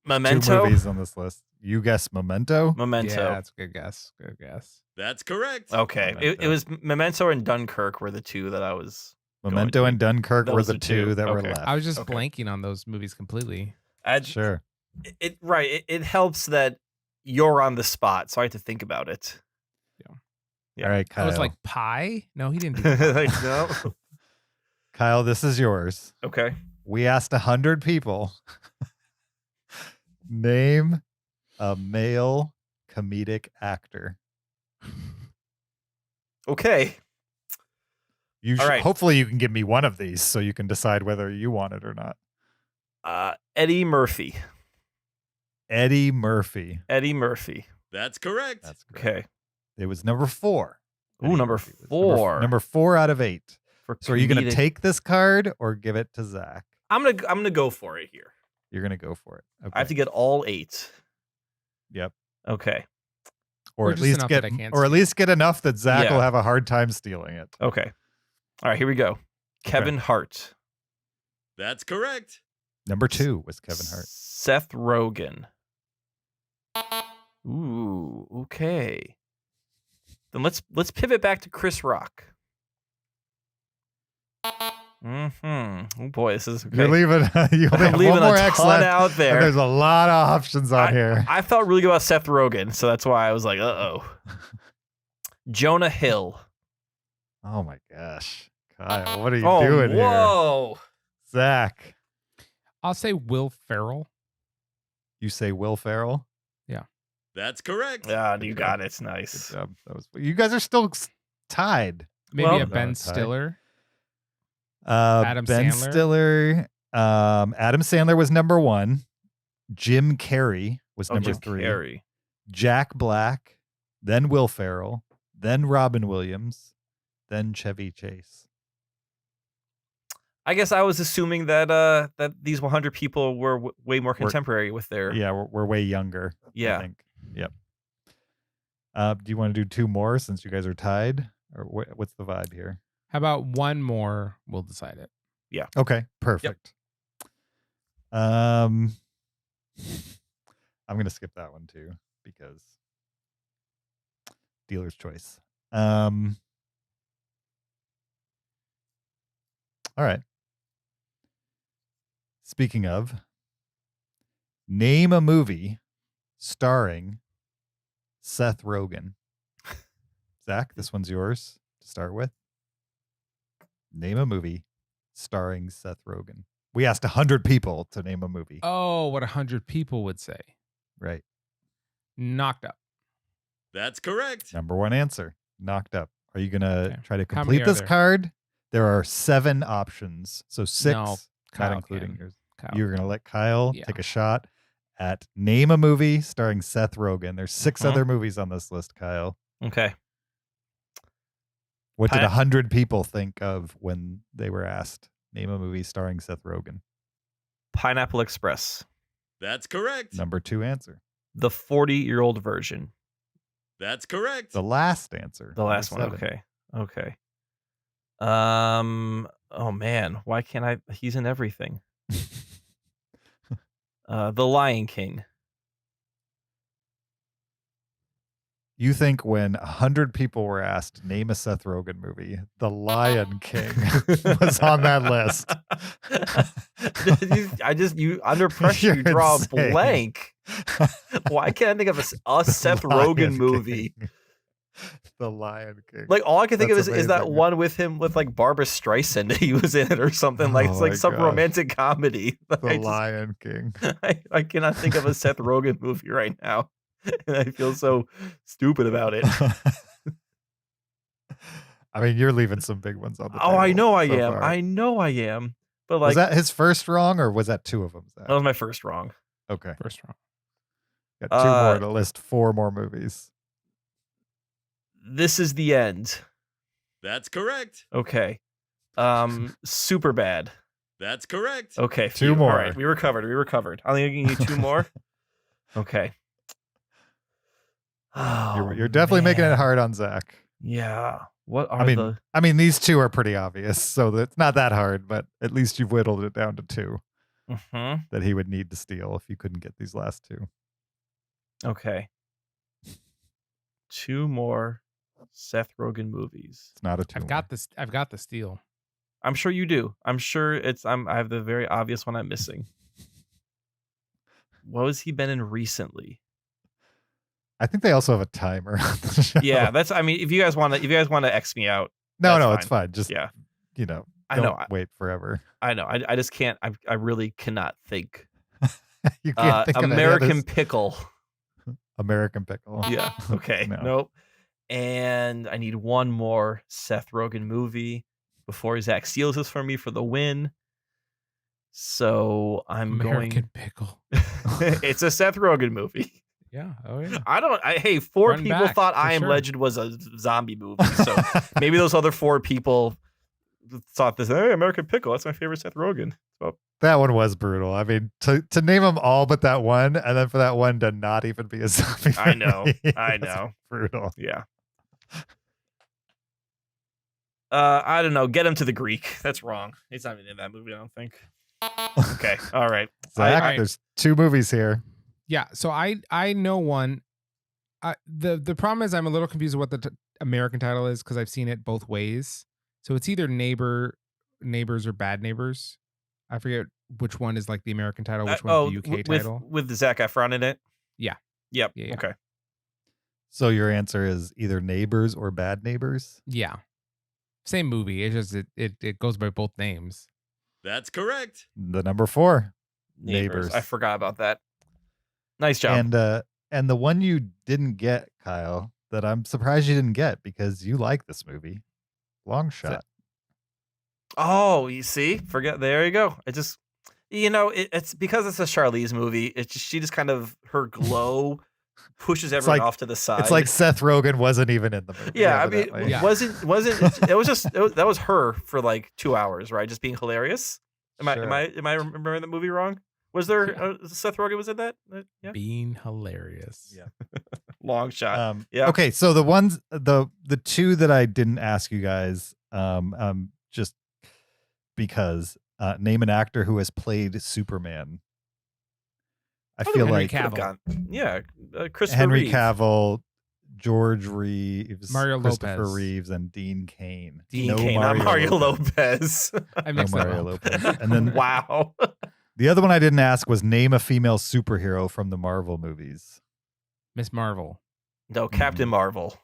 Memento. 2 movies on this list. You guess Memento? Memento. Yeah, that's a good guess. Good guess. That's correct. Okay. It was Memento and Dunkirk were the two that I was. Memento and Dunkirk were Those the are two two. that were Okay. left. I was just blanking on those movies completely. Sure. It helps that you're on the spot, so I have to think about it. Yeah. All right, I Kyle. was like pie. No, he didn't. Do Like, no. Kyle, this is yours. Okay. We asked 100 people. Name a male comedic actor. Okay. All right. Hopefully you can give me one of these so you can decide whether you want it or not. Eddie Murphy. Eddie Murphy. Eddie Murphy. That's correct. That's correct. Okay. It was number 4. Ooh, number 4. Number 4 out of 8. So are you going to comedic- take this card or give it to Zach? I'm gonna go for it here. You're going to go for it. Okay. I have to get all 8. Yep. Okay. Or at just least enough get that I can't or at steal. least get enough that Zach Yeah. will have a hard time stealing it. Okay. All right, here we go. Kevin Hart. That's correct. Number 2 was Kevin Hart. Seth Rogen. Ooh, okay. Then let's pivot back to Chris Rock. Oh boy, this is okay. You're leaving. You only I'm have leaving one more a X ton left, out and there. there's a lot of options on here. I felt really good about Seth Rogen, so that's why I was like, uh-oh. Jonah Hill. Oh my gosh, Kyle, what are you Oh, doing here? whoa. Zach, I'll say Will Ferrell. you say Will Ferrell. That's correct. Yeah, you Good got job. it. Nice. Good job. You guys are still tied. Maybe Well- a Ben Tie. Stiller. Ben Sandler? Stiller. Adam Sandler was number 1. Jim Carrey was number Jim 3. Carrey. Jack Black, then Will Ferrell, then Robin Williams, then Chevy Chase. I guess I was assuming that that these 100 people were way more contemporary with their. Yeah, we're way younger. Yeah. I think. Yep. Do you want to do 2 more since you guys are tied, or what's the vibe here? How about one more? We'll decide it. Okay, perfect. I'm gonna skip that one too because dealer's choice. All right. Speaking of, name a movie starring Seth Rogen. Zach, this one's yours to start with. Name a movie starring Seth Rogen. We asked 100 people to name a movie. Oh, what 100 people would say. Right. Knocked Up. That's correct. Number 1 answer. Knocked Up. Are you going to Okay. try to How many complete are this there? card? There are 7 options. So 6, No, not Kyle including can. yours. Kyle. You're going to let Kyle Yeah. take a shot at name a movie starring Seth Rogen. There's 6 other movies on this list, Kyle. Okay. What did Pi- 100 people think of when they were asked name a movie starring Seth Rogen? Pineapple Express. That's correct. Number 2 answer. The 40-year-old version. That's correct. The last answer. The last one. number 7. Okay. Oh man, why can't I? He's in everything. The Lion King. You think when 100 people were asked name a Seth Rogen movie, The Lion King was on that list. you under pressure, you You're draw insane. a blank. Why can't I think of a Seth Lion Rogen movie? King. The Lion King. Like all I can think That's of is that amazing. one with him with like Barbara Streisand. He was in it or something. Like it's Oh like my some gosh. romantic comedy. The Lion King. I cannot think of a Seth Rogen movie right now. And I feel so stupid about it. I mean, you're leaving some big ones on the Oh, I table know I so am. far. I know I am. But like Was that his first wrong, or was that two of them, Zach? that was my first wrong. Okay. First round. Got two more to list 4 more movies. This is the end. That's correct. Okay. Super bad. That's correct. Okay. 2 phew. more. All right. We recovered. I'm giving you 2 more. Okay. Oh, You're definitely making it man. hard on Zach. Yeah. What are I mean, these 2 are pretty obvious, so it's not that hard. But at least you've whittled it down to 2 that he would need to steal if you couldn't get these last 2. Okay. 2 more Seth Rogen movies. It's not a 2. I've got this. I've got the steal. I'm sure you do. I'm sure I have the very obvious one I'm missing. What has he been in recently? I think they also have a timer on the show. Yeah, I mean, if you guys want to X me out. No, that's it's fine. Just yeah. Don't I know. wait forever. I know. I just can't. I really cannot think. You can't think of any American others? Pickle. American Pickle. Yeah. Okay. No. Nope. And I need one more Seth Rogen movie before Zach steals this from me for the win. So I'm American Pickle. It's a Seth Rogen movie. Yeah. Oh yeah. Hey, 4 Front and people back, thought for I Am sure. Legend was a zombie movie. So maybe those other 4 people thought this. Hey, American Pickle. That's my favorite Seth Rogen. So, That one was brutal. I mean, to name them all but that one, and then for that one to not even be a zombie. I know. movie, I that's know. Brutal. Yeah. I don't know. Get him to the Greek. That's wrong. He's not even in that movie, I don't think. Okay. All right. Zach, there's 2 movies here. Yeah. So I know one. The problem is I'm a little confused with what the American title is because I've seen it both ways. So it's either Neighbors or Bad Neighbors. I forget which one is like the American title, which one's the UK title. With the Zac Efron in it? Yeah. Yep. Yeah. Okay. So your answer is either Neighbors or Bad Neighbors? Yeah. Same movie. It's just it goes by both names. That's correct. The number 4. Neighbors. I forgot about that. Nice job. And the one you didn't get, Kyle, that I'm surprised you didn't get because you like this movie. Long Shot. Oh, you see? Forget. There you go. It just, it's because it's a Charlize movie. It's just, she just kind of, her glow pushes everyone off to the side. It's like Seth Rogen wasn't even in the movie. Yeah, I remember mean, that way. that was her for like 2 hours, right? Just being hilarious. Am Sure. I remembering the movie wrong? Was there Seth Rogen was in that? Yeah. Being hilarious. Yeah. Long Shot. Yeah. Okay, so the ones the 2 that I didn't ask you guys, just because name an actor who has played Superman. I feel Henry like Cavill. Yeah, Christopher Henry Reeve. Cavill, George Reeves, Mario Christopher Lopez. Reeves, and Dean Cain. Dean Cain, not Mario Lopez. I No mixed them Mario up. Lopez. And then Wow. the other one I didn't ask was name a female superhero from the Marvel movies. Miss Marvel. No, Captain Marvel.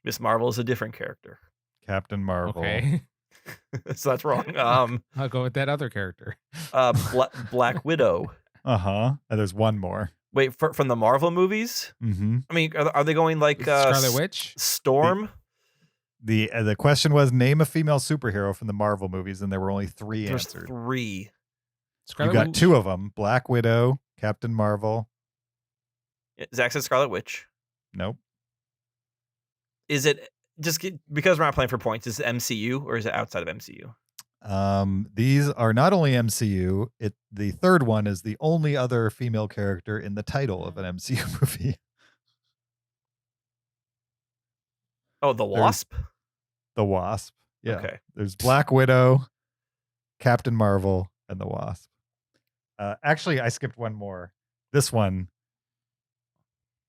Miss Marvel is a different character. Captain Marvel. Okay. So that's wrong. I'll go with that other character. Black Widow. And there's one more. Wait, from the Marvel movies? Mm-hmm. I mean, are they going like Scarlet Witch? Storm? The question was name a female superhero from the Marvel movies, and there were only 3 There's answered. 3. Scarlet You got Witch? 2 of them: Black Widow, Captain Marvel. Zach said Scarlet Witch. Nope. Is it because we're not playing for points? Is it MCU or is it outside of MCU? These are not only MCU. The third one is the only other female character in the title of an MCU movie. Oh, the Wasp? The Wasp. Yeah. Okay. There's Black Widow, Captain Marvel, and the Wasp. Actually, I skipped one more. This one,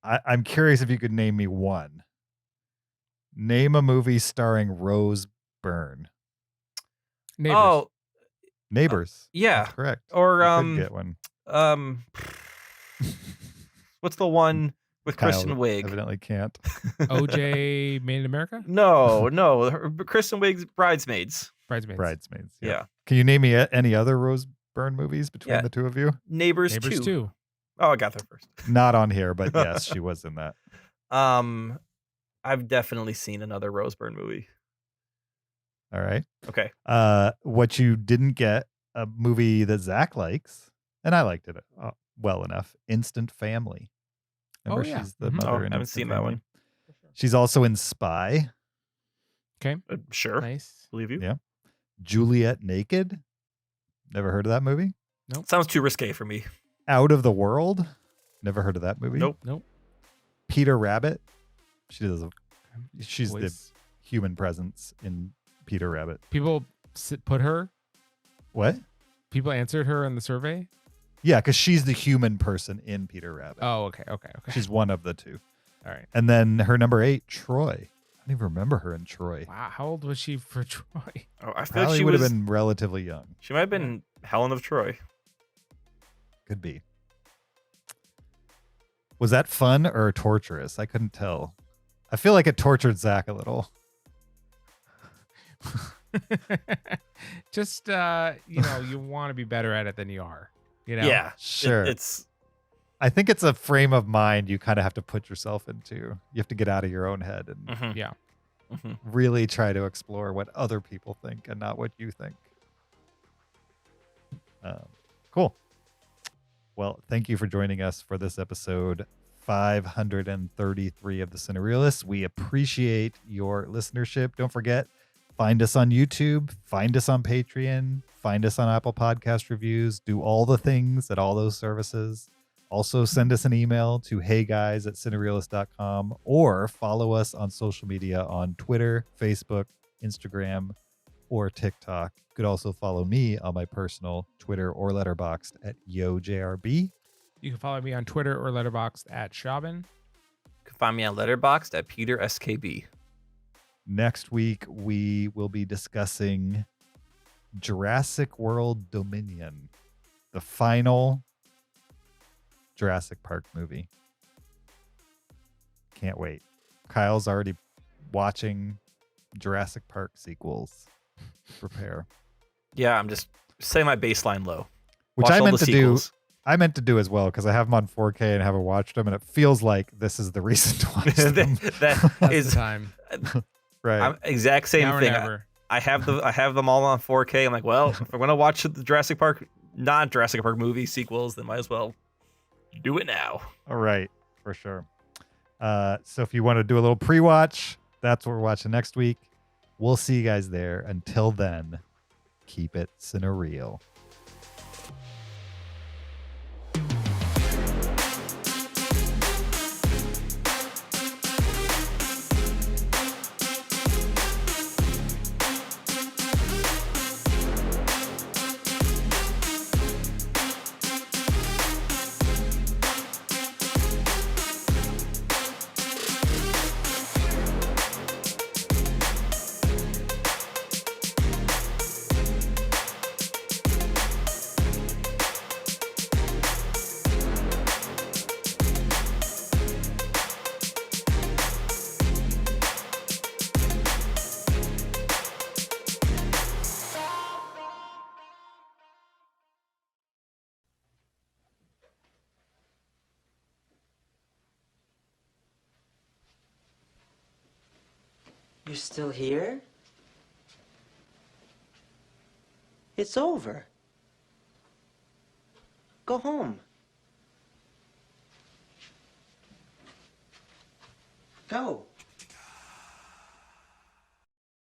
I'm curious if you could name me one. Name a movie starring Rose Byrne. Neighbors. Oh, Neighbors. yeah. That's correct. Or You could get one. what's the one with Kyle Kristen Wiig. evidently can't. OJ Made in America? No, Kristen Wiig's Bridesmaids. Bridesmaids. Yep. Yeah. Can you name me any other Rose Byrne movies between Yeah. the two of you? Neighbors 2. 2. Oh, I got there first. Not on here, but yes, she was in that. I've definitely seen another Rose Byrne movie. All right. Okay. What you didn't get, a movie that Zach likes, and I liked it well enough. Instant Family. Remember, yeah. she's the Mhm. mother Oh, in I haven't Instant seen that Family? one. She's also in Spy. Okay. Sure. Nice. Believe you. Yeah. Juliet Naked. Never heard of that movie? Sounds too risque for me. Out of the World. Never heard of that movie. Nope. Peter Rabbit. She's the Voice. human presence in Peter Rabbit. People put her. What? People answered her in the survey. Yeah, because she's the human person in Peter Rabbit. Oh, okay. She's one of the two. All right. And then her number 8, Troy. I don't even remember her in Troy. Wow. How old was she for Troy? Oh, I feel Probably like she would was. have been relatively young. She might have been Helen of Troy. Could be. Was that fun or torturous? I couldn't tell. I feel like it tortured Zach a little. Just you want to be better at it than you are. Yeah, Sure. It's I think it's a frame of mind you kind of have to put yourself into. You have to get out of your own head and mhm, Yeah. mhm. really try to explore what other people think and not what you think. Cool. Well, thank you for joining us for this episode 533 of the Cinereelists. We appreciate your listenership. Don't forget, find us on YouTube, find us on Patreon, find us on Apple Podcast Reviews, do all the things at all those services. Also, send us an email to heyguys@cinereelist.com or follow us on social media on Twitter, Facebook, Instagram, or TikTok. You could also follow me on my personal Twitter or Letterboxd at YoJRB. You can follow me on Twitter or Letterboxd at Shaban. You can find me on Letterboxd at Peter SKB. Next week, we will be discussing Jurassic World Dominion, the final Jurassic Park movie. Can't wait. Kyle's already watching Jurassic Park sequels. Prepare. Yeah, I'm just setting my baseline low. Which Watch I all meant the to sequels. do. I meant to do as well because I have them on 4K and haven't watched them, and it feels like this is the reason to watch them. That That's is the time. Right. I'm exact same Now or thing. never. I have them all on 4K. I'm like, well, if we're gonna watch the Jurassic Park, non Jurassic Park movie sequels, then might as well do it now. All right, for sure. So if you want to do a little pre-watch, that's what we're watching next week. We'll see you guys there. Until then, keep it cinereal. You're still here? It's over. Go home. Go.